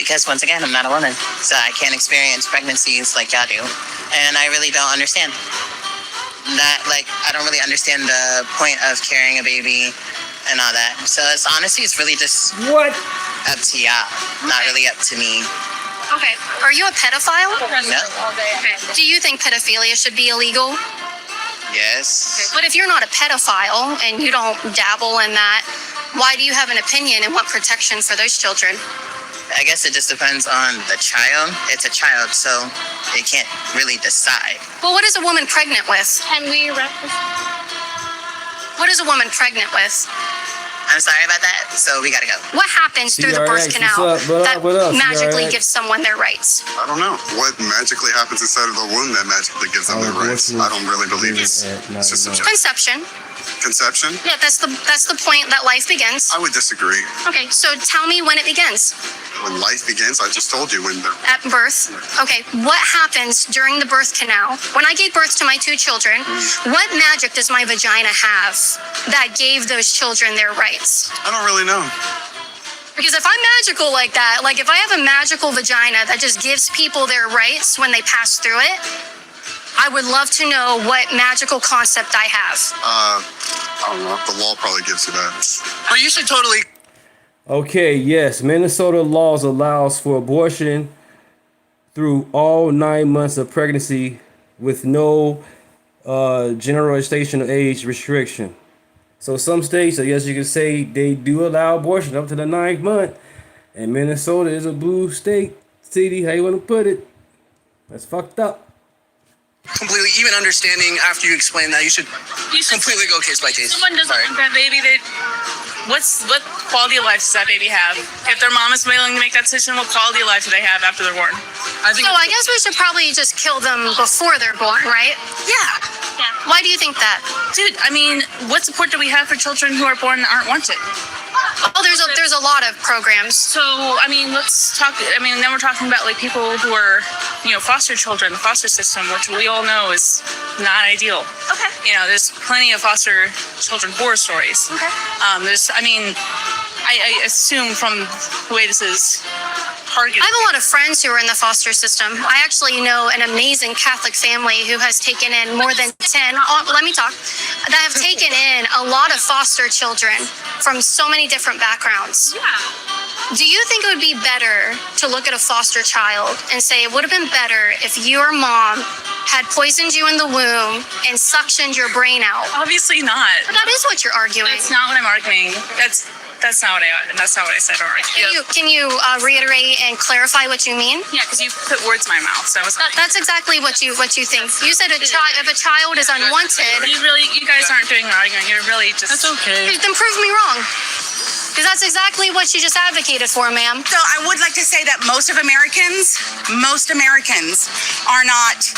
Because once again, I'm not a woman. So I can't experience pregnancies like y'all do. And I really don't understand. I don't really understand the point of carrying a baby and all that. So it's really just up to y'all, not really up to me. Okay. Are you a pedophile? No. Okay. Do you think pedophilia should be illegal? Yes. But if you're not a pedophile and you don't dabble in that, why do you have an opinion and want protection for those children? I guess it just depends on the child. It's a child, so they can't really decide. Well, what is a woman pregnant with? Can we wrap this? What is a woman pregnant with? I'm sorry about that, so we gotta go. What happens through the birth canal that magically gives someone their rights? I don't know. What magically happens inside of the womb that magically gives them their rights? I don't really believe it's just subjective. Conception. Conception? Yeah, that's the point that life begins. I would disagree. Okay, so tell me when it begins. When life begins, I just told you when the... At birth. Okay, what happens during the birth canal? When I gave birth to my 2 children, what magic does my vagina have that gave those children their rights? I don't really know. Because if I'm magical like that, like if I have a magical vagina that just gives people their rights when they pass through it, I would love to know what magical concept I have. I don't know. The law probably gives you that. Well, you should totally. Okay, yes, Minnesota laws allows for abortion through all 9 months of pregnancy with no general gestational age restriction. So some states, I guess you could say, they do allow abortion up to the 9th month. And Minnesota is a blue state, city, how you want to put it. That's fucked up. Completely, even understanding after you explain that, you should completely go case by case. Someone doesn't want that baby. What quality of life does that baby have? If their mom is willing to make that decision, what quality of life do they have after they're born? I guess we should probably just kill them before they're born, right? Yeah. Why do you think that? Dude, I mean, what support do we have for children who are born and aren't wanted? Oh, there's a lot of programs. So, I mean, let's talk. I mean, then we're talking about like people who are, foster children, the foster system, which we all know is not ideal. Okay. There's plenty of foster children horror stories. Okay. I assume from the way this is targeted. I have a lot of friends who are in the foster system. I actually know an amazing Catholic family who has taken in more than 10, that have taken in a lot of foster children from so many different backgrounds. Yeah. Do you think it would be better to look at a foster child and say it would have been better if your mom had poisoned you in the womb and suctioned your brain out? Obviously not. But that is what you're arguing. That's not what I'm arguing. That's not what I said. Or Can you reiterate and clarify what you mean? Yeah, because you put words in my mouth. So that's exactly what you think. You said if a child is unwanted. You guys aren't doing an argument. You're really just. That's okay. Then prove me wrong. Because that's exactly what you just advocated for, ma'am. So I would like to say that most Americans are not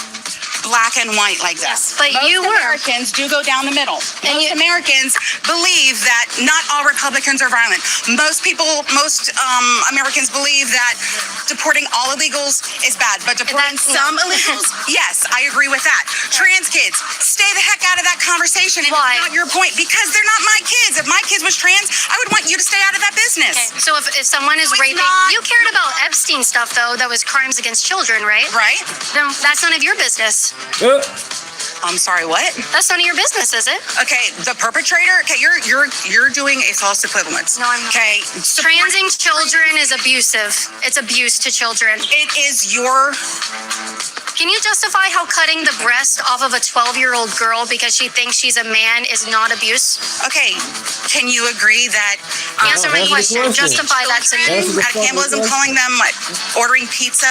black and white like this. But you were. Americans do go down the middle. And most Americans believe that not all Republicans are violent. Most Americans believe that deporting all illegals is bad, but deporting some illegals, yes, I agree with that. Trans kids, stay the heck out of that conversation. Why? It's not your point, because they're not my kids. If my kids was trans, I would want you to stay out of that business. Okay. So if someone is raping, you cared about Epstein stuff though, that was crimes against children, right? Right. Then that's none of your business. I'm sorry, what? That's none of your business, is it? Okay, the perpetrator. Okay, you're doing a false equivalence. No, I'm not. Okay, transing children is abusive. It's abuse to children. It is your. Can you justify how cutting the breast off of a 12-year-old girl because she thinks she's a man is not abuse? Okay, can you agree that? Answer my question. Justify that to me. At cannibalism, calling them ordering pizza.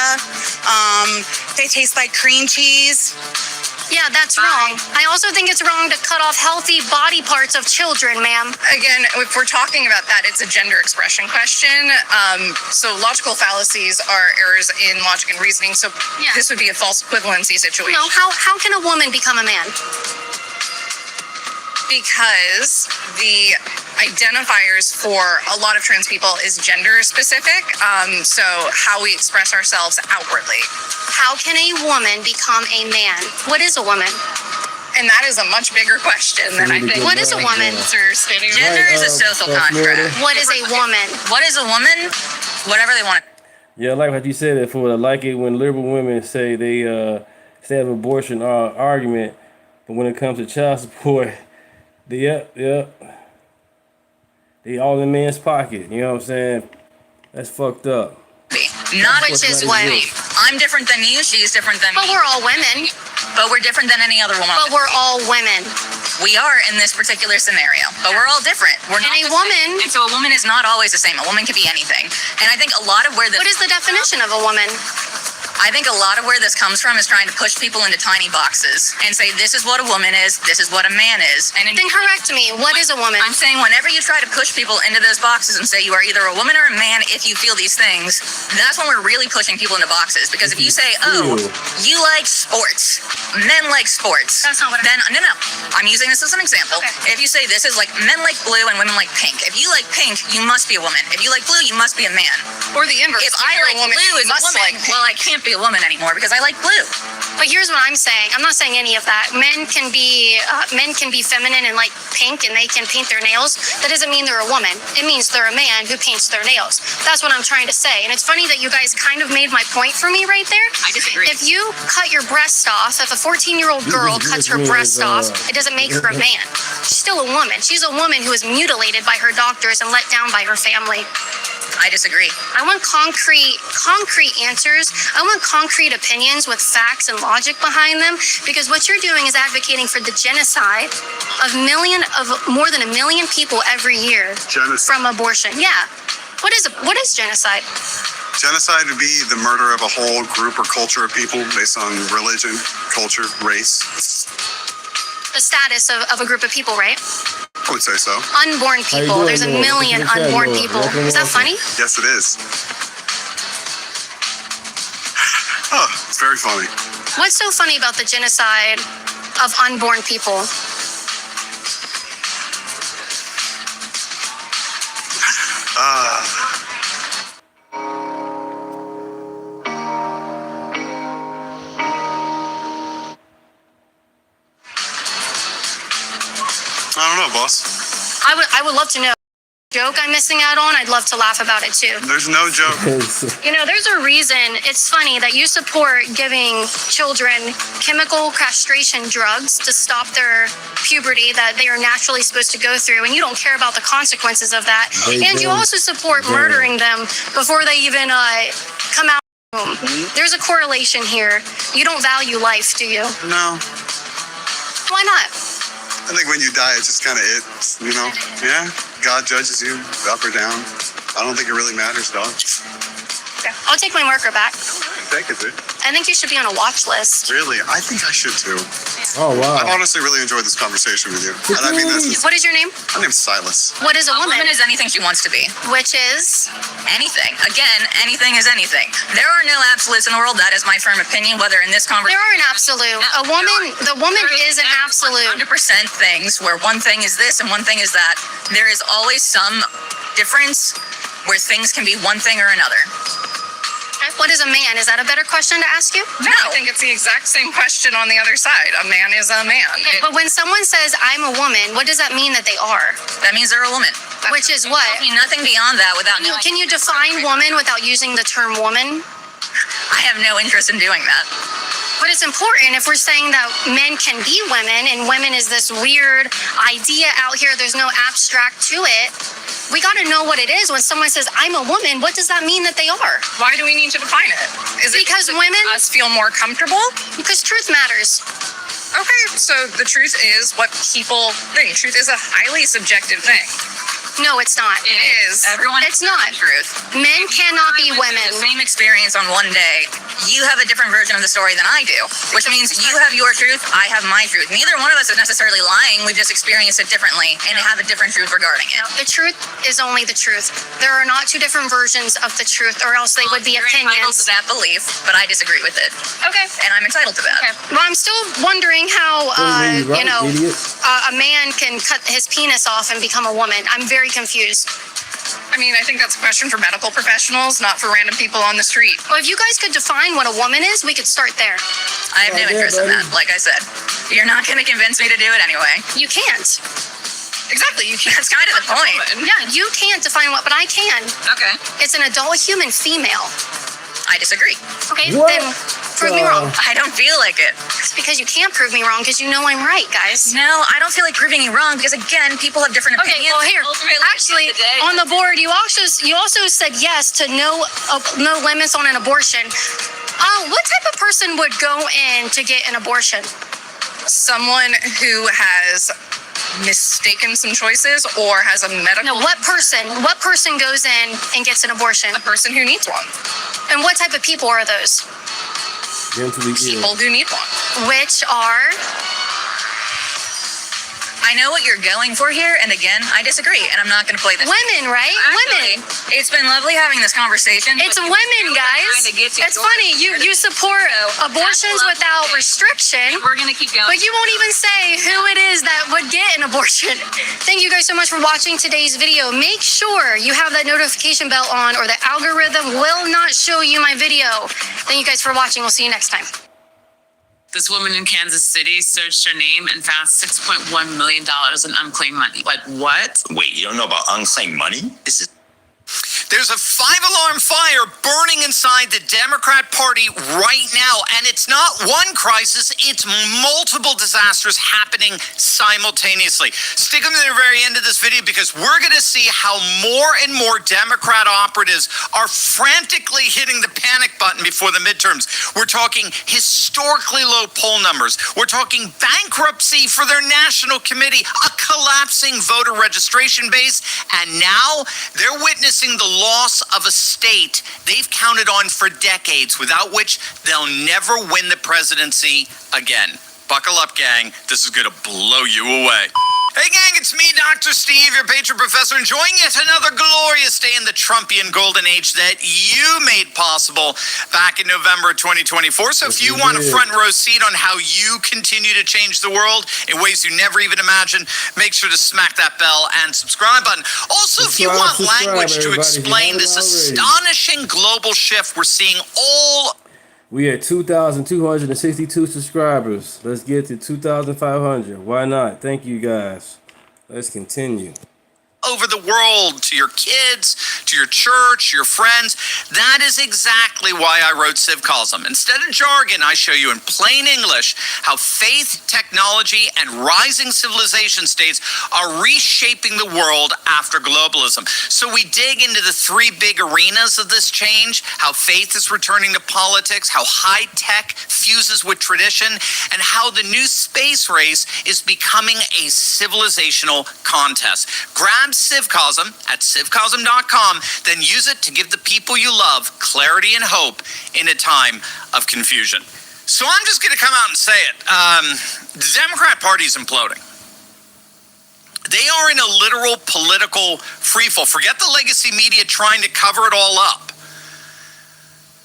They taste like cream cheese. Yeah, that's wrong. I also think it's wrong to cut off healthy body parts of children, ma'am. Again, if we're talking about that, it's a gender expression question. So logical fallacies are errors in logic and reasoning. So this would be a false equivalency situation. No, how can a woman become a man? Because the identifiers for a lot of trans people is gender specific. So how we express ourselves outwardly. How can a woman become a man? What is a woman? And that is a much bigger question than I think. What is a woman? Gender is a social contract. What is a woman? What is a woman? Whatever they want. Yeah, I like what you said that for. I like it when liberal women say they have abortion argument, but when it comes to child support, they all in man's pocket. You know what I'm saying? That's fucked up. Not which is what I'm different than you, she's different than me. But we're all women. But we're different than any other woman. But we're all women. We are in this particular scenario, but we're all different. We're not a woman. And so a woman is not always the same. A woman can be anything. And I think a lot of where this. What is the definition of a woman? I think a lot of where this comes from is trying to push people into tiny boxes and say, this is what a woman is, this is what a man is. And then correct me, what is a woman? I'm saying whenever you try to push people into those boxes and say you are either a woman or a man if you feel these things, that's when we're really pushing people into boxes. Because if you say, oh, you like sports, men like sports. That's not what No. I'm using this as an example. Okay. If you say this is like men like blue and women like pink. If you like pink, you must be a woman. If you like blue, you must be a man. Or the inverse. If I like blue as a woman, well, I can't be a woman anymore because I like blue. But here's what I'm saying. I'm not saying any of that. Men can be feminine and like pink, and they can paint their nails. That doesn't mean they're a woman. It means they're a man who paints their nails. That's what I'm trying to say. And it's funny that you guys kind of made my point for me right there. I disagree. If you cut your breast off, if a 14-year-old girl cuts her breast off, it doesn't make her a man. She's still a woman. She's a woman who is mutilated by her doctors and let down by her family. I disagree. I want concrete answers. I want concrete opinions with facts and logic behind them, because what you're doing is advocating for the genocide of more than 1 million people every year from abortion. Yeah. What is genocide? Genocide would be the murder of a whole group or culture of people based on religion, culture, race. The status of a group of people, right? I would say so. Unborn people. There's 1 million unborn people. Is that funny? Yes, it is. Oh, it's very funny. What's so funny about the genocide of unborn people? I don't know, boss. I would love to know. Joke I'm missing out on, I'd love to laugh about it too. There's no joke. You know, there's a reason. It's funny that you support giving children chemical castration drugs to stop their puberty that they are naturally supposed to go through, and you don't care about the consequences of that. And you also support murdering them before they even come out. There's a correlation here. You don't value life, do you? No. Why not? I think when you die, it's just kind of it. You know? Yeah. God judges you up or down. I don't think it really matters, dog. I'll take my marker back. Take it, dude. I think you should be on a watch list. Really? I think I should too. Oh, wow. I honestly really enjoyed this conversation with you. And I mean this. What is your name? My name's Silas. What is a woman? A woman is anything she wants to be. Which is? Anything. Again, anything is anything. There are no absolutes in the world. That is my firm opinion, whether in this conversation. There are an absolute. The woman is an absolute. 100% things where one thing is this and one thing is that. There is always some difference where things can be one thing or another. What is a man? Is that a better question to ask you? No, I think it's the exact same question on the other side. A man is a man. But when someone says, I'm a woman, what does that mean that they are? That means they're a woman. Which is what? I mean, nothing beyond that without knowing. Can you define woman without using the term woman? I have no interest in doing that. But it's important if we're saying that men can be women and women is this weird idea out here, there's no abstract to it. We got to know what it is. When someone says, I'm a woman, what does that mean that they are? Why do we need to define it? Is it because women us feel more comfortable? Because truth matters. Okay, so the truth is what people think. Truth is a highly subjective thing. No, it's not. It is. Everyone. It's not. Truth. Men cannot be women. The same experience on one day. You have a different version of the story than I do, which means you have your truth, I have my truth. Neither one of us is necessarily lying. We've just experienced it differently and have a different truth regarding it. The truth is only the truth. There are not two different versions of the truth, or else they would be opinions. Entitled to that belief, but I disagree with it. Okay. And I'm entitled to that. Okay. Well, I'm still wondering how a man can cut his penis off and become a woman. I'm very confused. I mean, I think that's a question for medical professionals, not for random people on the street. Well, if you guys could define what a woman is, we could start there. I have no interest in that, like I said. You're not going to convince me to do it anyway. You can't. Exactly, you can't. That's kind of the point. Yeah, you can't define what, but I can. Okay. It's an adult human female. I disagree. Okay, then prove me wrong. I don't feel like it. It's because you can't prove me wrong because you know I'm right, guys. No, I don't feel like proving you wrong because, again, people have different opinions. Okay, well, here, actually, on the board, you also said yes to no limits on an abortion. What type of person would go in to get an abortion? Someone who has mistaken some choices or has a medical... No, what person goes in and gets an abortion? A person who needs one. And what type of people are those? People who need one. Which are... I know what you're going for here, and again, I disagree, and I'm not going to play this. Women, right? Actually, women. It's been lovely having this conversation. It's women, guys. It's funny. You support abortions without restriction. We're going to keep going. But you won't even say who it is that would get an abortion. Thank you guys so much for watching today's video. Make sure you have that notification bell on, or the algorithm will not show you my video. Thank you guys for watching. We'll see you next time. This woman in Kansas City searched her name and found $6.1 million in unclaimed money. Like, what? Wait, you don't know about unclaimed money? There's a 5-alarm fire burning inside the Democrat Party right now, and it's not one crisis, it's multiple disasters happening simultaneously. Stick them to the very end of this video because we're going to see how more and more Democrat operatives are frantically hitting the panic button before the midterms. We're talking historically low poll numbers. We're talking bankruptcy for their national committee, a collapsing voter registration base, and now they're witnessing the loss of a state they've counted on for decades, without which they'll never win the presidency again. Buckle up, gang. This is going to blow you away. Hey, gang, it's me, Dr. Steve, your patron professor, enjoying yet another glorious day in the Trumpian golden age that you made possible back in November 2024. So if you want a front row seat on how you continue to change the world in ways you never even imagined, make sure to smack that bell and subscribe button. Also, if you want language to explain this astonishing global shift we're seeing all... We at 2,262 subscribers. Let's get to 2,500. Why not? Thank you guys. Let's continue. Over the world, to your kids, to your church, your friends. That is exactly why I wrote CivCosm. Instead of jargon, I show you in plain English how faith, technology, and rising civilization states are reshaping the world after globalism. So we dig into the three big arenas of this change, how faith is returning to politics, how high tech fuses with tradition, and how the new space race is becoming a civilizational contest. Grab CivCosm at civcosm.com, then use it to give the people you love clarity and hope in a time of confusion. So I'm just going to come out and say it. The Democrat Party is imploding. They are in a literal political freefall. Forget the legacy media trying to cover it all up.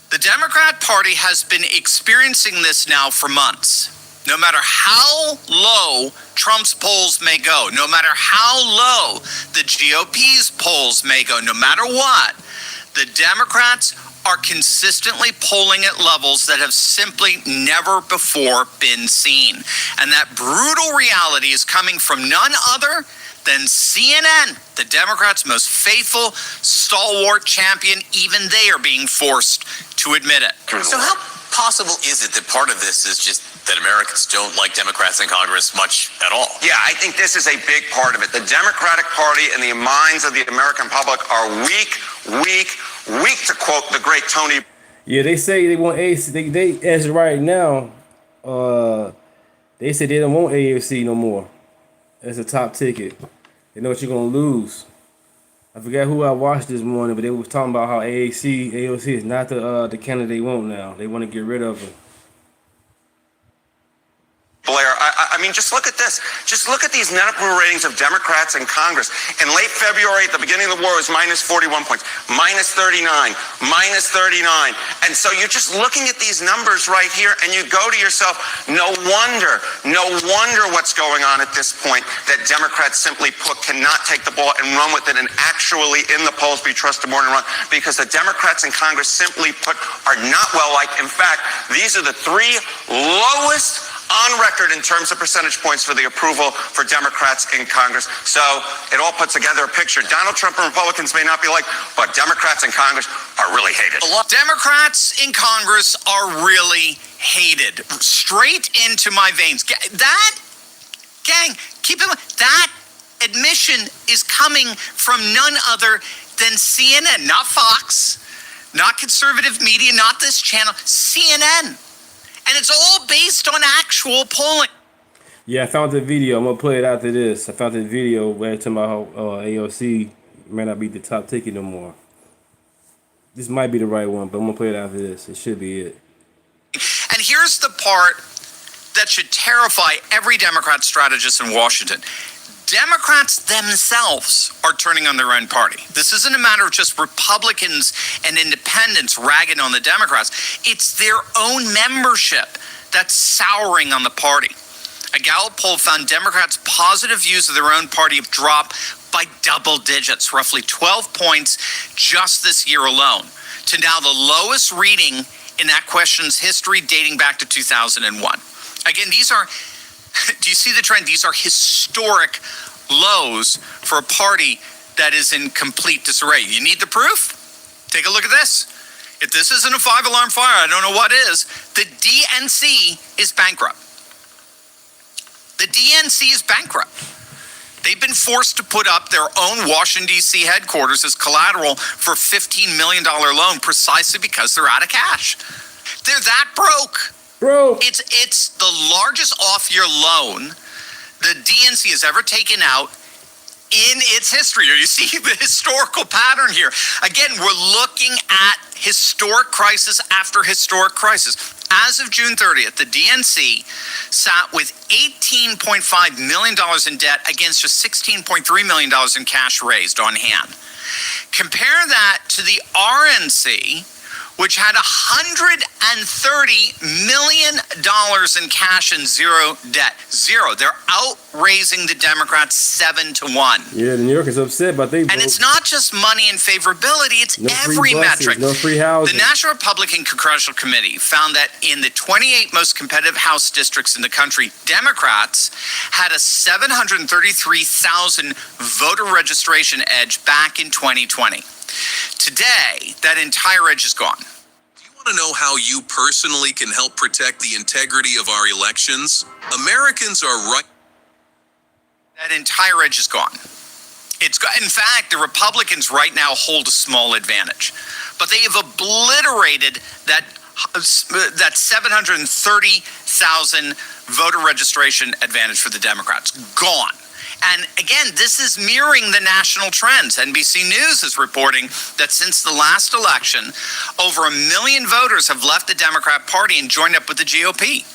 The Democrat Party has been experiencing this now for months. No matter how low Trump's polls may go, no matter how low the GOP's polls may go, no matter what, the Democrats are consistently polling at levels that have simply never before been seen. And that brutal reality is coming from none other than CNN, the Democrats' most faithful, stalwart champion. Even they are being forced to admit it. So how possible is it that part of this is just that Americans don't like Democrats in Congress much at all? Yeah, I think this is a big part of it. The Democratic Party and the minds of the American public are weak, to quote the great Tony. Yeah, they say they want AOC. They as of right now, they say they don't want AOC no more. That's a top ticket. They know what you're gonna lose. I forgot who I watched this morning, but they was talking about how AOC is not the candidate they want now. They want to get rid of her. Blair, I mean, just look at this. Just look at these net approval ratings of Democrats in Congress. In late February, at the beginning of the war, it was minus 41 points, minus 39, minus 39. And so you're just looking at these numbers right here, and you go to yourself, no wonder what's going on at this point, that Democrats simply cannot take the ball and run with it and actually in the polls be trusted more than run, because the Democrats in Congress simply are not well liked. In fact, these are the three lowest on record in terms of percentage points for the approval for Democrats in Congress. So it all puts together a picture. Donald Trump and Republicans may not be liked, but Democrats in Congress are really hated. Democrats in Congress are really hated. Straight into my veins. That, gang, keep in mind, that admission is coming from none other than CNN, not Fox, not conservative media, not this channel, CNN. And it's all based on actual polling. Yeah, I found the video. I'm going to play it after this. I found the video where it's talking about how AOC may not be the top ticket no more. This might be the right one, but I'm going to play it after this. It should be it. And here's the part that should terrify every Democrat strategist in Washington. Democrats themselves are turning on their own party. This isn't a matter of just Republicans and independents ragging on the Democrats. It's their own membership that's souring on the party. A Gallup poll found Democrats' positive views of their own party have dropped by double digits, roughly 12 points just this year alone, to now the lowest reading in that question's history dating back to 2001. Again, these are, do you see the trend? These are historic lows for a party that is in complete disarray. You need the proof? Take a look at this. If this isn't a 5-alarm fire, I don't know what is. The DNC is bankrupt. The DNC is bankrupt. They've been forced to put up their own Washington, D.C. headquarters as collateral for a $15 million loan precisely because they're out of cash. They're that broke. Bro. It's the largest off-year loan the DNC has ever taken out in its history. You see the historical pattern here. Again, we're looking at historic crisis after historic crisis. As of June 30th, the DNC sat with $18.5 million in debt against just $16.3 million in cash raised on hand. Compare that to the RNC, which had $130 million in cash and zero debt. Zero. They're outraising the Democrats 7-1. Yeah, New York is upset, but they. And it's not just money and favorability, it's no every free buses, metric. No free housing. The National Republican Congressional Committee found that in the 28 most competitive House districts in the country, Democrats had a 733,000 voter registration edge back in 2020. Today, that entire edge is gone. Want to know how you personally can help protect the integrity of our elections? Americans are right. That entire edge is gone. In fact, the Republicans right now hold a small advantage, but they have obliterated that 730,000 voter registration advantage for the Democrats. Gone. And again, this is mirroring the national trends. NBC News is reporting that since the last election, over 1 million voters have left the Democrat Party and joined up with the GOP.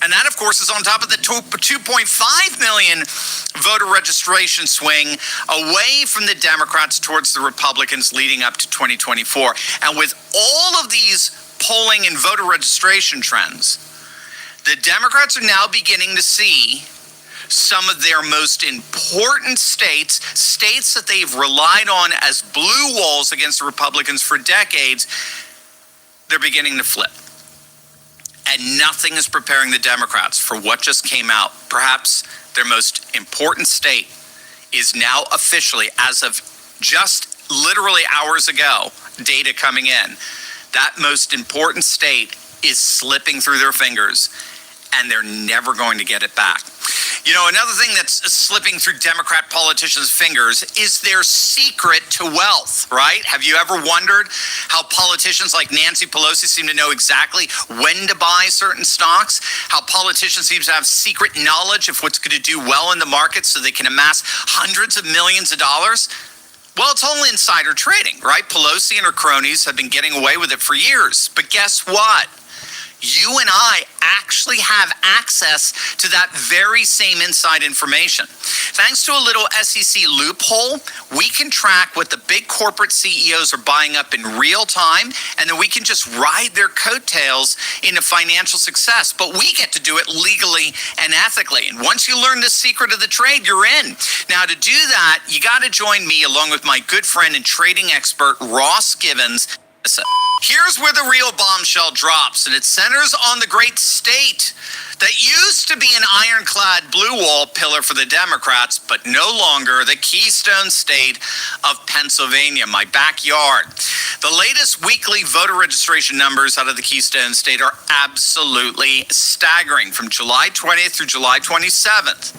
And that, of course, is on top of the 2.5 million voter registration swing away from the Democrats towards the Republicans leading up to 2024. And with all of these polling and voter registration trends, the Democrats are now beginning to see some of their most important states that they've relied on as blue walls against the Republicans for decades, they're beginning to flip. And nothing is preparing the Democrats for what just came out. Perhaps their most important state is now officially, as of just literally hours ago, data coming in, that most important state is slipping through their fingers, and they're never going to get it back. You know, another thing that's slipping through Democrat politicians' fingers is their secret to wealth, right? Have you ever wondered how politicians like Nancy Pelosi seem to know exactly when to buy certain stocks? How politicians seem to have secret knowledge of what's going to do well in the market so they can amass hundreds of millions of dollars? Well, it's all insider trading, right? Pelosi and her cronies have been getting away with it for years. But guess what? You and I actually have access to that very same inside information. Thanks to a little SEC loophole, we can track what the big corporate CEOs are buying up in real time, and then we can just ride their coattails into financial success. But we get to do it legally and ethically. And once you learn the secret of the trade, you're in. Now, to do that, you got to join me along with my good friend and trading expert, Ross Givens. Here's where the real bombshell drops, and it centers on the great state that used to be an ironclad blue wall pillar for the Democrats, but no longer the Keystone State of Pennsylvania, my backyard. The latest weekly voter registration numbers out of the Keystone State are absolutely staggering. From July 20th through July 27th,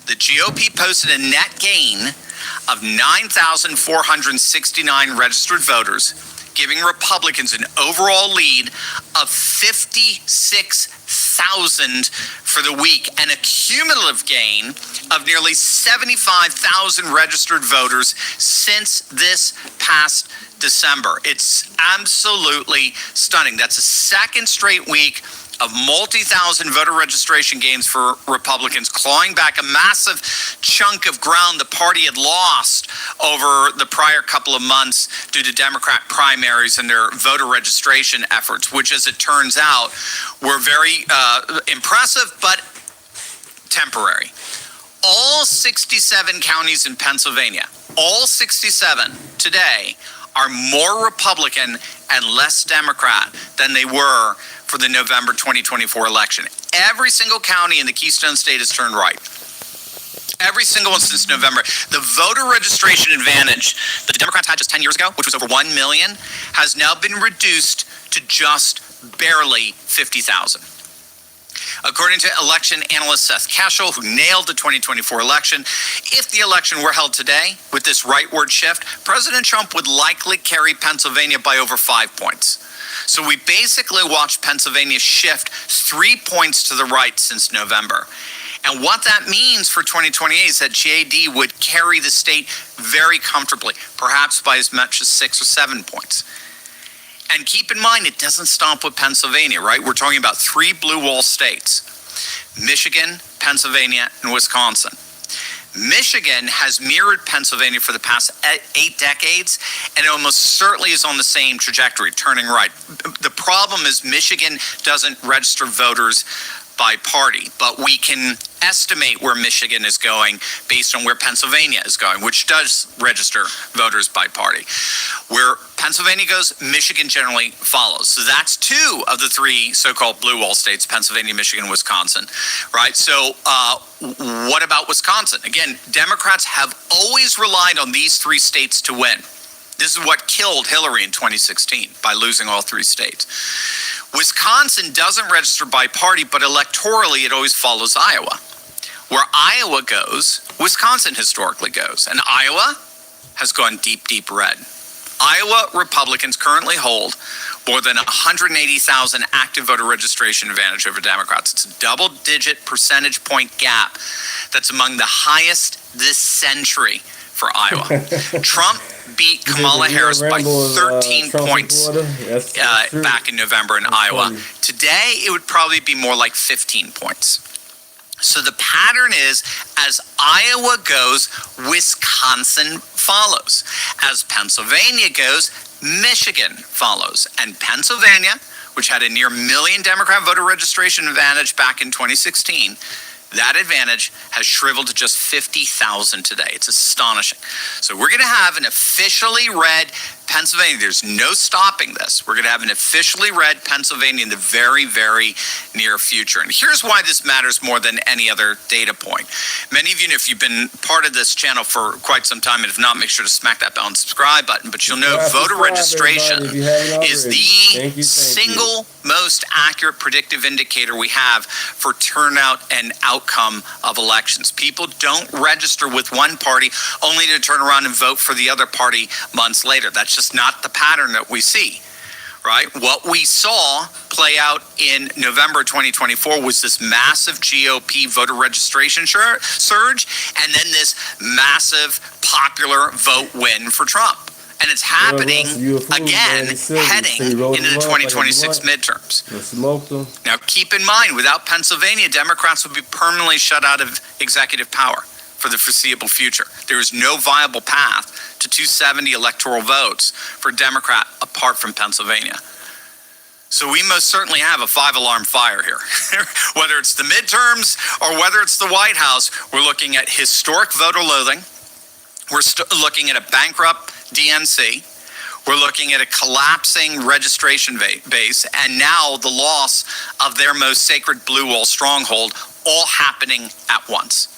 the GOP posted a net gain of 9,469 registered voters, giving Republicans an overall lead of 56,000 for the week, and a cumulative gain of nearly 75,000 registered voters since this past December. It's absolutely stunning. That's a second straight week of multi-thousand voter registration gains for Republicans, clawing back a massive chunk of ground the party had lost over the prior couple of months due to Democrat primaries and their voter registration efforts, which, as it turns out, were very impressive but temporary. All 67 counties in Pennsylvania, all 67 today, are more Republican and less Democrat than they were for the November 2024 election. Every single county in the Keystone State has turned right. Every single one since November. The voter registration advantage that the Democrats had just 10 years ago, which was over 1 million, has now been reduced to just barely 50,000. According to election analyst Seth Cashel, who nailed the 2024 election, if the election were held today with this rightward shift, President Trump would likely carry Pennsylvania by over 5 points. So we basically watched Pennsylvania shift 3 points to the right since November. And what that means for 2028 is that JD would carry the state very comfortably, perhaps by as much as 6 or 7 points. And keep in mind, it doesn't stop with Pennsylvania, right? We're talking about 3 blue wall states: Michigan, Pennsylvania, and Wisconsin. Michigan has mirrored Pennsylvania for the past 8 decades, and it almost certainly is on the same trajectory, turning right. The problem is Michigan doesn't register voters by party, but we can estimate where Michigan is going based on where Pennsylvania is going, which does register voters by party. Where Pennsylvania goes, Michigan generally follows. So that's 2 of the 3 so-called blue wall states: Pennsylvania, Michigan, Wisconsin, right? So what about Wisconsin? Again, Democrats have always relied on these 3 states to win. This is what killed Hillary in 2016, by losing all 3 states. Wisconsin doesn't register by party, but electorally it always follows Iowa. Where Iowa goes, Wisconsin historically goes. And Iowa has gone deep, deep red. Iowa Republicans currently hold more than 180,000 active voter registration advantage over Democrats. It's a double-digit percentage point gap that's among the highest this century for Iowa. Trump beat Kamala Harris by 13 points back in November in Iowa. Today, it would probably be more like 15 points. So the pattern is, as Iowa goes, Wisconsin follows. As Pennsylvania goes, Michigan follows. And Pennsylvania, which had a near million Democrat voter registration advantage back in 2016, that advantage has shriveled to just 50,000 today. It's astonishing. So we're going to have an officially red Pennsylvania. There's no stopping this. We're going to have an officially red Pennsylvania in the very, very near future. And here's why this matters more than any other data point. Many of you, if you've been part of this channel for quite some time, and if not, make sure to smack that bell and subscribe button. But you'll know voter registration is the single most accurate predictive indicator we have for turnout and outcome of elections. People don't register with one party only to turn around and vote for the other party months later. That's just not the pattern that we see, right? What we saw play out in November 2024 was this massive GOP voter registration surge, and then this massive popular vote win for Trump. And it's happening again, heading into the 2026 midterms. Now, keep in mind, without Pennsylvania, Democrats would be permanently shut out of executive power for the foreseeable future. There is no viable path to 270 electoral votes for a Democrat apart from Pennsylvania. So we most certainly have a 5-alarm fire here. Whether it's the midterms or whether it's the White House, we're looking at historic voter loathing. We're looking at a bankrupt DNC. We're looking at a collapsing registration base, and now the loss of their most sacred blue wall stronghold, all happening at once.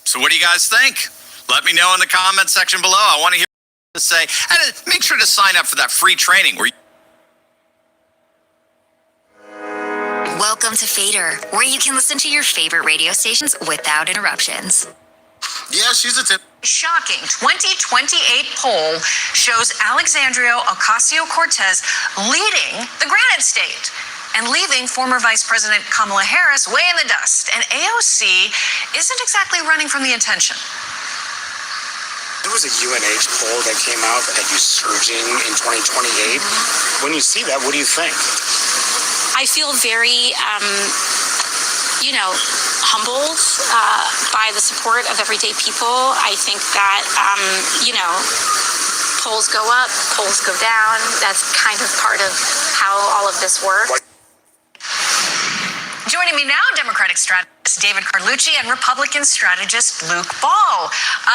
So what do you guys think? Let me know in the comment section below. I want to hear what you say. And make sure to sign up for that free training where Welcome to Fader, where you can listen to your favorite radio stations without interruptions. Yeah, she's a tip. Shocking 2028 poll shows Alexandria Ocasio-Cortez leading the Granite State and leaving former Vice President Kamala Harris way in the dust. And AOC isn't exactly running from the attention. There was a UNH poll that came out that had you surging in 2028. When you see that, what do you think? I feel very, humbled by the support of everyday people. I think that, polls go up, polls go down. That's kind of part of how all of this works. Joining me now, Democratic strategist David Carlucci and Republican strategist Luke Ball.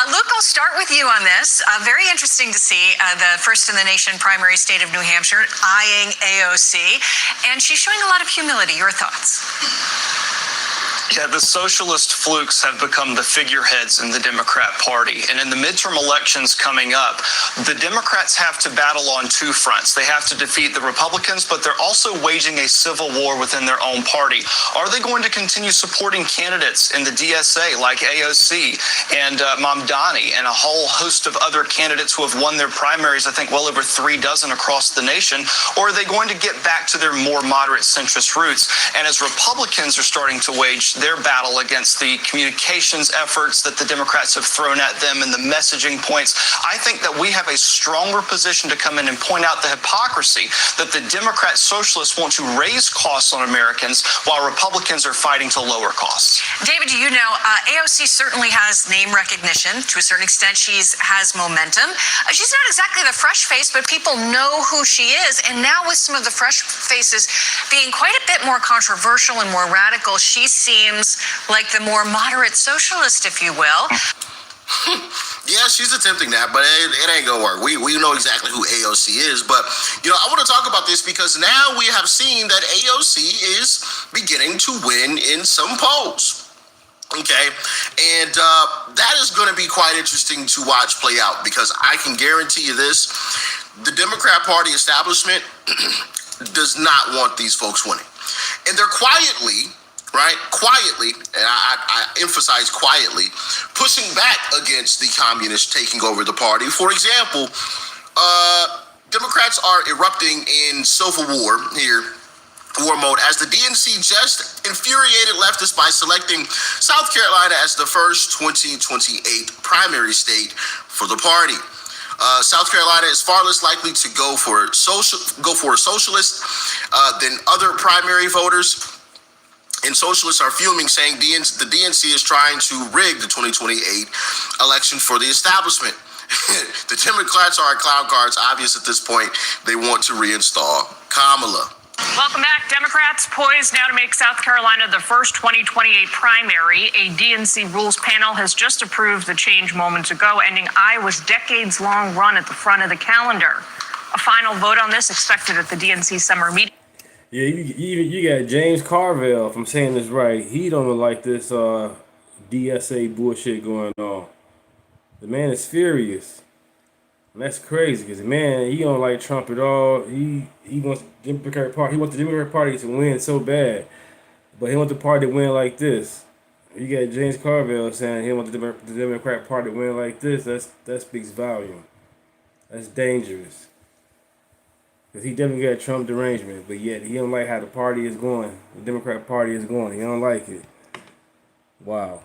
Luke, I'll start with you on this. Very interesting to see the first in the nation primary state of New Hampshire eyeing AOC, and she's showing a lot of humility. Your thoughts? Yeah, the socialist flukes have become the figureheads in the Democrat Party. And in the midterm elections coming up, the Democrats have to battle on two fronts. They have to defeat the Republicans, but they're also waging a civil war within their own party. Are they going to continue supporting candidates in the DSA like AOC and Mamdani and a whole host of other candidates who have won their primaries, I think well over 36 across the nation? Or are they going to get back to their more moderate centrist roots? And as Republicans are starting to wage their battle against the communications efforts that the Democrats have thrown at them and the messaging points, I think that we have a stronger position to come in and point out the hypocrisy that the Democrat socialists want to raise costs on Americans while Republicans are fighting to lower costs. David, you know, AOC certainly has name recognition. To a certain extent, she has momentum. She's not exactly the fresh face, but people know who she is. And now with some of the fresh faces being quite a bit more controversial and more radical, she seems like the more moderate socialist, if you will. Yeah, she's attempting that, but it ain't gonna work. We know exactly who AOC is, but I want to talk about this because now we have seen that AOC is beginning to win in some polls. Okay, and that is going to be quite interesting to watch play out because I can guarantee you this: the Democrat Party establishment does not want these folks winning, and they're quietly, and I emphasize quietly, pushing back against the communists taking over the party. For example, Democrats are erupting in civil war here, war mode, as the DNC just infuriated leftists by selecting South Carolina as the first 2028 primary state for the party. South Carolina is far less likely to go for a socialist than other primary voters. And socialists are fuming, saying the DNC is trying to rig the 2028 election for the establishment. The Democrats are clown cards. Obvious at this point, they want to reinstall Kamala. Welcome back. Democrats poised now to make South Carolina the first 2028 primary. A DNC rules panel has just approved the change moments ago, ending Iowa's decades-long run at the front of the calendar. A final vote on this expected at the DNC summer meeting. Yeah, you got James Carville, if I'm saying this right. He don't like this DSA bullshit going on. The man is furious. And that's crazy because, man, he don't like Trump at all. He wants the Democratic Party. He wants the Democratic Party to win so bad. But he wants the party to win like this. You got James Carville saying he wants the Democratic Party to win like this. That speaks volume. That's dangerous. Because he definitely got Trump derangement, but yet he don't like how the party is going. The Democratic Party is going. He don't like it. Wow.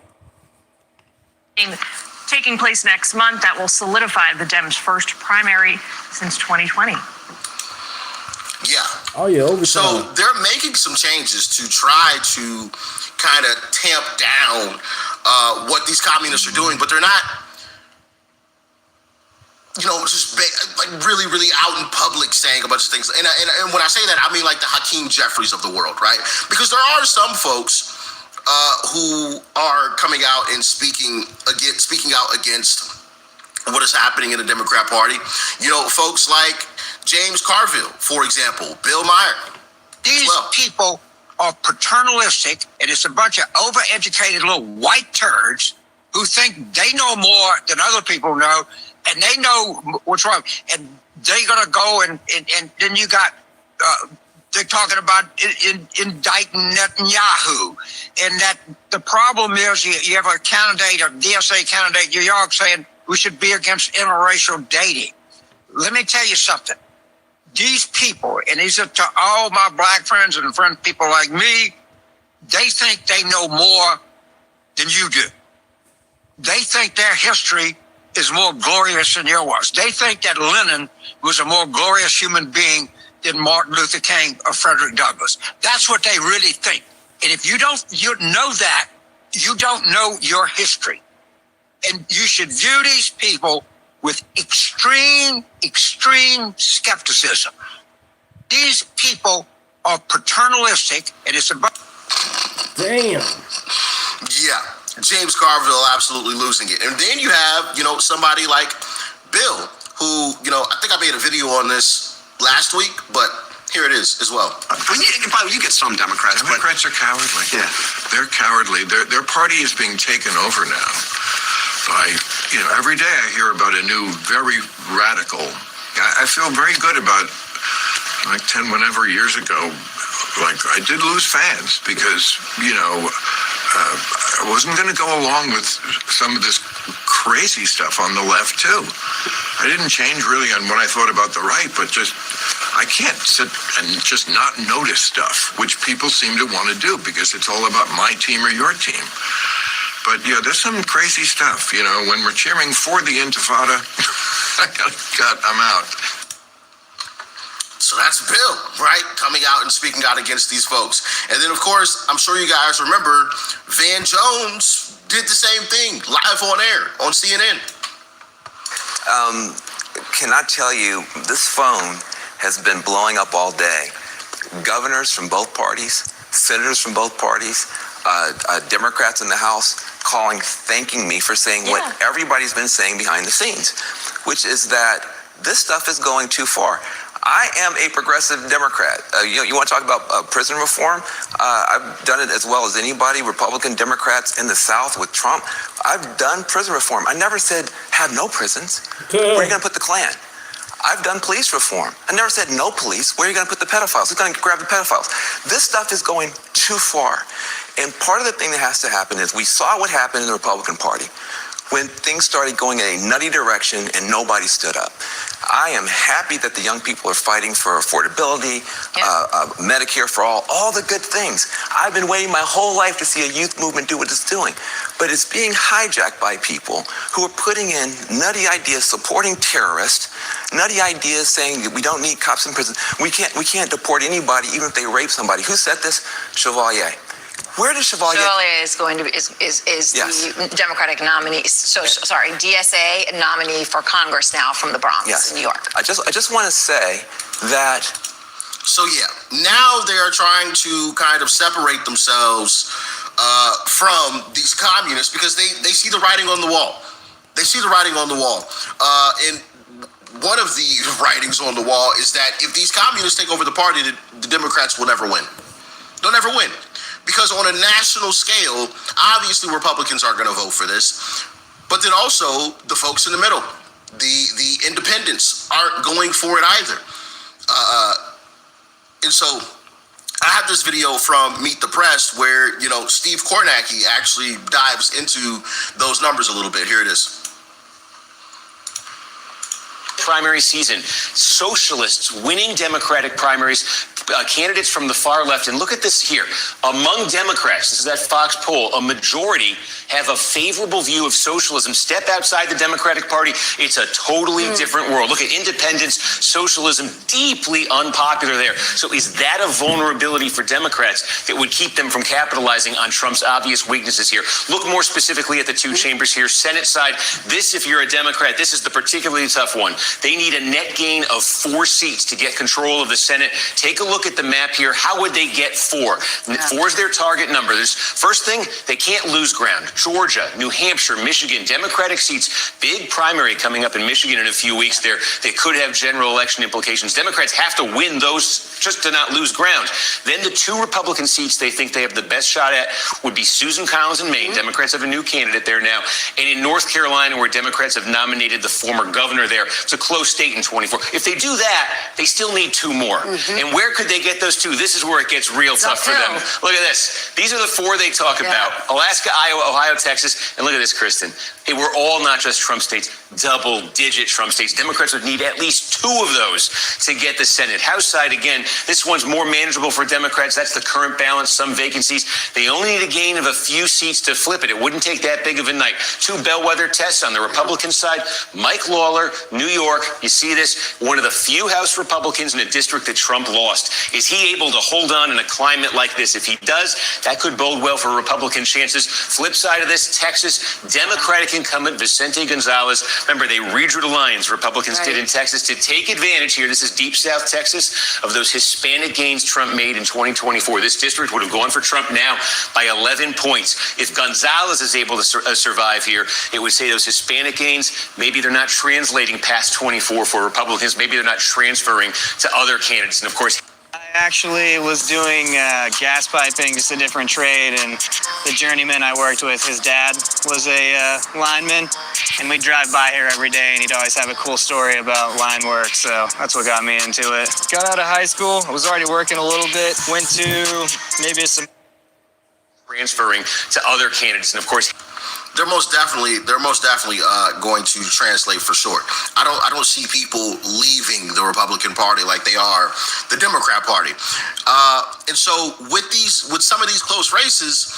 Taking place next month, that will solidify the Dems' first primary since 2020. Yeah. Oh, yeah, overtime. So they're making some changes to try to kind of tamp down what these communists are doing, but they're not, just really, really out in public saying a bunch of things. And when I say that, I mean like the Hakeem Jeffries of the world, right? Because there are some folks who are coming out and speaking out against what is happening in the Democrat Party. Folks like James Carville, for example, Bill Maher. These people are paternalistic, and it's a bunch of overeducated little white turds who think they know more than other people know, and they know what's wrong. And they're going to go and then you got, they're talking about indicting Netanyahu. And that the problem is you have a candidate, a DSA candidate in New York saying we should be against interracial dating. Let me tell you something. These people, and these are to all my black friends and people like me, they think they know more than you do. They think their history is more glorious than yours. They think that Lenin was a more glorious human being than Martin Luther King or Frederick Douglass. That's what they really think. And if you know that, you don't know your history. And you should view these people with extreme skepticism. These people are paternalistic, and it's about... Damn. Yeah, James Carville absolutely losing it. And then you have, somebody like Bill, who, I think I made a video on this last week, but here it is as well. You get some Democrats. Democrats are cowardly. Yeah, they're cowardly. Their party is being taken over now by, every day I hear about a new, very radical. I feel very good about, like 10 whatever years ago, like I did lose fans because, I wasn't going to go along with some of this crazy stuff on the left too. I didn't change really on what I thought about the right, but I can't sit and just not notice stuff, which people seem to want to do because it's all about my team or your team. But yeah, there's some crazy stuff, when we're cheering for the Intifada, I'm out. So that's Bill, right? Coming out and speaking out against these folks. And then, of course, I'm sure you guys remember Van Jones did the same thing live on air on CNN. Can I tell you, this phone has been blowing up all day. Governors from both parties, senators from both parties, Democrats in the House calling, thanking me for saying what everybody's been saying behind the scenes, which is that this stuff is going too far. I am a progressive Democrat. You want to talk about prison reform? I've done it as well as anybody, Republican Democrats in the South with Trump. I've done prison reform. I never said have no prisons. Where are you going to put the Klan? I've done police reform. I never said no police. Where are you going to put the pedophiles? Who's going to grab the pedophiles? This stuff is going too far. And part of the thing that has to happen is we saw what happened in the Republican Party when things started going in a nutty direction and nobody stood up. I am happy that the young people are fighting for affordability, Medicare for all the good things. I've been waiting my whole life to see a youth movement do what it's doing. But it's being hijacked by people who are putting in nutty ideas supporting terrorists, nutty ideas saying that we don't need cops in prison. We can't deport anybody even if they rape somebody. Who said this? Chevalier. Where does Chevalier? Chevalier is going to is the Democratic nominee. Sorry, DSA nominee for Congress now from the Bronx, New York. I just want to say that. So now they are trying to kind of separate themselves from these communists because they see the writing on the wall. They see the writing on the wall, and one of the writings on the wall is that if these communists take over the party, the Democrats will never win. They'll never win. Because on a national scale, obviously Republicans are going to vote for this, but then also the folks in the middle, the independents aren't going for it either. And so I have this video from Meet the Press where, Steve Kornacki actually dives into those numbers a little bit. Here it is. Primary season, socialists winning Democratic primaries, candidates from the far left. And look at this here. Among Democrats, this is that Fox poll, a majority have a favorable view of socialism. Step outside the Democratic Party, it's a totally different world. Look at independence, socialism, deeply unpopular there. So is that a vulnerability for Democrats that would keep them from capitalizing on Trump's obvious weaknesses here? Look more specifically at the two chambers here. Senate side, this, if you're a Democrat, this is the particularly tough one. They need a net gain of 4 seats to get control of the Senate. Take a look at the map here. How would they get 4? 4 is their target number. First thing, they can't lose ground. Georgia, New Hampshire, Michigan, Democratic seats, big primary coming up in Michigan in a few weeks there. They could have general election implications. Democrats have to win those just to not lose ground. Then the 2 Republican seats they think they have the best shot at would be Susan Collins in Maine. Democrats have a new candidate there now. And in North Carolina, where Democrats have nominated the former governor there. It's a close state in 24. If they do that, they still need 2 more. And where could they get those 2? This is where it gets real tough for them. Look at this. These are the 4 they talk about. Alaska, Iowa, Ohio, Texas. And look at this, Kristen. They were all not just Trump states, double-digit Trump states. Democrats would need at least 2 of those to get the Senate. House side, again, this one's more manageable for Democrats. That's the current balance, some vacancies. They only need a gain of a few seats to flip it. It wouldn't take that big of a night. 2 bellwether tests on the Republican side. Mike Lawler, New York. York, you see this, one of the few House Republicans in a district that Trump lost. Is he able to hold on in a climate like this? If he does, that could bode well for Republican chances. Flip side of this, Texas, Democratic incumbent Vicente Gonzalez. Remember, they redrew the lines, Republicans did in Texas, to take advantage here. This is deep South Texas, of those Hispanic gains Trump made in 2024. This district would have gone for Trump now by 11 points. If Gonzalez is able to survive here, it would say those Hispanic gains, maybe they're not translating past 24 for Republicans. Maybe they're not transferring to other candidates. And of course, I actually was doing gas piping, just a different trade, and the journeyman I worked with, his dad was a lineman, and we'd drive by here every day, and he'd always have a cool story about line work, so that's what got me into it. Got out of high school, I was already working a little bit, went to maybe some transferring to other candidates. And of course, they're most definitely going to translate for sure. I don't see people leaving the Republican Party like they are the Democrat Party. And so with some of these close races,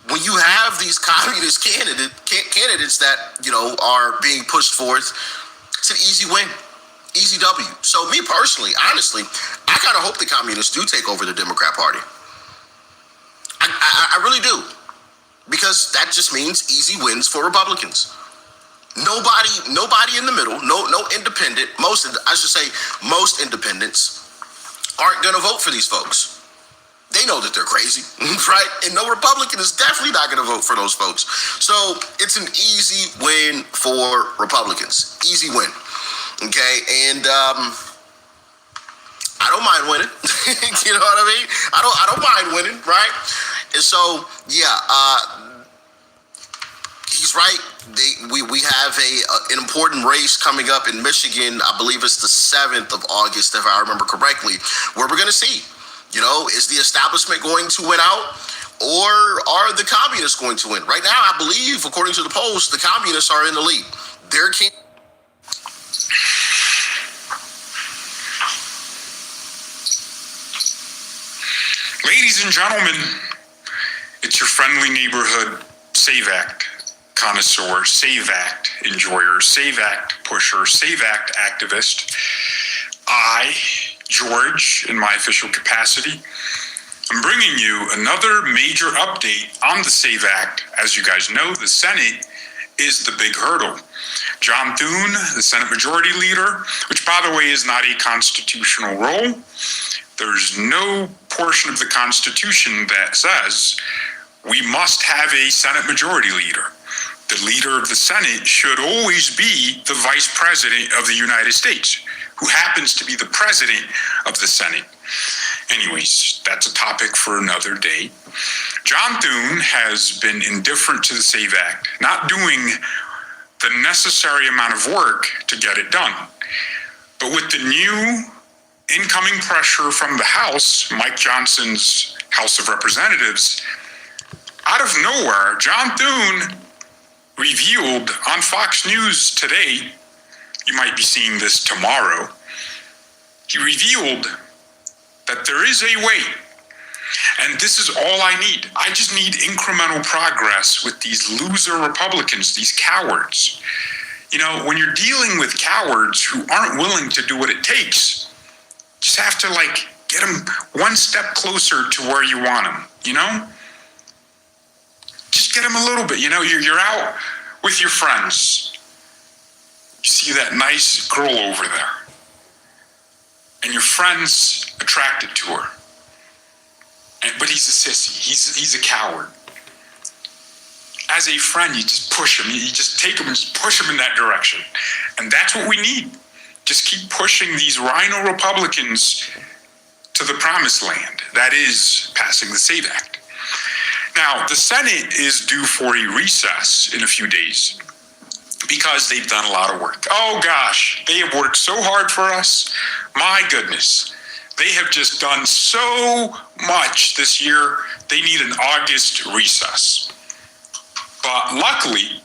when you have these communist candidates that, you know, are being pushed forth, it's an easy win. Easy W. So me personally, honestly, I kind of hope the communists do take over the Democrat Party. I really do. Because that just means easy wins for Republicans. Nobody in the middle, no independent, most independents aren't going to vote for these folks. They know that they're crazy, right? And no Republican is definitely not going to vote for those folks. So it's an easy win for Republicans. Easy win. Okay? And I don't mind winning. You know what I mean? I don't mind winning, right? And so, yeah, he's right. We have an important race coming up in Michigan. I believe it's the 7th of August, if I remember correctly, where we're going to see, you know, is the establishment going to win out, or are the communists going to win? Right now, I believe, according to the polls, the communists are in the lead. Ladies and gentlemen, it's your friendly neighborhood SAVE Act connoisseur, SAVE Act enjoyer, SAVE Act pusher, SAVE Act activist. I, George, in my official capacity, I'm bringing you another major update on the SAVE Act. As you guys know, the Senate is the big hurdle. John Thune, the Senate Majority Leader, which, by the way, is not a constitutional role. There's no portion of the Constitution that says we must have a Senate Majority Leader. The leader of the Senate should always be the Vice President of the United States, who happens to be the President of the Senate. Anyways, that's a topic for another day. John Thune has been indifferent to the SAVE Act, not doing the necessary amount of work to get it done. But with the new incoming pressure from the House, Mike Johnson's House of Representatives, out of nowhere, John Thune revealed on Fox News today, you might be seeing this tomorrow, he revealed that there is a way, and this is all I need. I just need incremental progress with these loser Republicans, these cowards. You know, when you're dealing with cowards who aren't willing to do what it takes, just have to, like, get them one step closer to where you want them, you know? Just get them a little bit, you know? You're out with your friends. You see that nice girl over there. And your friend's attracted to her. But he's a sissy. He's a coward. As a friend, you just push him. You just take him and just push him in that direction. And that's what we need. Just keep pushing these rhino Republicans to the promised land. That is passing the SAVE Act. Now, the Senate is due for a recess in a few days because they've done a lot of work. Oh gosh, they have worked so hard for us. My goodness. They have just done so much this year. They need an August recess. But luckily,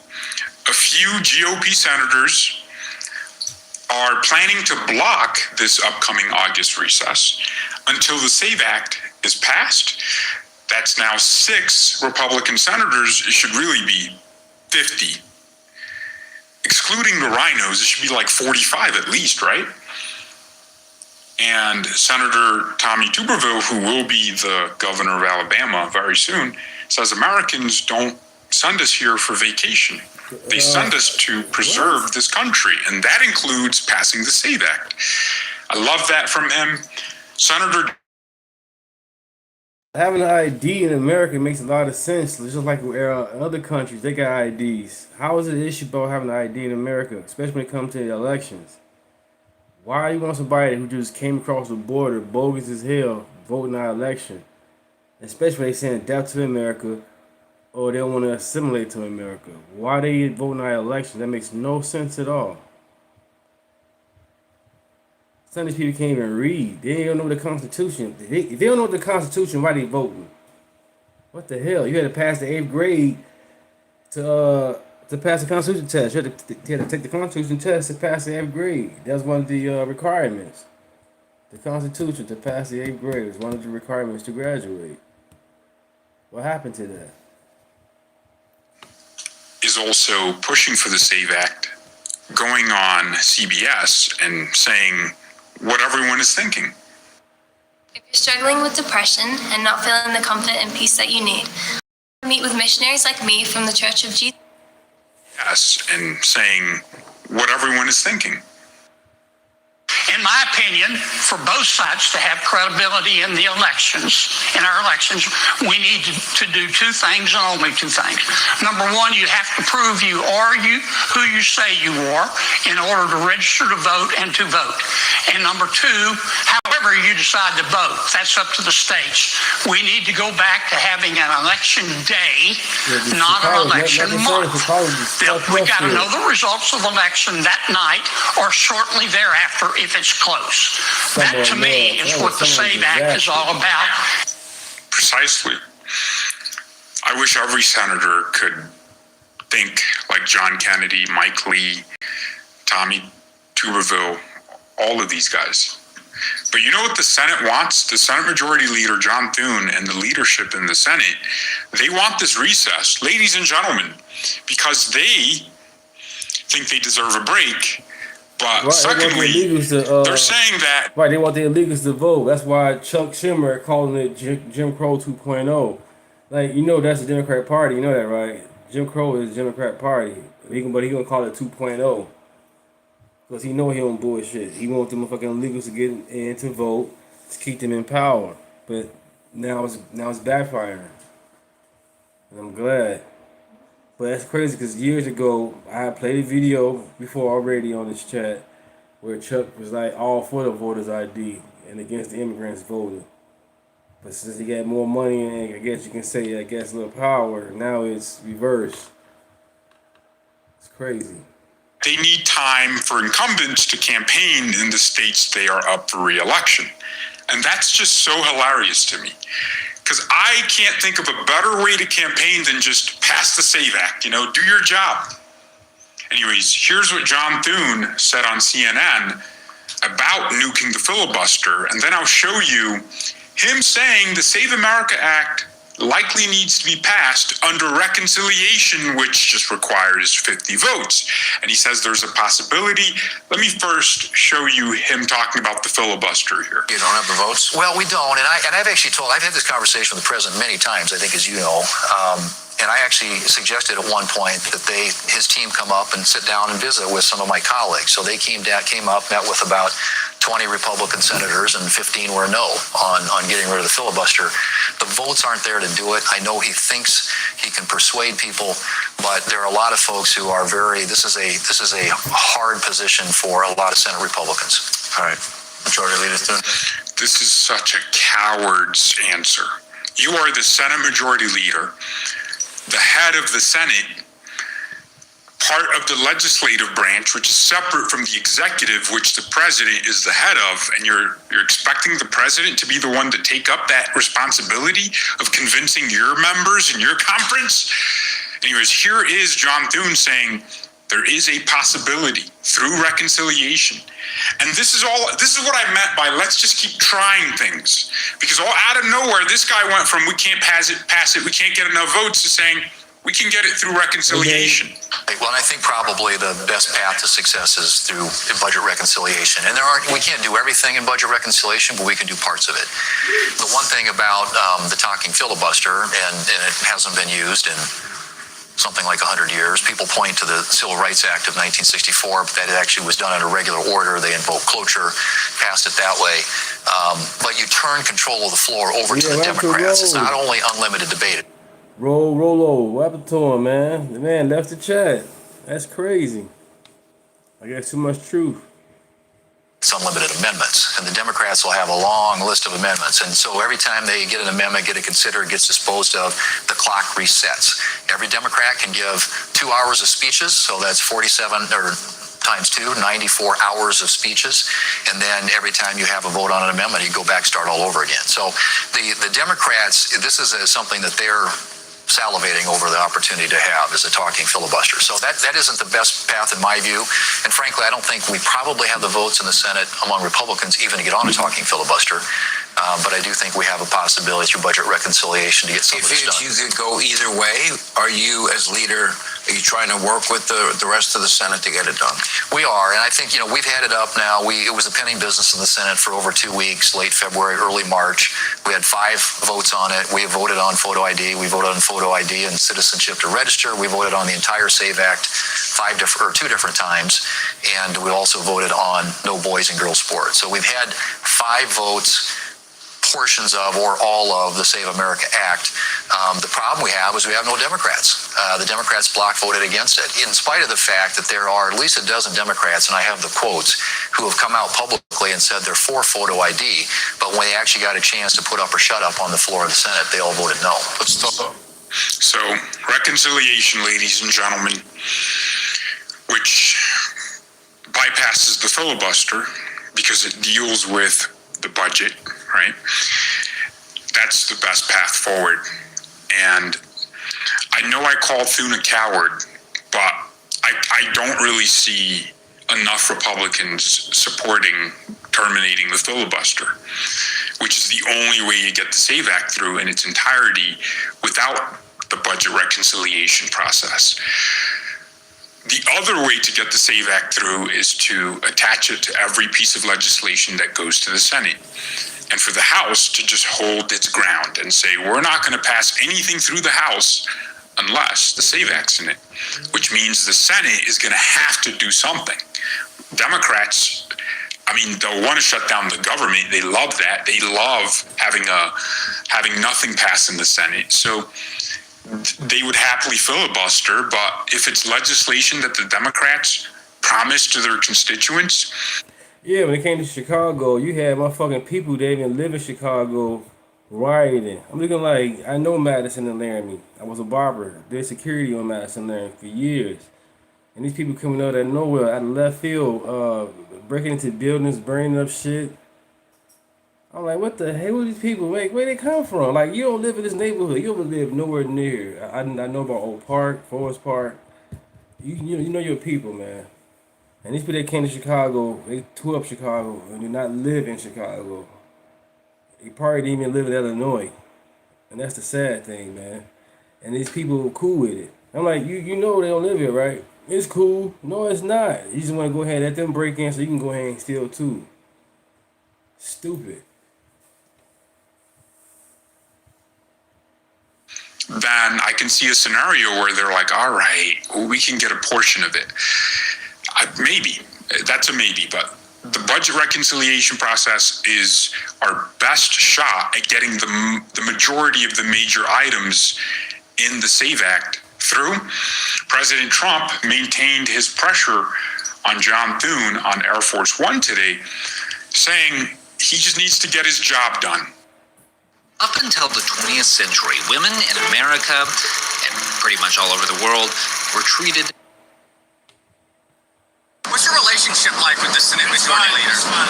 a few GOP senators are planning to block this upcoming August recess until the SAVE Act is passed. That's now 6 Republican senators. It should really be 50. excluding the rhinos, it should be like 45 at least, right? And Senator Tommy Tuberville, who will be the governor of Alabama very soon, says Americans don't send us here for vacation. They send us to preserve this country, and that includes passing the SAVE Act. I love that from him. Senator... Having an ID in America makes a lot of sense. Just like in other countries, they got IDs. How is it an issue about having an ID in America, especially when it comes to the elections? Why you want somebody who just came across the border, bogus as hell, voting our election? Especially when they saying death to America, or they don't want to assimilate to America. Why they voting our election? That makes no sense at all. Some of these people can't even read. They don't know the Constitution. If they don't know the Constitution, why they voting? What the hell? You had to pass the 8th grade to pass the Constitution test. You had to take the Constitution test to pass the 8th grade. That was one of the requirements. The Constitution to pass the 8th grade was one of the requirements to graduate. What happened to that? Is also pushing for the SAVE Act, going on CBS and saying what everyone is thinking. If you're struggling with depression and not feeling the comfort and peace that you need, meet with missionaries like me from the Church of Jesus. Yes, and saying what everyone is thinking. In my opinion, for both sides to have credibility in the elections, we need to do two things and only two things. Number one, you have to prove you are who you say you are in order to register to vote and to vote. And number two, however you decide to vote, that's up to the states. We need to go back to having an election day, not an election month. We got to know the results of the election that night or shortly thereafter if it's close. That to me is what the SAVE Act is all about. Precisely. I wish every senator could think like John Kennedy, Mike Lee, Tommy Tuberville, all of these guys. But you know what the Senate wants? The Senate Majority Leader, John Thune, and the leadership in the Senate, they want this recess, ladies and gentlemen, because they think they deserve a break. But secondly, they're saying that... Right, they want the illegals to vote. That's why Chuck Schumer calling it Jim Crow 2.0. Like, you know that's the Democrat Party. You know that, right? Jim Crow is the Democrat Party. But he gonna call it 2.0. Because he know he on bullshit. He want the motherfucking illegals to get in to vote to keep them in power. But now it's backfiring. And I'm glad. But that's crazy because years ago, I had played a video before already on this chat where Chuck was like all for the voters ID and against the immigrants voting. But since he got more money and I guess you can say, a little power, now it's reversed. It's crazy. They need time for incumbents to campaign in the states they are up for re-election. And that's just so hilarious to me. Because I can't think of a better way to campaign than just pass the SAVE Act, do your job. Anyways, here's what John Thune said on CNN about nuking the filibuster, and then I'll show you him saying the Save America Act likely needs to be passed under reconciliation, which just requires 50 votes. And he says there's a possibility. Let me first show you him talking about the filibuster here. You don't have the votes? Well, we don't. And I've actually I've had this conversation with the president many times, I think, as you know. And I actually suggested at one point that his team come up and sit down and visit with some of my colleagues. So they came up, met with about 20 Republican senators, and 15 were no on getting rid of the filibuster. The votes aren't there to do it. I know he thinks he can persuade people, but there are a lot of folks who are this is a hard position for a lot of Senate Republicans. All right, Majority Leader Thune. This is such a coward's answer. You are the Senate Majority Leader, the head of the Senate, part of the legislative branch, which is separate from the executive, which the president is the head of, and you're expecting the president to be the one to take up that responsibility of convincing your members in your conference? Anyways, here is John Thune saying there is a possibility through reconciliation. And this is what I meant by let's just keep trying things. Because all out of nowhere, this guy went from we can't pass it, we can't get enough votes to saying We can get it through reconciliation. Well, and I think probably the best path to success is through budget reconciliation. And we can't do everything in budget reconciliation, but we can do parts of it. The one thing about the talking filibuster, and it hasn't been used in something like 100 years. People point to the Civil Rights Act of 1964, but that it actually was done in a regular order. They invoked cloture, passed it that way. But you turn control of the floor over to the Democrats. It's not only unlimited debate. Rollo, what happened to him, man? The man left the chat. That's crazy. I guess too much truth. It's unlimited amendments, and the Democrats will have a long list of amendments. And so every time they get an amendment, get it considered, gets disposed of, the clock resets. Every Democrat can give 2 hours of speeches, so that's 47 or times 2, 94 hours of speeches. And then every time you have a vote on an amendment, you go back, start all over again. So the Democrats, this is something that they're salivating over the opportunity to have is a talking filibuster. So that isn't the best path in my view. And frankly, I don't think we probably have the votes in the Senate among Republicans even to get on a talking filibuster. But I do think we have a possibility through budget reconciliation to get some of this done. If you could go either way, are you as leader, are you trying to work with the rest of the Senate to get it done? We are, and I think, we've had it up now. It was a pending business in the Senate for over 2 weeks, late February, early March. We had 5 votes on it. We voted on photo ID. We voted on photo ID and citizenship to register. We voted on the entire SAVE Act 2 different times, and we also voted on no boys and girls sports. So we've had 5 votes, portions of or all of the Save America Act. The problem we have is we have no Democrats. The Democrats block voted against it, in spite of the fact that there are at least a dozen Democrats, and I have the quotes, who have come out publicly and said they're for photo ID, but when they actually got a chance to put up or shut up on the floor of the Senate, they all voted no. Let's talk. So, reconciliation, ladies and gentlemen, which bypasses the filibuster because it deals with the budget, right? That's the best path forward. And I know I called Thune a coward, but I don't really see enough Republicans supporting terminating the filibuster, which is the only way you get the SAVE Act through in its entirety without the budget reconciliation process. The other way to get the SAVE Act through is to attach it to every piece of legislation that goes to the Senate. And for the House to just hold its ground and say, we're not going to pass anything through the House unless the SAVE Act's in it, which means the Senate is going to have to do something. Democrats, they'll want to shut down the government. They love that. They love having nothing pass in the Senate. So they would happily filibuster, but if it's legislation that the Democrats promised to their constituents. Yeah, when it came to Chicago, you had motherfucking people that even live in Chicago rioting. I'm looking like, I know Madison and Laramie. I was a barber. Did security on Madison and Laramie for years. And these people coming out of nowhere, out of left field, breaking into buildings, burning up shit. I'm like, what the hell are these people? Where they come from? Like, you don't live in this neighborhood. You don't live nowhere near. I know about Oak Park, Forest Park. You know your people, man. And these people that came to Chicago, they tore up Chicago and do not live in Chicago. They probably didn't even live in Illinois. And that's the sad thing, man. And these people are cool with it. I'm like, you know they don't live here, right? It's cool. No, it's not. You just want to go ahead and let them break in so you can go ahead and steal too. Stupid. Then I can see a scenario where they're like, all right, well, we can get a portion of it. Maybe. That's a maybe, but the budget reconciliation process is our best shot at getting the majority of the major items in the SAVE Act through. President Trump maintained his pressure on John Thune on Air Force One today, saying he just needs to get his job done. Up until the 20th century, women in America and pretty much all over the world were treated. What's your relationship like with the Senate Majority Leader? It's fun.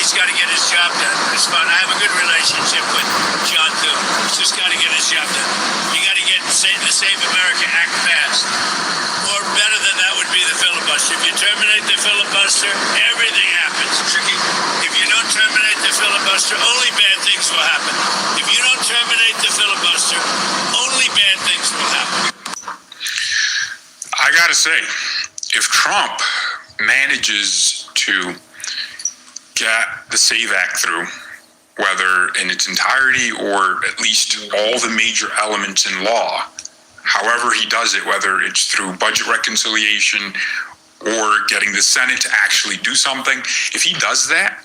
He's got to get his job done. It's fun. I have a good relationship with John Thune. He's just got to get his job done. You got to get the Save America Act passed. Or better than that would be the filibuster. If you terminate the filibuster, everything happens. Tricky. If you don't terminate the filibuster, only bad things will happen. If you don't terminate the filibuster, only bad things will happen. say, if Trump manages to get the SAVE Act through, whether in its entirety or at least all the major elements in law, however he does it, whether it's through budget reconciliation or getting the Senate to actually do something, if he does that,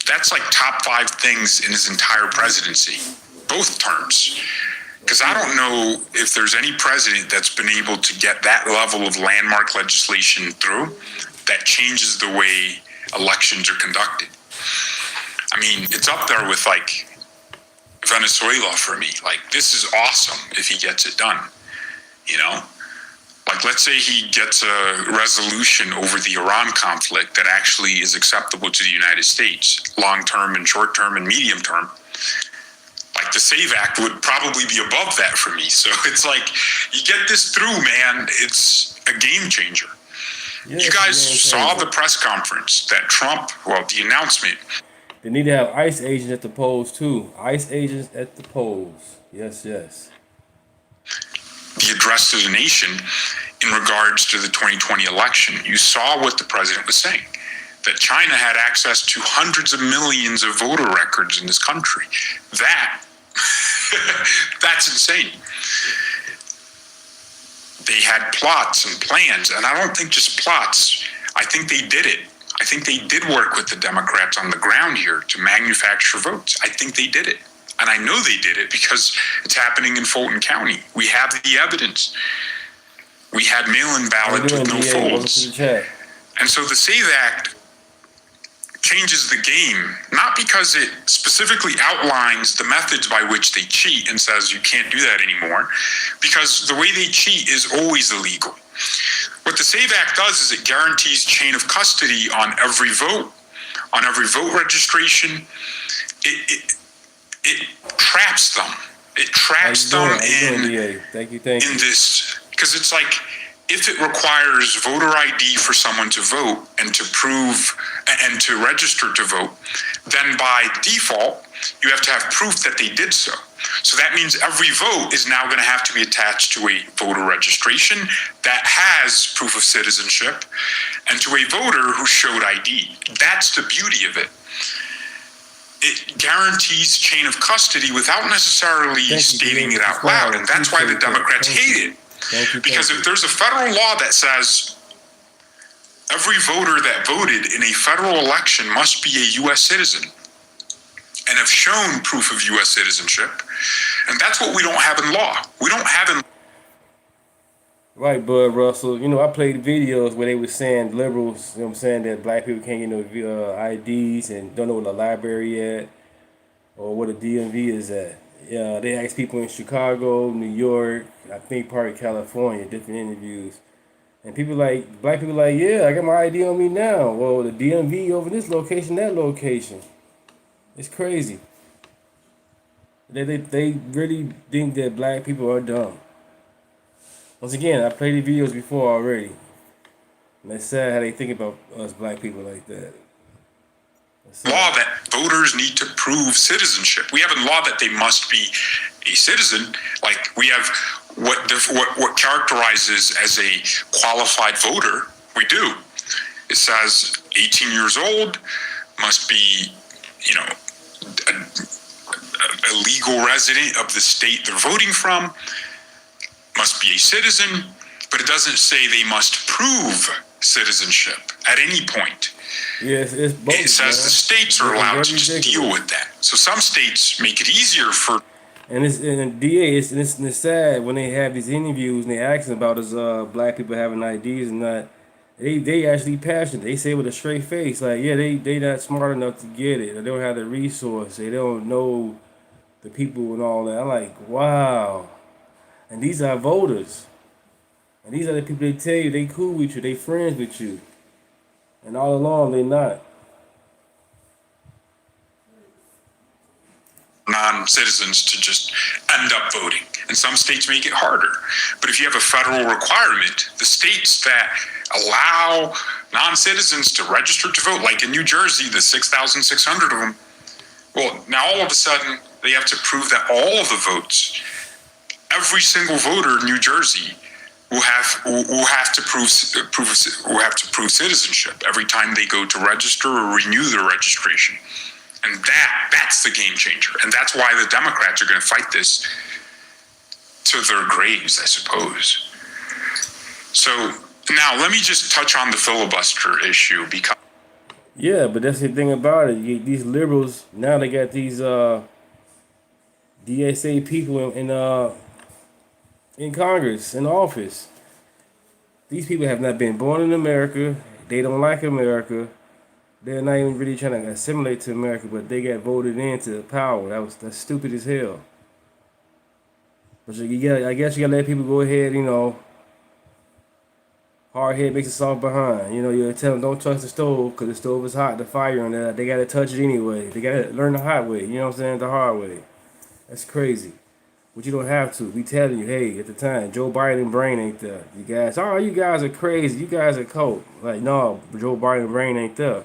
that's like top 5 things in his entire presidency, both terms. Because I don't know if there's any president that's been able to get that level of landmark legislation through that changes the way elections are conducted. I mean, it's up there with like Venezuela for me. Like, this is awesome if he gets it done, you know? Like, let's say he gets a resolution over the Iran conflict that actually is acceptable to the United States, long-term and short-term and medium-term. Like, the SAVE Act would probably be above that for me. So it's like, you get this through, man, it's a game changer. Yes, you guys saw the press conference that Trump, well, the announcement. They need to have ICE agents at the polls, too. ICE agents at the polls. Yes, yes. The address to the nation in regards to the 2020 election. You saw what the president was saying, that China had access to hundreds of millions of voter records in this country. That's insane. They had plots and plans, and I don't think just plots. I think they did it. I think they did work with the Democrats on the ground here to manufacture votes. I think they did it. And I know they did it because it's happening in Fulton County. We have the evidence. We had mail-in ballots with no folds. And so the SAVE Act changes the game, not because it specifically outlines the methods by which they cheat and says you can't do that anymore, because the way they cheat is always illegal. What the SAVE Act does is it guarantees chain of custody on every vote registration. It traps them. It traps them in this, because it's like, if it requires voter ID for someone to vote and to prove and to register to vote, then by default, you have to have proof that they did so. So that means every vote is now going to have to be attached to a voter registration that has proof of citizenship and to a voter who showed ID. That's the beauty of it. It guarantees chain of custody without necessarily stating it out loud. And that's why the Democrats hate it. Because if there's a federal law that says every voter that voted in a federal election must be a U.S. citizen and have shown proof of U.S. citizenship, and that's what we don't have in law. We don't have in. Right, Bud Russell. You know, I played videos where they were saying, liberals, you know what I'm saying, that black people can't get no IDs and don't know what the library at or what a DMV is at. Yeah, they asked people in Chicago, New York, I think part of California, different interviews. And people black people yeah, I got my ID on me now. Well, the DMV over this location, that location. It's crazy. They really think that black people are dumb. Once again, I played the videos before already. And it's sad how they think about us black people like that. Law that voters need to prove citizenship. We have a law that they must be a citizen. Like, we have what characterizes as a qualified voter. We do. It says 18 years old, must be, you know, a legal resident of the state they're voting from, must be a citizen, but it doesn't say they must prove citizenship at any point. Yes, it's both. It says the states are allowed to just deal with that. So some states make it easier for. And DA, it's sad when they have these interviews and they ask them about us black people having IDs and not. They actually passionate. They say with a straight face, like, yeah, they not smart enough to get it. They don't have the resource. They don't know the people and all that. I'm like, wow. And these are voters. And these are the people they tell you they cool with you, they friends with you. And all along, they not. Non-citizens to just end up voting. And some states make it harder. But if you have a federal requirement, the states that allow non-citizens to register to vote, like in New Jersey, the 6,600 of them, well, now all of a sudden, they have to prove that all of the votes, every single voter in New Jersey will have to prove citizenship every time they go to register or renew their registration. And that's the game changer. And that's why the Democrats are going to fight this to their graves, I suppose. So now let me just touch on the filibuster issue because. Yeah, but that's the thing about it. These liberals, now they got these DSA people in Congress, in office. These people have not been born in America. They don't like America. They're not even really trying to assimilate to America, but they got voted into power. That's stupid as hell. But I guess you gotta let people go ahead, hard head makes a soft behind. You tell them don't touch the stove because the stove is hot, the fire, and they gotta touch it anyway. They gotta learn the hot way, the hard way. That's crazy. But you don't have to. We telling you, hey, at the time, Joe Biden brain ain't there. You guys are crazy. You guys are cold. Like, no, Joe Biden brain ain't there.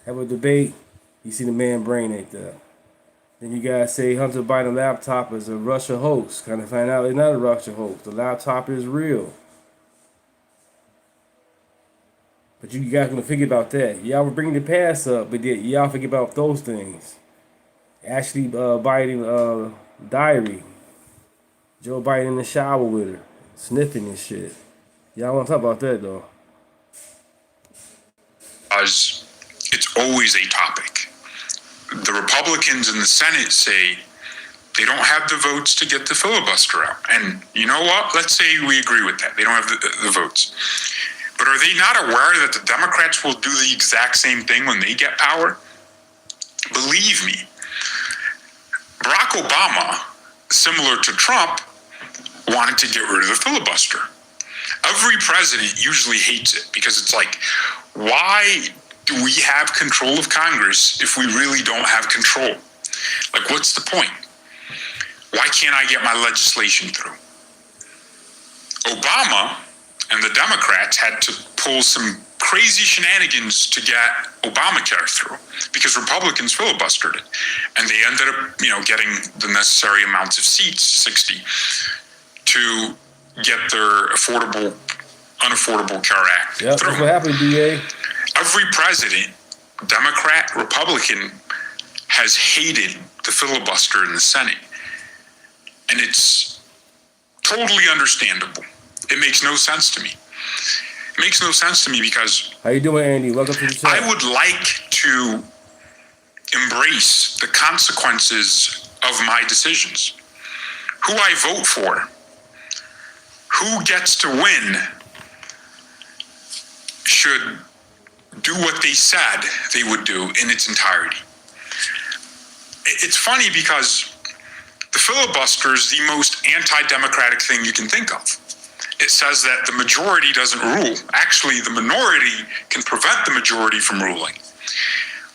Have a debate, you see the man brain ain't there. Then you guys say Hunter Biden laptop is a Russia hoax. Kind of find out it's not a Russia hoax. The laptop is real. But you guys gonna figure about that. Y'all were bringing the past up, but y'all forget about those things. Ashley Biden diary. Joe Biden in the shower with her, sniffing and shit. Y'all want to talk about that though? It's always a topic. The Republicans in the Senate say they don't have the votes to get the filibuster out. And you know what? Let's say we agree with that. They don't have the votes. But are they not aware that the Democrats will do the exact same thing when they get power? Believe me, Barack Obama, similar to Trump, wanted to get rid of the filibuster. Every president usually hates it because it's like, why do we have control of Congress if we really don't have control? Like, what's the point? Why can't I get my legislation through? Obama and the Democrats had to pull some crazy shenanigans to get Obamacare through because Republicans filibustered it. And they ended up, getting the necessary amounts of seats, 60, to get their Unaffordable Care Act through. That's what happened, DA. Every president, Democrat, Republican, has hated the filibuster in the Senate. And it's totally understandable. It makes no sense to me. It makes no sense to me because... How you doing, Andy? Welcome to the show. I would like to embrace the consequences of my decisions. Who I vote for, who gets to win, should do what they said they would do in its entirety. It's funny because the filibuster is the most anti-democratic thing you can think of. It says that the majority doesn't rule. Actually, the minority can prevent the majority from ruling,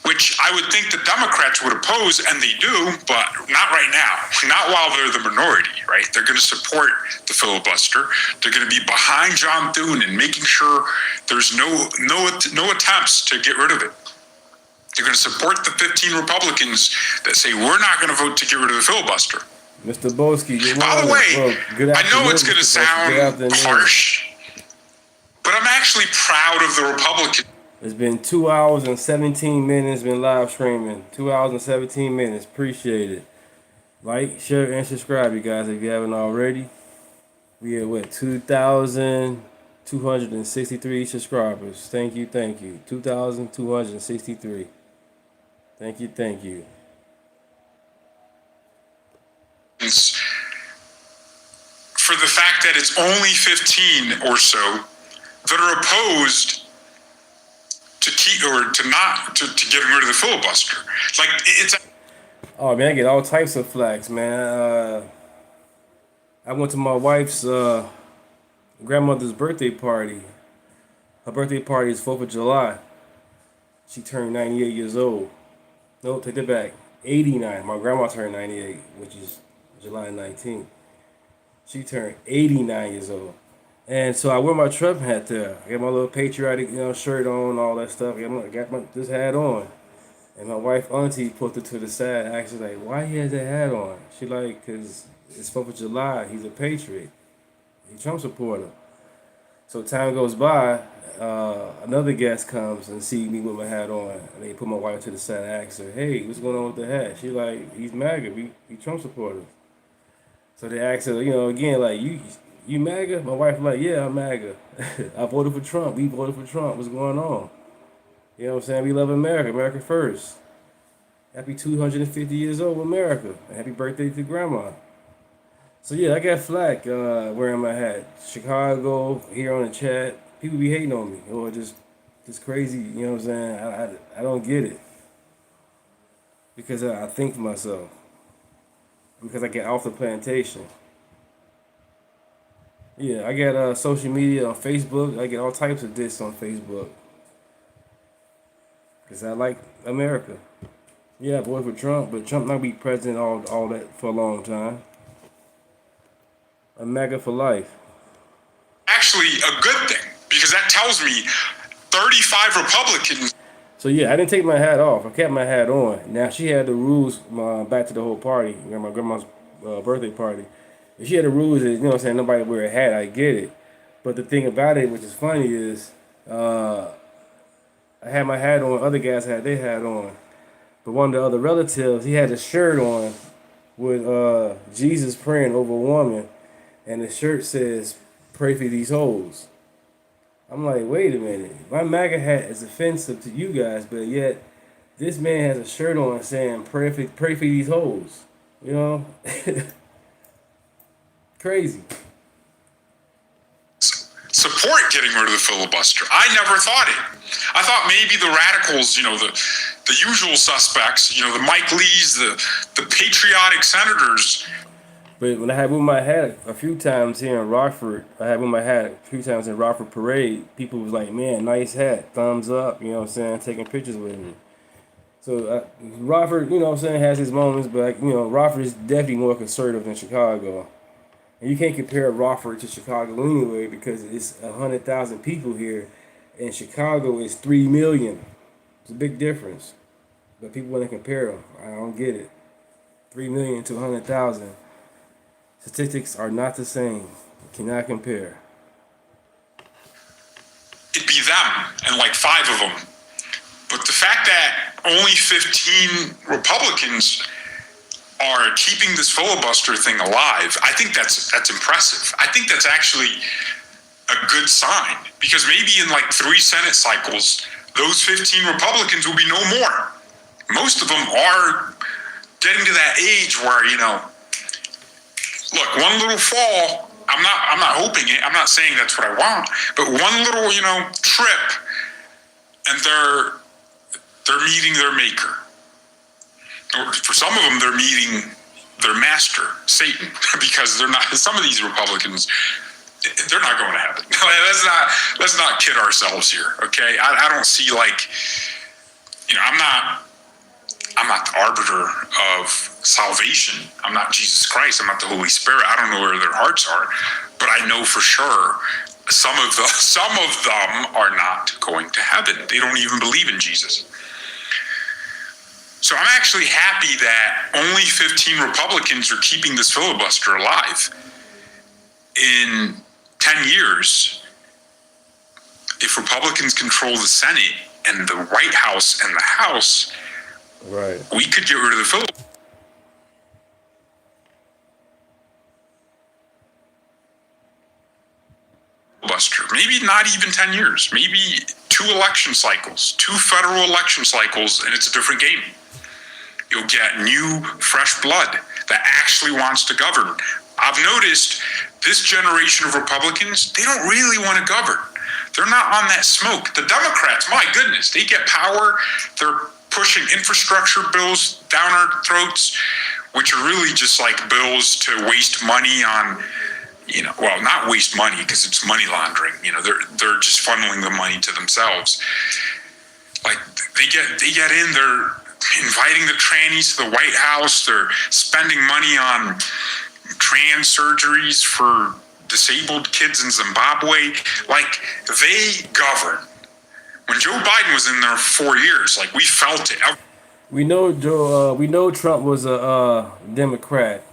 which I would think the Democrats would oppose, and they do, but not right now. Not while they're the minority, right? They're going to support the filibuster. They're going to be behind John Thune and making sure there's no attempts to get rid of it. They're going to support the 15 Republicans that say we're not going to vote to get rid of the filibuster. Mr. Boski, by the way, I know it's going to sound harsh, but I'm actually proud of the Republicans. It's been 2 hours and 17 minutes, been live streaming. 2 hours and 17 minutes. Appreciate it. Like, share, and subscribe, you guys, if you haven't already. We are 2,263 subscribers. Thank you. 2,263. Thank you. For the fact that it's only 15 or so that are opposed to keep or to not to getting rid of the filibuster. Like it's. Oh man, I get all types of flags, man. I went to my wife's grandmother's birthday party. Her birthday party is 4th of July. She turned 98 years old. No, take it back. 89. My grandma turned 98, which is July 19th. She turned 89 years old. And so I wear my Trump hat there. I got my little patriotic, shirt on, all that stuff. I got this hat on. And my wife, auntie, put it to the side, actually like, why he has that hat on? She like, because it's 4th of July. He's a patriot. He's a Trump supporter. So time goes by, another guest comes and see me with my hat on, and they put my wife to the side and ask her, "Hey, what's going on with the hat?" She like, "He's MAGA. We Trump supporters." So they ask her, again, like, "You MAGA?" My wife like, "Yeah, I'm MAGA. I voted for Trump. We voted for Trump. What's going on?" You know what I'm saying? We love America. America first. Happy 250 years old, America. And happy birthday to Grandma. So yeah, I got flack wearing my hat. Chicago, here on the chat, people be hating on me, or just crazy. You know what I'm saying? I don't get it, because I think for myself, because I get off the plantation. Yeah, I got social media on Facebook. I get all types of diss on Facebook, because I like America. Yeah, I voted for Trump, but Trump not be president all that for a long time. A MAGA for life. Actually, a good thing, because that tells me 35 Republicans. So yeah, I didn't take my hat off. I kept my hat on. Now she had the rules back to the whole party, my grandma's birthday party. If she had the rules that, saying, nobody wear a hat, I get it. But the thing about it, which is funny, is I had my hat on, other guys had their hat on. But one of the other relatives, he had a shirt on with Jesus praying over a woman. And the shirt says, "Pray for these hoes." I'm like, wait a minute. My MAGA hat is offensive to you guys, but yet this man has a shirt on saying, pray for these hoes. Crazy. Support getting rid of the filibuster. I never thought it. I thought maybe the radicals, the usual suspects, the Mike Lees, the patriotic senators. But when I had with my hat a few times here in Rockford, Parade, people was like, "Man, nice hat, thumbs up," taking pictures with me. So Rockford, has his moments, but Rockford is definitely more conservative than Chicago. And you can't compare Rockford to Chicago anyway, because it's 100,000 people here, and Chicago is 3 million. It's a big difference. But people want to compare them. I don't get it. 3 million to 100,000. Statistics are not the same. You cannot compare. It'd be them and like 5 of them. But the fact that only 15 Republicans are keeping this filibuster thing alive, I think that's impressive. I think that's actually a good sign, because maybe in like 3 Senate cycles, those 15 Republicans will be no more. Most of them are getting to that age where, look, one little fall, I'm not hoping it, I'm not saying that's what I want, but one little, trip, and they're meeting their maker. Or for some of them, they're meeting their master, Satan, because they're not, some of these Republicans, they're not going to heaven. Let's not kid ourselves here, okay? I don't see I'm not the arbiter of salvation. I'm not Jesus Christ. I'm not the Holy Spirit. I don't know where their hearts are, but I know for sure some of them are not going to heaven. They don't even believe in Jesus. So I'm actually happy that only 15 Republicans are keeping this filibuster alive. In 10 years, if Republicans control the Senate and the White House and the House, right, we could get rid of the filibuster. Maybe not even 10 years, maybe 2 election cycles, 2 federal election cycles, and it's a different game. You'll get new, fresh blood that actually wants to govern. I've noticed this generation of Republicans, they don't really want to govern. They're not on that smoke. The Democrats, my goodness, they get power. They're pushing infrastructure bills down our throats, which are really just like bills to waste money on, well, not waste money because it's money laundering. They're just funneling the money to themselves. Like they get in, they're inviting the trannies to the White House. They're spending money on trans surgeries for disabled kids in Zimbabwe. Like, they govern. When Joe Biden was in there 4 years, like, we felt it. We know Trump was a Democrat.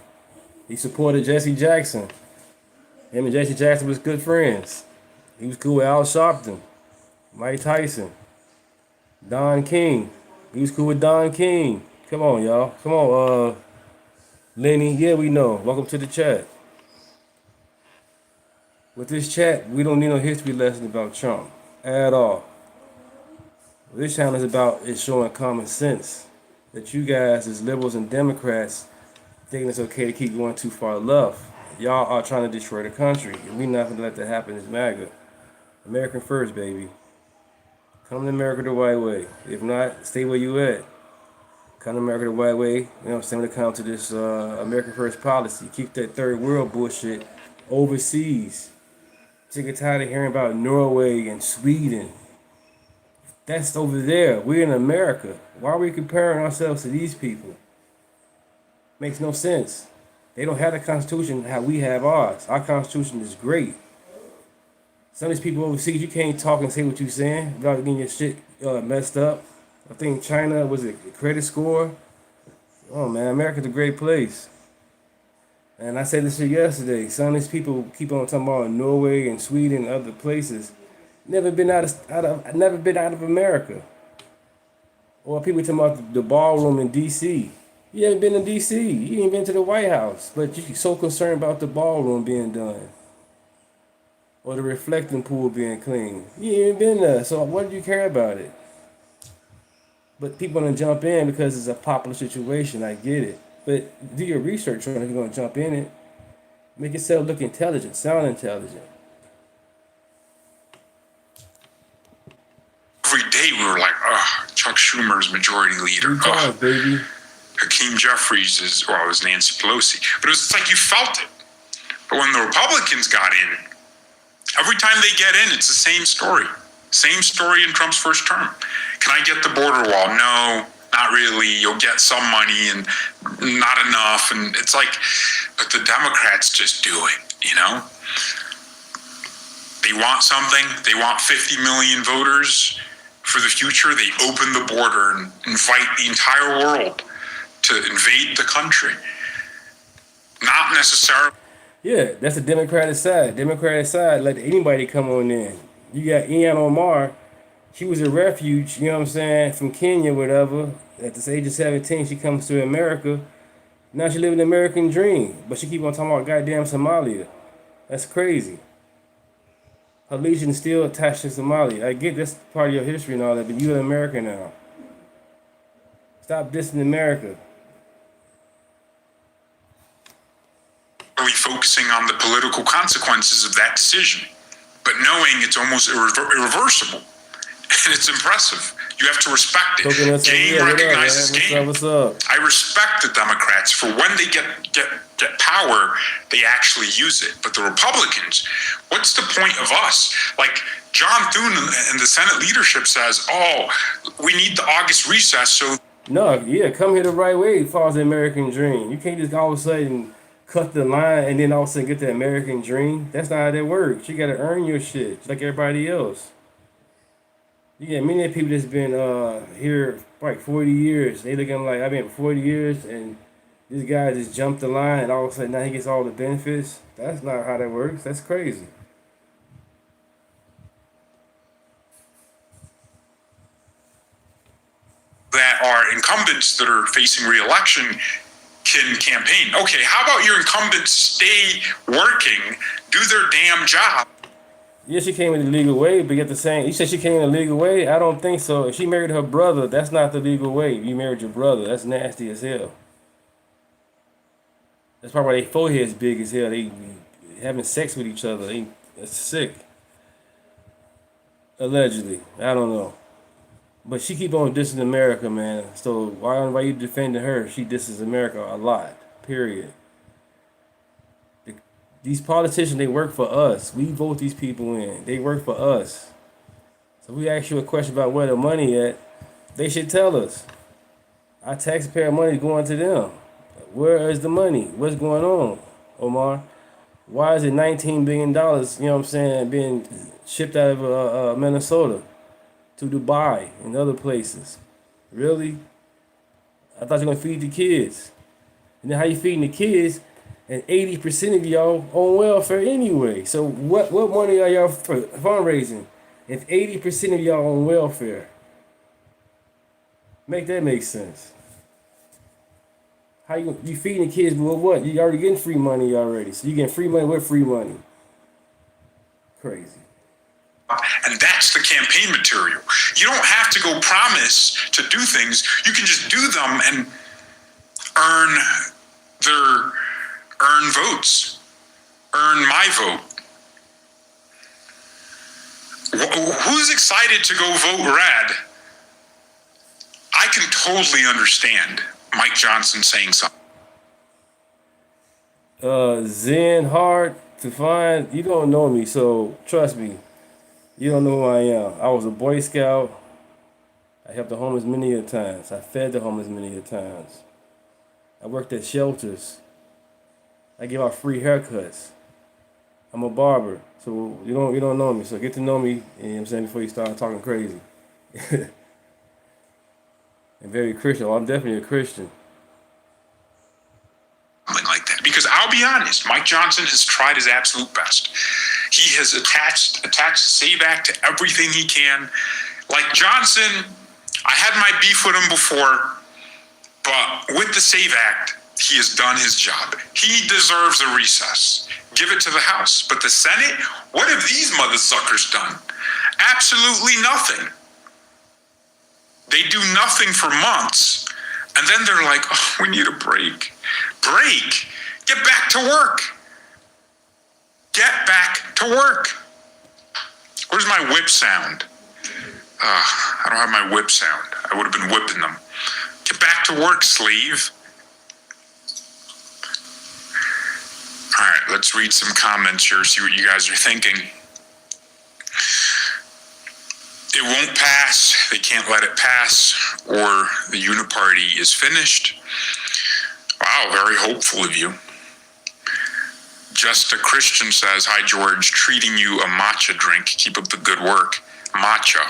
He supported Jesse Jackson. Him and Jesse Jackson was good friends. He was cool with Al Sharpton, Mike Tyson, Don King. He was cool with Don King. Come on, y'all. Come on, Lenny. Yeah, we know. Welcome to the chat. With this chat, we don't need no history lesson about Trump at all. What this channel is showing common sense. That you guys, as liberals and Democrats, thinking it's okay to keep going too far left. Y'all are trying to destroy the country. And we're not going to let that happen as MAGA. American first, baby. Come to America the right way. If not, stay where you at. Come to America the right way. You know what I'm saying? When it comes to this American first policy. Keep that third world bullshit overseas. Sick and tired of hearing about Norway and Sweden. That's over there. We're in America. Why are we comparing ourselves to these people? Makes no sense. They don't have the Constitution how we have ours. Our Constitution is great. Some of these people overseas, you can't talk and say what you're saying without getting your shit messed up. I think China was a credit score. Oh man, America's a great place. And I said this shit yesterday. Some of these people keep on talking about Norway and Sweden and other places. Never been out of America. Or people talking about the ballroom in D.C. You haven't been in D.C. You ain't been to the White House, but you're so concerned about the ballroom being done. Or the reflecting pool being clean. You ain't been there, so what do you care about it? But people gonna jump in because it's a popular situation. I get it, but do your research on it if you're gonna jump in it. Make yourself look intelligent, sound intelligent. Every day we were like, Chuck Schumer's majority leader. Baby. Hakeem Jeffries it was Nancy Pelosi. But it's like you felt it. But when the Republicans got in, every time they get in, it's the same story. Same story in Trump's first term. Can I get the border wall? No, not really. You'll get some money and not enough. And it's like, but the Democrats just do it, you know? They want something. They want 50 million voters for the future. They open the border and invite the entire world to invade the country. Not necessarily. Yeah, that's the Democratic side. Democratic side, let anybody come on in. You got Ian Omar. She was a refuge, you know what I'm saying, from Kenya, whatever. At the age of 17, she comes to America. Now she living the American dream. But she keep on talking about goddamn Somalia. That's crazy. Her legion is still attached to Somalia. I get that's part of your history and all that, but you're an American now. Stop dissing America. Really focusing on the political consequences of that decision, but knowing it's almost irreversible. And it's impressive. You have to respect it. Game recognizes game. What's up? I respect the Democrats for when they get power, they actually use it. But the Republicans, what's the point of us? Like John Thune and the Senate leadership says, we need the August recess. So no, yeah, come here the right way as far as the American dream. You can't just all of a sudden cut the line and then all of a sudden get the American dream. That's not how that works. You got to earn your shit just like everybody else. You got many people that's been here for like 40 years. They looking like I've been 40 years and this guy just jumped the line and all of a sudden now he gets all the benefits. That's not how that works. That's crazy. that are incumbents that are facing re-election can campaign. Okay, how about your incumbents stay working, do their damn job? Yeah, she came in the legal way, but yet the same. You said she came in the legal way? I don't think so. If she married her brother, that's not the legal way. If you married your brother, that's nasty as hell. That's probably why their forehead's big as hell. They having sex with each other. That's sick. Allegedly. I don't know. But she keep on dissing America, man. So why you defending her? She disses America a lot. Period. These politicians, they work for us. We vote these people in. They work for us. So if we ask you a question about where the money at, they should tell us. Our taxpayer money is going to them. Where is the money? What's going on, Omar? Why is it $19 billion, you know what I'm saying, being shipped out of Minnesota to Dubai and other places? Really? I thought you were going to feed the kids. And then how you feeding the kids And 80% of y'all on welfare anyway. So what money are y'all fundraising if 80% of y'all on welfare? Make that make sense. How you feeding the kids with what? You already getting free money already. So you getting free money with free money. Crazy. And that's the campaign material. You don't have to go promise to do things. You can just do them and earn votes, earn my vote. Who's excited to go vote red? I can totally understand Mike Johnson saying something. Zen hard to find. You don't know me, so trust me. You don't know who I am. I was a Boy Scout. I helped the homeless many a times. I fed the homeless many a times. I worked at shelters. I give out free haircuts. I'm a barber, so you don't know me. So get to know me, you know what I'm saying, before you start talking crazy. And very Christian. Well, I'm definitely a Christian. Something like that. Because I'll be honest, Mike Johnson has tried his absolute best. He has attached the SAVE Act to everything he can. Like Johnson, I had my beef with him before, but with the SAVE Act, he has done his job. He deserves a recess. Give it to the House. But the Senate, what have these mother suckers done? Absolutely nothing. They do nothing for months, and then they're like, oh, we need a break. Break? Get back to work. Get back to work. Where's my whip sound? I don't have my whip sound. I would have been whipping them. Get back to work, slave. All right, let's read some comments here, see what you guys are thinking. It won't pass. They can't let it pass, or the uniparty is finished. Wow, very hopeful of you. Just a Christian says, hi, George, treating you a matcha drink. Keep up the good work. Matcha.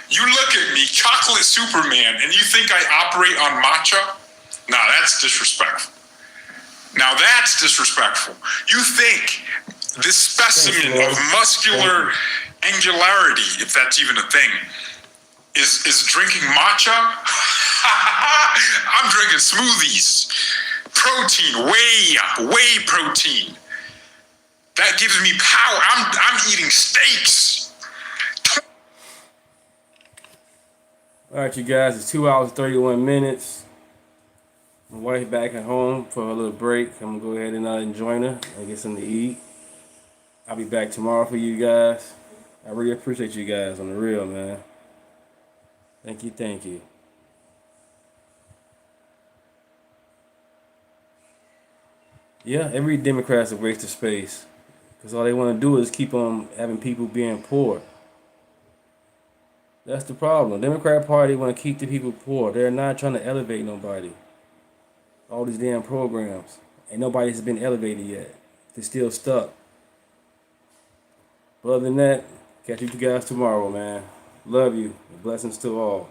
You look at me, chocolate Superman, and you think I operate on matcha? No, that's disrespectful. Now that's disrespectful. You think this specimen of muscular angularity, if that's even a thing, is drinking matcha? I'm drinking smoothies. Protein, whey protein. That gives me power. I'm eating steaks. All right, you guys, it's 2 hours, 31 minutes. My wife back at home for a little break. I'm going to go ahead and join her and get something to eat. I'll be back tomorrow for you guys. I really appreciate you guys on the real, man. Thank you. Yeah, every Democrat's a waste of space. Because all they want to do is keep on having people being poor. That's the problem. The Democrat Party want to keep the people poor. They're not trying to elevate nobody. All these damn programs. And nobody's been elevated yet. They're still stuck. But other than that, catch you guys tomorrow, man. Love you. Blessings to all.